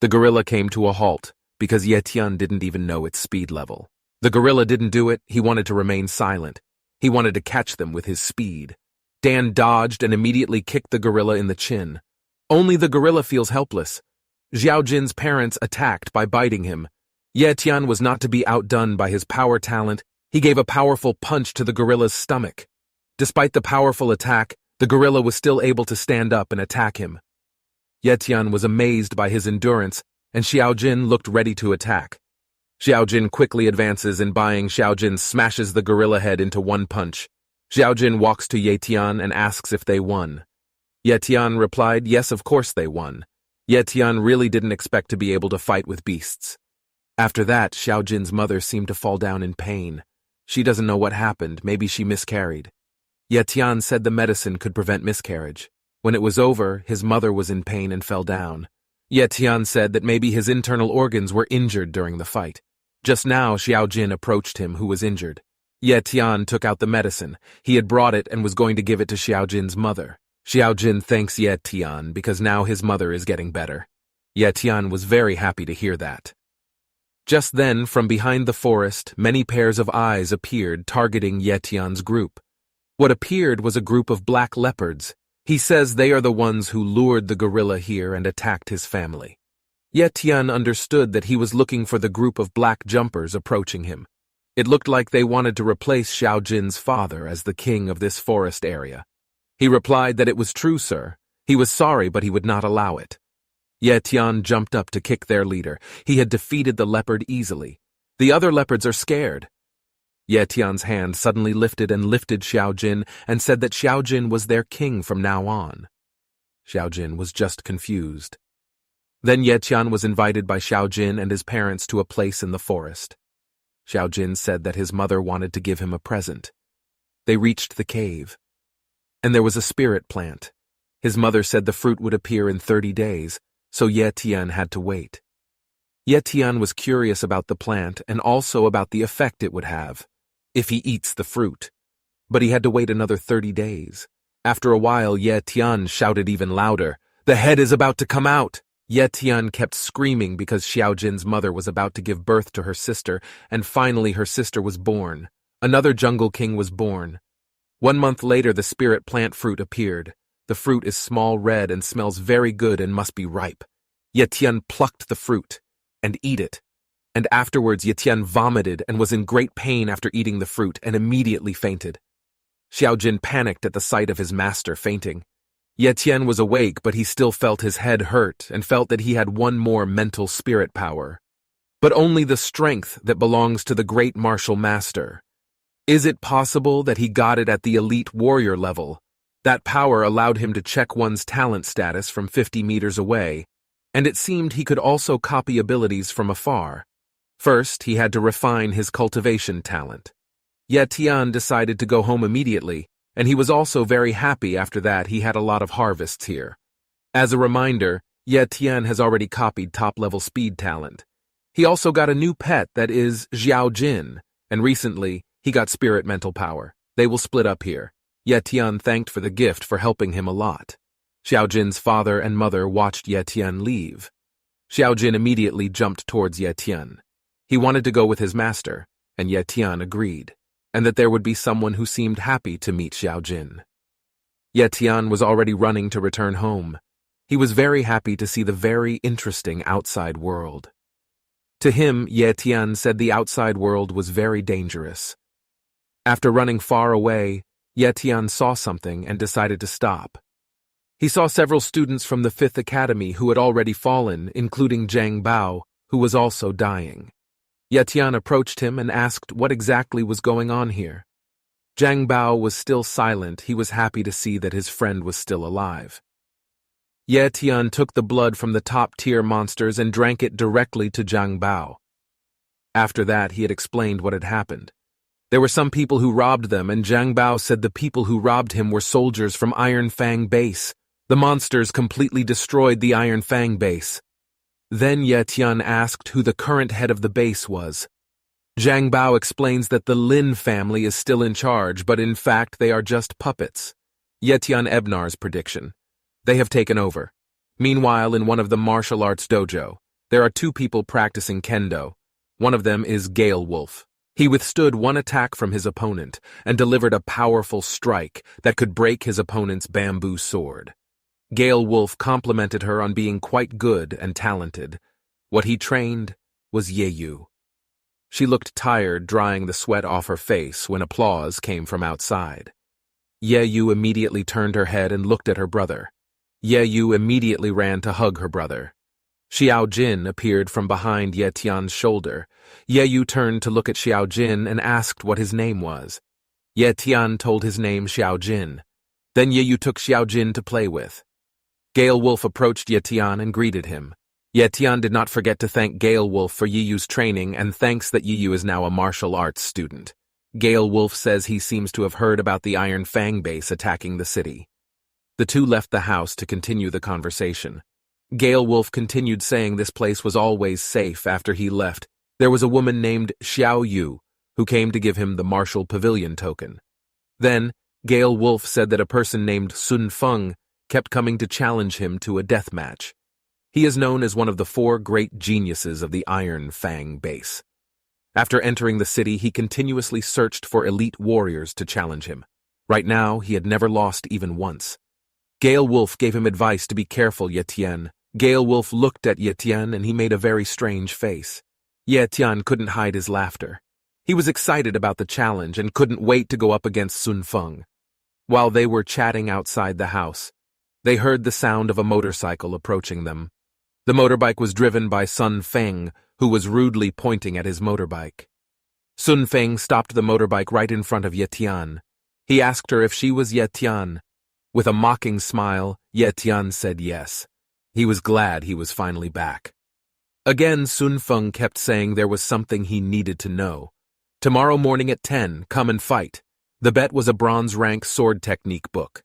The gorilla came to a halt, because Ye Tian didn't even know its speed level. The gorilla didn't do it, he wanted to remain silent. He wanted to catch them with his speed. Dan dodged and immediately kicked the gorilla in the chin. Only the gorilla feels helpless. Xiao Jin's parents attacked by biting him. Ye Tian was not to be outdone by his power talent. He gave a powerful punch to the gorilla's stomach. Despite the powerful attack, the gorilla was still able to stand up and attack him. Ye Tian was amazed by his endurance, and Xiao Jin looked ready to attack. Xiao Jin quickly advances and Xiao Jin smashes the gorilla head into one punch. Xiao Jin walks to Ye Tian and asks if they won. Ye Tian replied, yes, of course they won. Ye Tian really didn't expect to be able to fight with beasts. After that, Xiao Jin's mother seemed to fall down in pain. She doesn't know what happened, maybe she miscarried. Ye Tian said the medicine could prevent miscarriage. When it was over, his mother was in pain and fell down. Ye Tian said that maybe his internal organs were injured during the fight. Just now, Xiao Jin approached him, who was injured. Ye Tian took out the medicine. He had brought it and was going to give it to Xiao Jin's mother. Xiao Jin thanks Ye Tian because now his mother is getting better. Ye Tian was very happy to hear that. Just then, from behind the forest, many pairs of eyes appeared, targeting Ye Tian's group. What appeared was a group of black leopards. He says they are the ones who lured the gorilla here and attacked his family. Ye Tian understood that he was looking for the group of black jumpers approaching him. It looked like they wanted to replace Xiao Jin's father as the king of this forest area. He replied that it was true, sir. He was sorry, but he would not allow it. Ye Tian jumped up to kick their leader. He had defeated the leopard easily. The other leopards are scared. Ye Tian's hand suddenly lifted and lifted Xiao Jin and said that Xiao Jin was their king from now on. Xiao Jin was just confused. Then Ye Tian was invited by Xiao Jin and his parents to a place in the forest. Xiao Jin said that his mother wanted to give him a present. They reached the cave, and there was a spirit plant. His mother said the fruit would appear in 30 days, so Ye Tian had to wait. Ye Tian was curious about the plant and also about the effect it would have if he eats the fruit, but he had to wait another 30 days. After a while, Ye Tian shouted even louder, "The head is about to come out!" Ye Tian kept screaming because Xiao Jin's mother was about to give birth to her sister, and finally her sister was born. Another jungle king was born. 1 month later, the spirit plant fruit appeared. The fruit is small, red, and smells very good and must be ripe. Ye Tian plucked the fruit and ate it, and afterwards Ye Tian vomited and was in great pain after eating the fruit and immediately fainted. Xiao Jin panicked at the sight of his master fainting. Ye Tian was awake, but he still felt his head hurt and felt that he had one more mental spirit power. But only the strength that belongs to the great martial master. Is it possible that he got it at the elite warrior level? That power allowed him to check one's talent status from 50 meters away, and it seemed he could also copy abilities from afar. First, he had to refine his cultivation talent. Ye Tian decided to go home immediately, and he was also very happy after that he had a lot of harvests here. As a reminder, Ye Tian has already copied top-level speed talent. He also got a new pet that is Xiao Jin, and recently, he got spirit mental power. They will split up here. Ye Tian thanked for the gift for helping him a lot. Xiao Jin's father and mother watched Ye Tian leave. Xiao Jin immediately jumped towards Ye Tian. He wanted to go with his master, and Ye Tian agreed, and that there would be someone who seemed happy to meet Xiao Jin. Ye Tian was already running to return home. He was very happy to see the very interesting outside world. To him, Ye Tian said the outside world was very dangerous. After running far away, Ye Tian saw something and decided to stop. He saw several students from the 5th Academy who had already fallen, including Zhang Bao, who was also dying. Ye Tian approached him and asked what exactly was going on here. Zhang Bao was still silent. He was happy to see that his friend was still alive. Ye Tian took the blood from the top-tier monsters and drank it directly to Zhang Bao. After that, he had explained what had happened. There were some people who robbed them, and Zhang Bao said the people who robbed him were soldiers from Iron Fang Base. The monsters completely destroyed the Iron Fang Base. Then Ye Tian asked who the current head of the base was. Zhang Bao explains that the Lin family is still in charge, but in fact they are just puppets. Ye Tian Ebnar's prediction. They have taken over. Meanwhile, in one of the martial arts dojo, there are 2 people practicing kendo. One of them is Gale Wolf. He withstood one attack from his opponent and delivered a powerful strike that could break his opponent's bamboo sword. Gale Wolf complimented her on being quite good and talented. What he trained was Yeyu. She looked tired, drying the sweat off her face when applause came from outside. Yeyu immediately turned her head and looked at her brother. Yeyu immediately ran to hug her brother. Xiao Jin appeared from behind Ye Tian's shoulder. Yeyu turned to look at Xiao Jin and asked what his name was. Ye Tian told his name Xiao Jin. Then Yeyu took Xiao Jin to play with. Gale Wolf approached Ye Tian and greeted him. Ye Tian did not forget to thank Gale Wolf for Yeyu's training and thanks that Yeyu is now a martial arts student. Gale Wolf says he seems to have heard about the Iron Fang base attacking the city. The 2 left the house to continue the conversation. Gale Wolf continued saying this place was always safe after he left. There was a woman named Xiao Yu who came to give him the martial pavilion token. Then, Gale Wolf said that a person named Sun Feng kept coming to challenge him to a death match. He is known as one of the 4 great geniuses of the Iron Fang base. After entering the city, he continuously searched for elite warriors to challenge him. Right now, he had never lost even once. Gale Wolf gave him advice to be careful, Ye Tian. Gale Wolf looked at Ye Tian and he made a very strange face. Ye Tian couldn't hide his laughter. He was excited about the challenge and couldn't wait to go up against Sun Feng. While they were chatting outside the house, they heard the sound of a motorcycle approaching them. The motorbike was driven by Sun Feng, who was rudely pointing at his motorbike. Sun Feng stopped the motorbike right in front of Ye Tian. He asked her if she was Ye Tian. With a mocking smile, Ye Tian said yes. He was glad he was finally back. Again, Sun Feng kept saying there was something he needed to know. Tomorrow morning at 10, come and fight. The bet was a bronze rank sword technique book.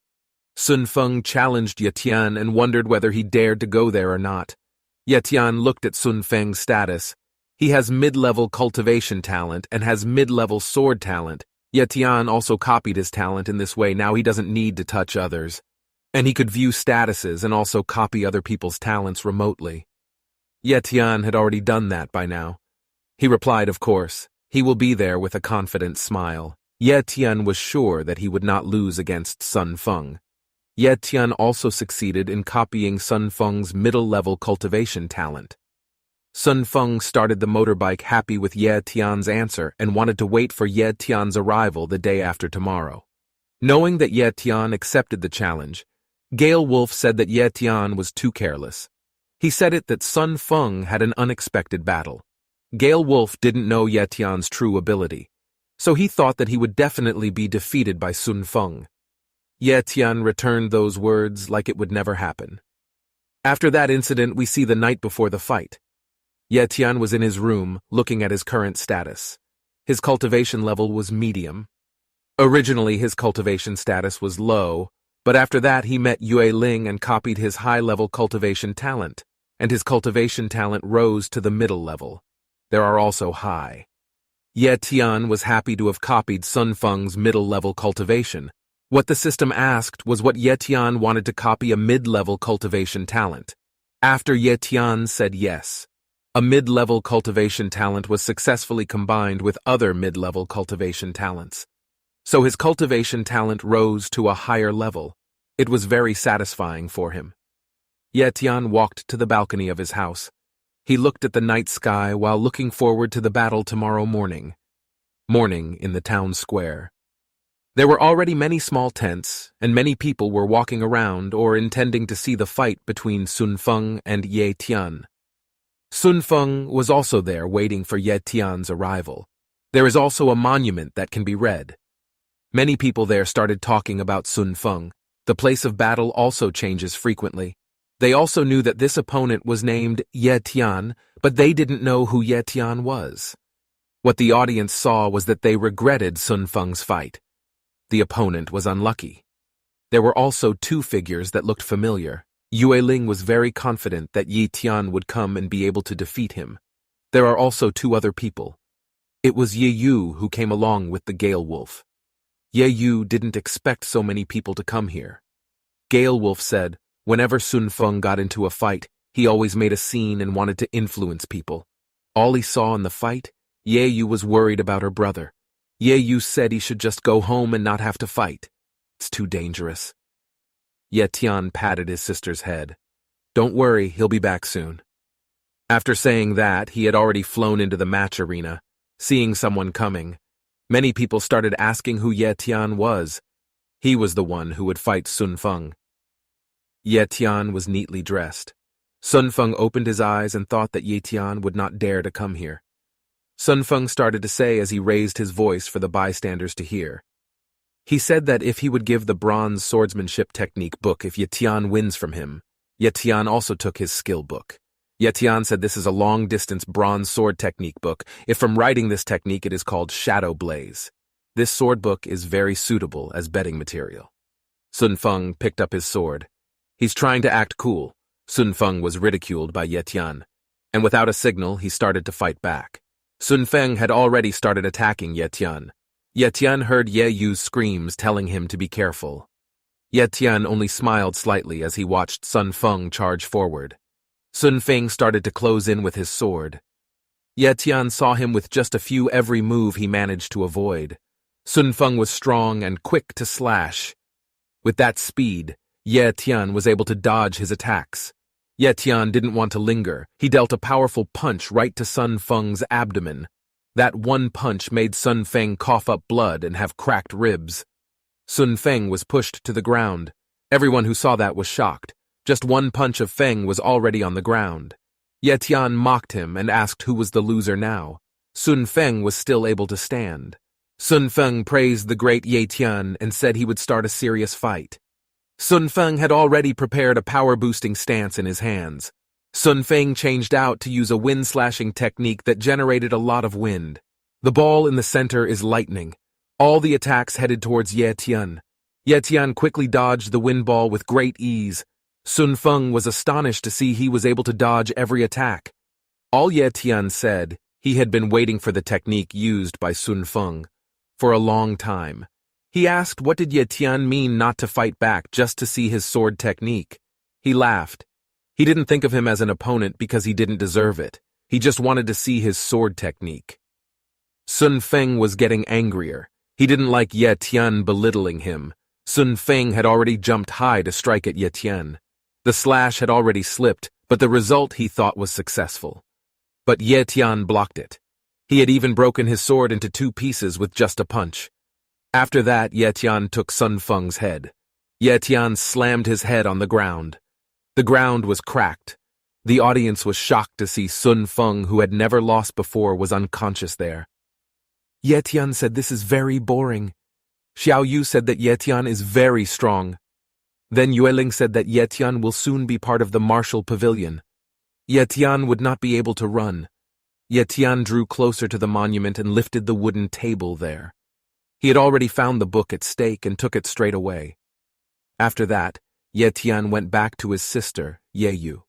Sun Feng challenged Ye Tian and wondered whether he dared to go there or not. Ye Tian looked at Sun Feng's status. He has mid-level cultivation talent and has mid-level sword talent. Ye Tian also copied his talent in this way. Now he doesn't need to touch others. And he could view statuses and also copy other people's talents remotely. Ye Tian had already done that by now. He replied, of course. He will be there with a confident smile. Ye Tian was sure that he would not lose against Sun Feng. Ye Tian also succeeded in copying Sun Feng's middle-level cultivation talent. Sun Feng started the motorbike happy with Ye Tian's answer and wanted to wait for Ye Tian's arrival the day after tomorrow. Knowing that Ye Tian accepted the challenge, Gale Wolf said that Ye Tian was too careless. He said that Sun Feng had an unexpected battle. Gale Wolf didn't know Ye Tian's true ability, so he thought that he would definitely be defeated by Sun Feng. Ye Tian returned those words like it would never happen. After that incident, we see the night before the fight. Ye Tian was in his room, looking at his current status. His cultivation level was medium. Originally, his cultivation status was low, but after that he met Yue Ling and copied his high-level cultivation talent, and his cultivation talent rose to the middle level. There are also high. Ye Tian was happy to have copied Sun Feng's middle-level cultivation. What the system asked was what Ye Tian wanted to copy a mid-level cultivation talent. After Ye Tian said yes, a mid-level cultivation talent was successfully combined with other mid-level cultivation talents. So his cultivation talent rose to a higher level. It was very satisfying for him. Ye Tian walked to the balcony of his house. He looked at the night sky while looking forward to the battle tomorrow morning. Morning in the town square. There were already many small tents, and many people were walking around or intending to see the fight between Sun Feng and Ye Tian. Sun Feng was also there waiting for Ye Tian's arrival. There is also a monument that can be read. Many people there started talking about Sun Feng. The place of battle also changes frequently. They also knew that this opponent was named Ye Tian, but they didn't know who Ye Tian was. What the audience saw was that they regretted Sun Feng's fight. The opponent was unlucky. There were also 2 figures that looked familiar. Yue Ling was very confident that Ye Tian would come and be able to defeat him. There are also 2 other people. It was Ye Yu who came along with the Gale Wolf. Ye Yu didn't expect so many people to come here. Gale Wolf said, whenever Sun Feng got into a fight, he always made a scene and wanted to influence people. All he saw in the fight, Ye Yu was worried about her brother. Ye Yu said he should just go home and not have to fight. It's too dangerous. Ye Tian patted his sister's head. Don't worry, he'll be back soon. After saying that, he had already flown into the match arena. Seeing someone coming, many people started asking who Ye Tian was. He was the one who would fight Sun Feng. Ye Tian was neatly dressed. Sun Feng opened his eyes and thought that Ye Tian would not dare to come here. Sun Feng started to say as he raised his voice for the bystanders to hear. He said that if he would give the bronze swordsmanship technique book if Ye Tian wins from him, Ye Tian also took his skill book. Ye Tian said this is a long-distance bronze sword technique book. If from writing this technique it is called Shadow Blaze. This sword book is very suitable as betting material. Sun Feng picked up his sword. He's trying to act cool. Sun Feng was ridiculed by Ye Tian, and without a signal he started to fight back. Sun Feng had already started attacking Ye Tian. Ye Tian heard Ye Yu's screams telling him to be careful. Ye Tian only smiled slightly as he watched Sun Feng charge forward. Sun Feng started to close in with his sword. Ye Tian saw him with just a few every move he managed to avoid. Sun Feng was strong and quick to slash. With that speed, Ye Tian was able to dodge his attacks. Ye Tian didn't want to linger. He dealt a powerful punch right to Sun Feng's abdomen. That one punch made Sun Feng cough up blood and have cracked ribs. Sun Feng was pushed to the ground. Everyone who saw that was shocked. Just one punch of Feng was already on the ground. Ye Tian mocked him and asked who was the loser now. Sun Feng was still able to stand. Sun Feng praised the great Ye Tian and said he would start a serious fight. Sun Feng had already prepared a power-boosting stance in his hands. Sun Feng changed out to use a wind-slashing technique that generated a lot of wind. The ball in the center is lightning. All the attacks headed towards Ye Tian. Ye Tian quickly dodged the wind ball with great ease. Sun Feng was astonished to see he was able to dodge every attack. All Ye Tian said, he had been waiting for the technique used by Sun Feng for a long time. He asked what did Ye Tian mean not to fight back just to see his sword technique. He laughed. He didn't think of him as an opponent because he didn't deserve it. He just wanted to see his sword technique. Sun Feng was getting angrier. He didn't like Ye Tian belittling him. Sun Feng had already jumped high to strike at Ye Tian. The slash had already slipped, but the result he thought was successful. But Ye Tian blocked it. He had even broken his sword into 2 pieces with just a punch. After that, Ye Tian took Sun Feng's head. Ye Tian slammed his head on the ground. The ground was cracked. The audience was shocked to see Sun Feng, who had never lost before, was unconscious there. Ye Tian said this is very boring. Xiao Yu said that Ye Tian is very strong. Then Yueling said that Ye Tian will soon be part of the martial pavilion. Ye Tian would not be able to run. Ye Tian drew closer to the monument and lifted the wooden table there. He had already found the book at stake and took it straight away. After that, Ye Tian went back to his sister, Ye Yu.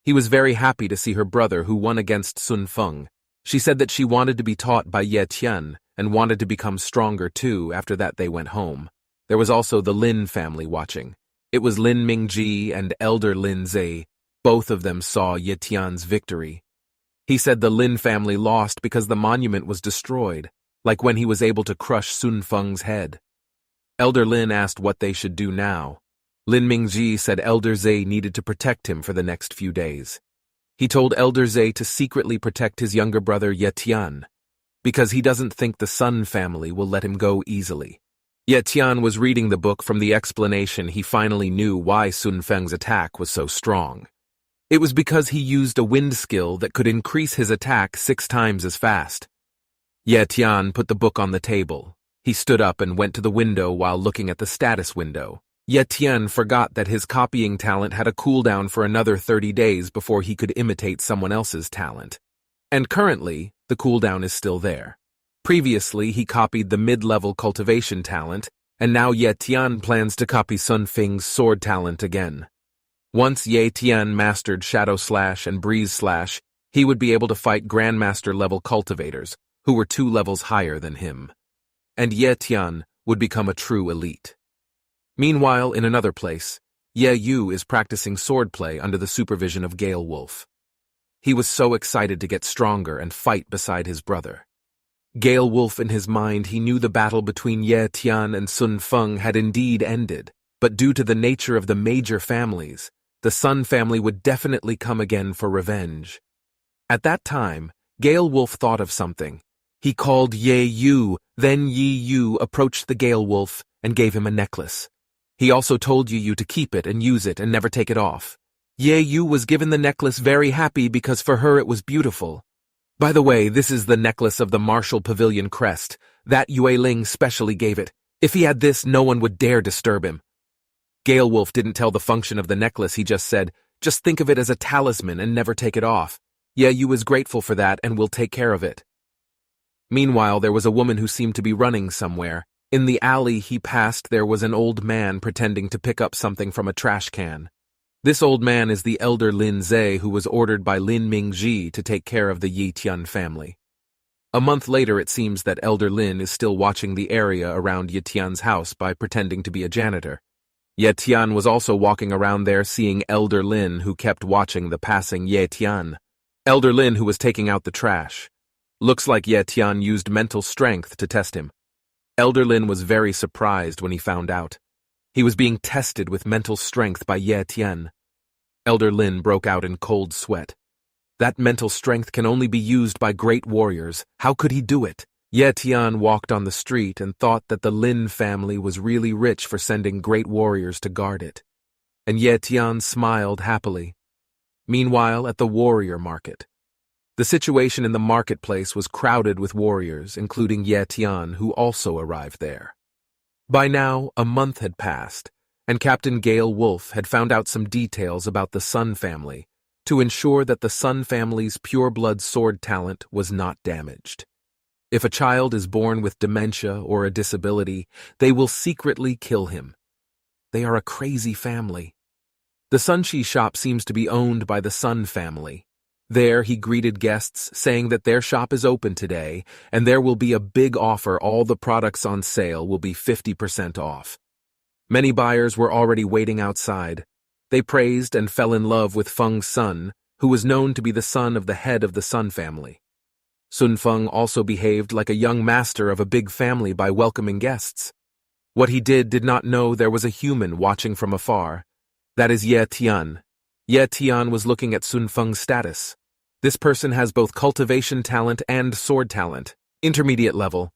He was very happy to see her brother who won against Sun Feng. She said that she wanted to be taught by Ye Tian and wanted to become stronger too. After that they went home. There was also the Lin family watching. It was Lin Mingji and elder Lin Zhe. Both of them saw Ye Tian's victory. He said the Lin family lost because the monument was destroyed, like when he was able to crush Sun Feng's head. Elder Lin asked what they should do now. Lin Mingji said Elder Zhe needed to protect him for the next few days. He told Elder Zhe to secretly protect his younger brother Ye Tian, because he doesn't think the Sun family will let him go easily. Ye Tian was reading the book. From the explanation, he finally knew why Sun Feng's attack was so strong. It was because he used a wind skill that could increase his attack 6 times as fast. Ye Tian put the book on the table. He stood up and went to the window while looking at the status window. Ye Tian forgot that his copying talent had a cooldown for another 30 days before he could imitate someone else's talent. And currently, the cooldown is still there. Previously, he copied the mid-level cultivation talent, and now Ye Tian plans to copy Sun Feng's sword talent again. Once Ye Tian mastered Shadow Slash and Breeze Slash, he would be able to fight Grandmaster-level cultivators, who were 2 levels higher than him. And Ye Tian would become a true elite. Meanwhile, in another place, Ye Yu is practicing swordplay under the supervision of Gale Wolf. He was so excited to get stronger and fight beside his brother. Gale Wolf, in his mind, he knew the battle between Ye Tian and Sun Feng had indeed ended, but due to the nature of the major families, the Sun family would definitely come again for revenge. At that time, Gale Wolf thought of something. He called Ye Yu, then Yi Yu approached the Gale Wolf and gave him a necklace. He also told Yi Yu to keep it and use it and never take it off. Ye Yu was given the necklace very happy because for her it was beautiful. By the way, this is the necklace of the Martial Pavilion crest. That Yueling specially gave it. If he had this, no one would dare disturb him. Gale Wolf didn't tell the function of the necklace. He just said, just think of it as a talisman and never take it off. Ye Yu is grateful for that and will take care of it. Meanwhile, there was a woman who seemed to be running somewhere. In the alley he passed, there was an old man pretending to pick up something from a trash can. This old man is the elder Lin Zhe, who was ordered by Lin Mingji to take care of the Ye Tian family. A month later, it seems that Elder Lin is still watching the area around Ye Tian's house by pretending to be a janitor. Ye Tian was also walking around there seeing Elder Lin, who kept watching the passing Ye Tian. Elder Lin, who was taking out the trash. Looks like Ye Tian used mental strength to test him. Elder Lin was very surprised when he found out. He was being tested with mental strength by Ye Tian. Elder Lin broke out in cold sweat. That mental strength can only be used by great warriors. How could he do it? Ye Tian walked on the street and thought that the Lin family was really rich for sending great warriors to guard it. And Ye Tian smiled happily. Meanwhile, at the warrior market, the situation in the marketplace was crowded with warriors, including Ye Tian, who also arrived there. By now, a month had passed, and Captain Gale Wolf had found out some details about the Sun family to ensure that the Sun family's pure-blood sword talent was not damaged. If a child is born with dementia or a disability, they will secretly kill him. They are a crazy family. The Sunshi shop seems to be owned by the Sun family. There he greeted guests, saying that their shop is open today, and there will be a big offer. All the products on sale will be 50% off. Many buyers were already waiting outside. They praised and fell in love with Feng's son, who was known to be the son of the head of the Sun family. Sun Feng also behaved like a young master of a big family by welcoming guests. What he did not know there was a human watching from afar. That is Ye Tian. Ye Tian was looking at Sun Feng's status. This person has both cultivation talent and sword talent, intermediate level.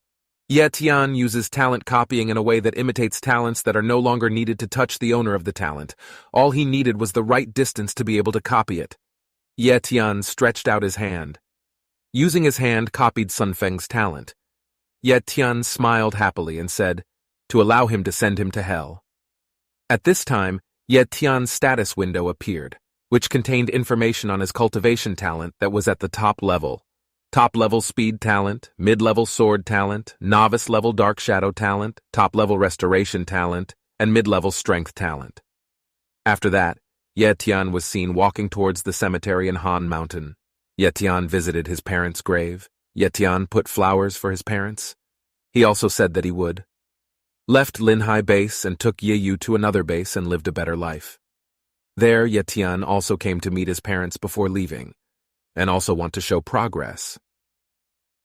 Ye Tian uses talent copying in a way that imitates talents that are no longer needed to touch the owner of the talent. All he needed was the right distance to be able to copy it. Ye Tian stretched out his hand. Using his hand copied Sun Feng's talent. Ye Tian smiled happily and said, to allow him to send him to hell. At this time, Ye Tian's status window appeared, which contained information on his cultivation talent that was at the top level. Top-level speed talent, mid-level sword talent, novice-level dark shadow talent, top-level restoration talent, and mid-level strength talent. After that, Ye Tian was seen walking towards the cemetery in Han Mountain. Ye Tian visited his parents' grave. Ye Tian put flowers for his parents. He also said that he would. Left Linhai base and took Ye Yu to another base and lived a better life. There, Ye Tian also came to meet his parents before leaving, and also want to show progress.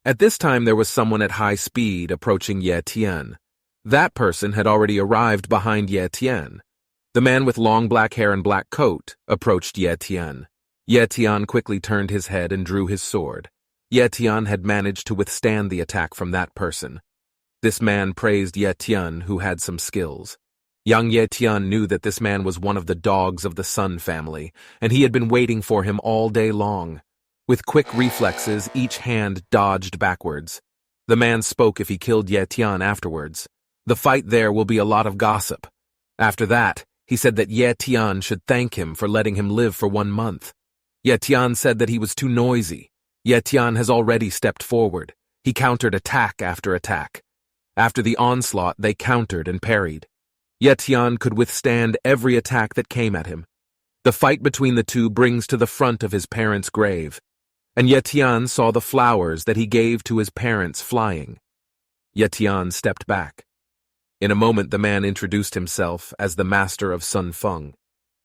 At this time, there was someone at high speed approaching Ye Tian. That person had already arrived behind Ye Tian. The man with long black hair and black coat approached Ye Tian. Ye Tian quickly turned his head and drew his sword. Ye Tian had managed to withstand the attack from that person. This man praised Ye Tian, who had some skills. Young Ye Tian knew that this man was one of the dogs of the Sun family, and he had been waiting for him all day long. With quick reflexes, each hand dodged backwards. The man spoke if he killed Ye Tian afterwards. The fight there will be a lot of gossip. After that, he said that Ye Tian should thank him for letting him live for 1 month. Ye Tian said that he was too noisy. Ye Tian has already stepped forward. He countered attack after attack. After the onslaught, they countered and parried. Ye Tian could withstand every attack that came at him. The fight between the two brings to the front of his parents' grave, and Ye Tian saw the flowers that he gave to his parents flying. Ye Tian stepped back. In a moment, the man introduced himself as the master of Sun Feng.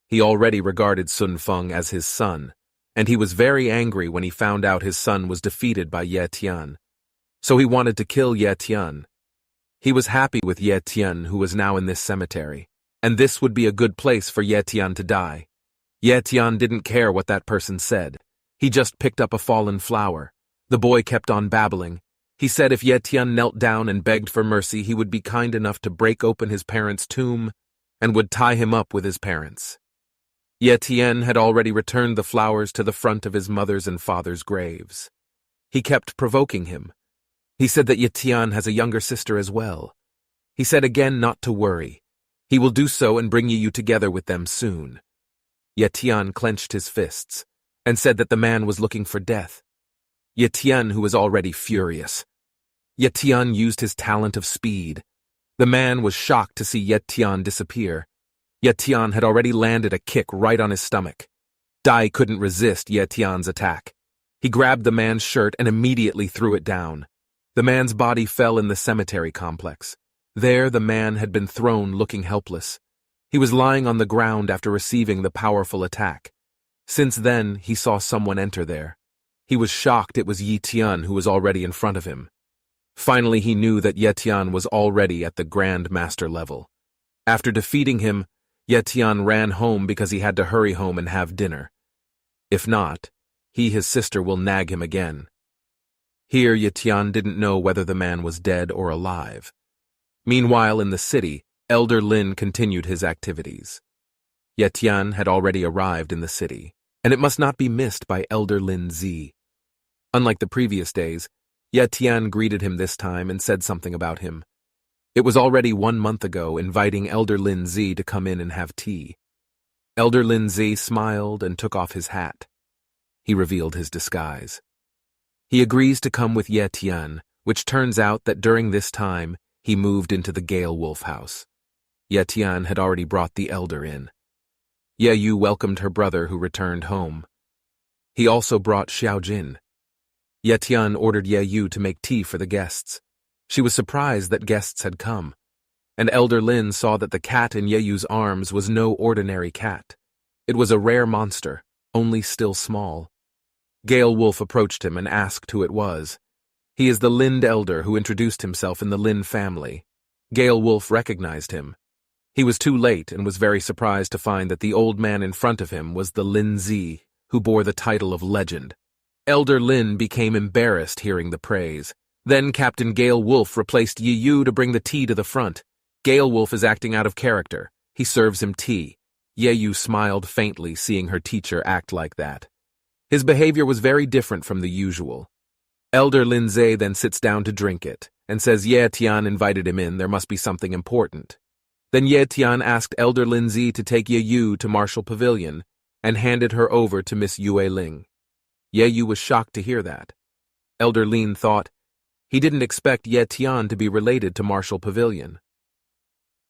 He already regarded Sun Feng as his son, and he was very angry when he found out his son was defeated by Ye Tian. So he wanted to kill Ye Tian. He was happy with Ye Tian, who was now in this cemetery, and this would be a good place for Ye Tian to die. Ye Tian didn't care what that person said. He just picked up a fallen flower. The boy kept on babbling. He said if Ye Tian knelt down and begged for mercy, he would be kind enough to break open his parents' tomb and would tie him up with his parents. Ye Tian had already returned the flowers to the front of his mother's and father's graves. He kept provoking him. He said that Ye Tian has a younger sister as well. He said again not to worry. He will do so and bring you together with them soon. Ye Tian clenched his fists and said that the man was looking for death. Ye Tian, who was already furious. Ye Tian used his talent of speed. The man was shocked to see Ye Tian disappear. Ye Tian had already landed a kick right on his stomach. Dai couldn't resist Ye Tian's attack. He grabbed the man's shirt and immediately threw it down. The man's body fell in the cemetery complex. There, the man had been thrown looking helpless. He was lying on the ground after receiving the powerful attack. Since then, he saw someone enter there. He was shocked it was Ye Tian who was already in front of him. Finally, he knew that Ye Tian was already at the Grand Master level. After defeating him, Ye Tian ran home because he had to hurry home and have dinner. If not, his sister will nag him again. Here, Ye Tian didn't know whether the man was dead or alive. Meanwhile, in the city, Elder Lin continued his activities. Ye Tian had already arrived in the city, and it must not be missed by Elder Lin Zi. Unlike the previous days, Ye Tian greeted him this time and said something about him. It was already 1 month ago, inviting Elder Lin Zi to come in and have tea. Elder Lin Zi smiled and took off his hat. He revealed his disguise. He agrees to come with Ye Tian, which turns out that during this time, he moved into the Gale Wolf house. Ye Tian had already brought the elder in. Ye Yu welcomed her brother who returned home. He also brought Xiao Jin. Ye Tian ordered Ye Yu to make tea for the guests. She was surprised that guests had come, and Elder Lin saw that the cat in Ye Yu's arms was no ordinary cat. It was a rare monster, only still small. Gale Wolf approached him and asked who it was. He is the Lin elder who introduced himself in the Lin family. Gale Wolf recognized him. He was too late and was very surprised to find that the old man in front of him was the Lin Zi, who bore the title of Legend. Elder Lin became embarrassed hearing the praise. Then Captain Gale Wolf replaced Ye Yu to bring the tea to the front. Gale Wolf is acting out of character. He serves him tea. Ye Yu smiled faintly seeing her teacher act like that. His behavior was very different from the usual. Elder Lin Zi then sits down to drink it, and says Ye Tian invited him in, there must be something important. Then Ye Tian asked Elder Lin Zi to take Ye Yu to Martial Pavilion, and handed her over to Miss Yue Ling. Ye Yu was shocked to hear that. Elder Lin thought, he didn't expect Ye Tian to be related to Martial Pavilion.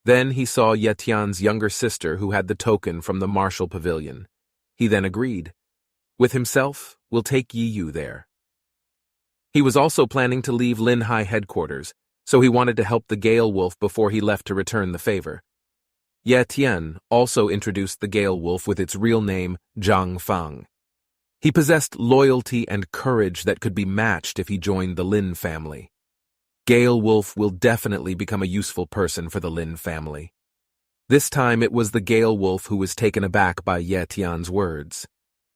Then he saw Ye Tian's younger sister who had the token from the Martial Pavilion. He then agreed. With himself, we'll take Ye Yu there. He was also planning to leave Lin Hai headquarters, so he wanted to help the Gale Wolf before he left to return the favor. Ye Tian also introduced the Gale Wolf with its real name, Zhang Fang. He possessed loyalty and courage that could be matched if he joined the Lin family. Gale Wolf will definitely become a useful person for the Lin family. This time it was the Gale Wolf who was taken aback by Ye Tian's words.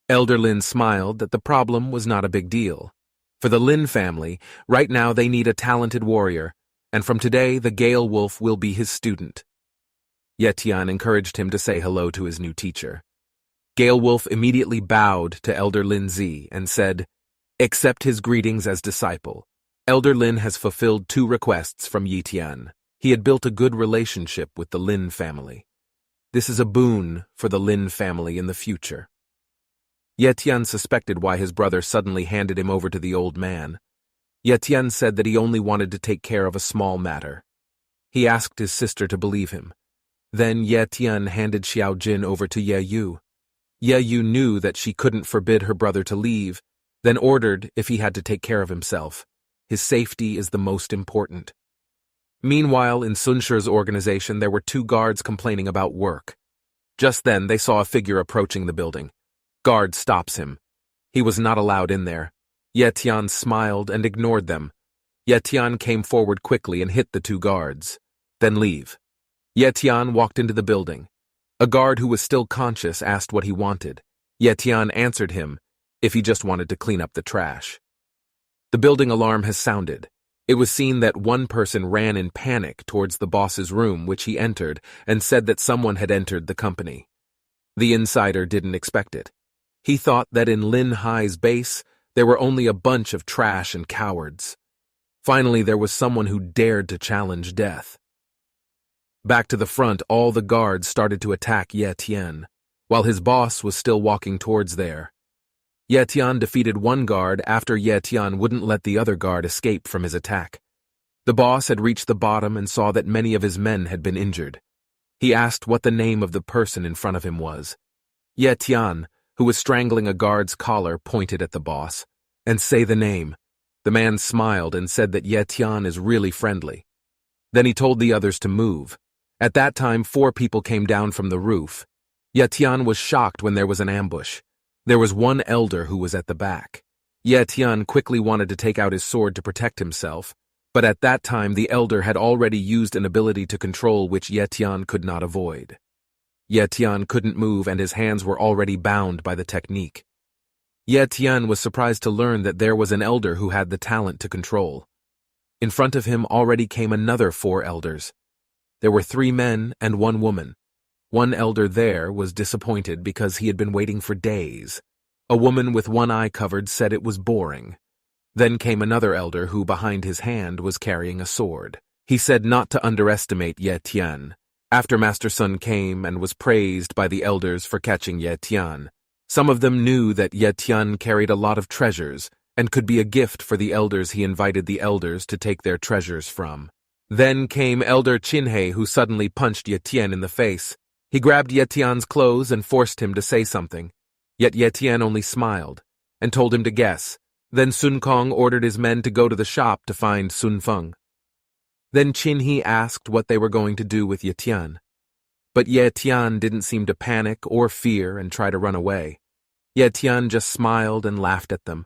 Elder Lin smiled that the problem was not a big deal. For the Lin family, right now they need a talented warrior, and from today the Gale Wolf will be his student. Ye Tian encouraged him to say hello to his new teacher. Gale Wolf immediately bowed to Elder Lin Zi and said, accept his greetings as disciple. Elder Lin has fulfilled 2 requests from Ye Tian. He had built a good relationship with the Lin family. This is a boon for the Lin family in the future. Ye Tian suspected why his brother suddenly handed him over to the old man. Ye Tian said that he only wanted to take care of a small matter. He asked his sister to believe him. Then Ye Tian handed Xiao Jin over to Ye Yu. Ye Yu knew that she couldn't forbid her brother to leave, then ordered if he had to take care of himself. His safety is the most important. Meanwhile, in Sun Shi's organization, there were 2 guards complaining about work. Just then, they saw a figure approaching the building. Guard stops him. He was not allowed in there. Ye Tian smiled and ignored them. Ye Tian came forward quickly and hit the 2 guards. Then leave. Ye Tian walked into the building. A guard who was still conscious asked what he wanted. Ye Tian answered him if he just wanted to clean up the trash. The building alarm has sounded. It was seen that one person ran in panic towards the boss's room, which he entered, and said that someone had entered the company. The insider didn't expect it. He thought that in Lin Hai's base, there were only a bunch of trash and cowards. Finally, there was someone who dared to challenge death. Back to the front, all the guards started to attack Ye Tian, while his boss was still walking towards there. Ye Tian defeated one guard after Ye Tian wouldn't let the other guard escape from his attack. The boss had reached the bottom and saw that many of his men had been injured. He asked what the name of the person in front of him was. Ye Tian, who was strangling a guard's collar, pointed at the boss. and say the name." The man smiled and said that Ye Tian is really friendly. Then he told the others to move. At that time, 4 people came down from the roof. Ye Tian was shocked when there was an ambush. There was one elder who was at the back. Ye Tian quickly wanted to take out his sword to protect himself, but at that time the elder had already used an ability to control which Ye Tian could not avoid. Ye Tian couldn't move and his hands were already bound by the technique. Ye Tian was surprised to learn that there was an elder who had the talent to control. In front of him already came another 4 elders. There were 3 men and 1 woman. One elder there was disappointed because he had been waiting for days. A woman with one eye covered said it was boring. Then came another elder who, behind his hand, was carrying a sword. He said not to underestimate Ye Tian. After Master Sun came and was praised by the elders for catching Ye Tian, some of them knew that Ye Tian carried a lot of treasures and could be a gift for the elders. He invited the elders to take their treasures from. Then came Elder Qinhe, who suddenly punched Ye Tian in the face. He grabbed Ye Tian's clothes and forced him to say something. Yet Ye Tian only smiled and told him to guess. Then Sun Kong ordered his men to go to the shop to find Sun Feng. Then Qinhe asked what they were going to do with Ye Tian. But Ye Tian didn't seem to panic or fear and try to run away. Ye Tian just smiled and laughed at them.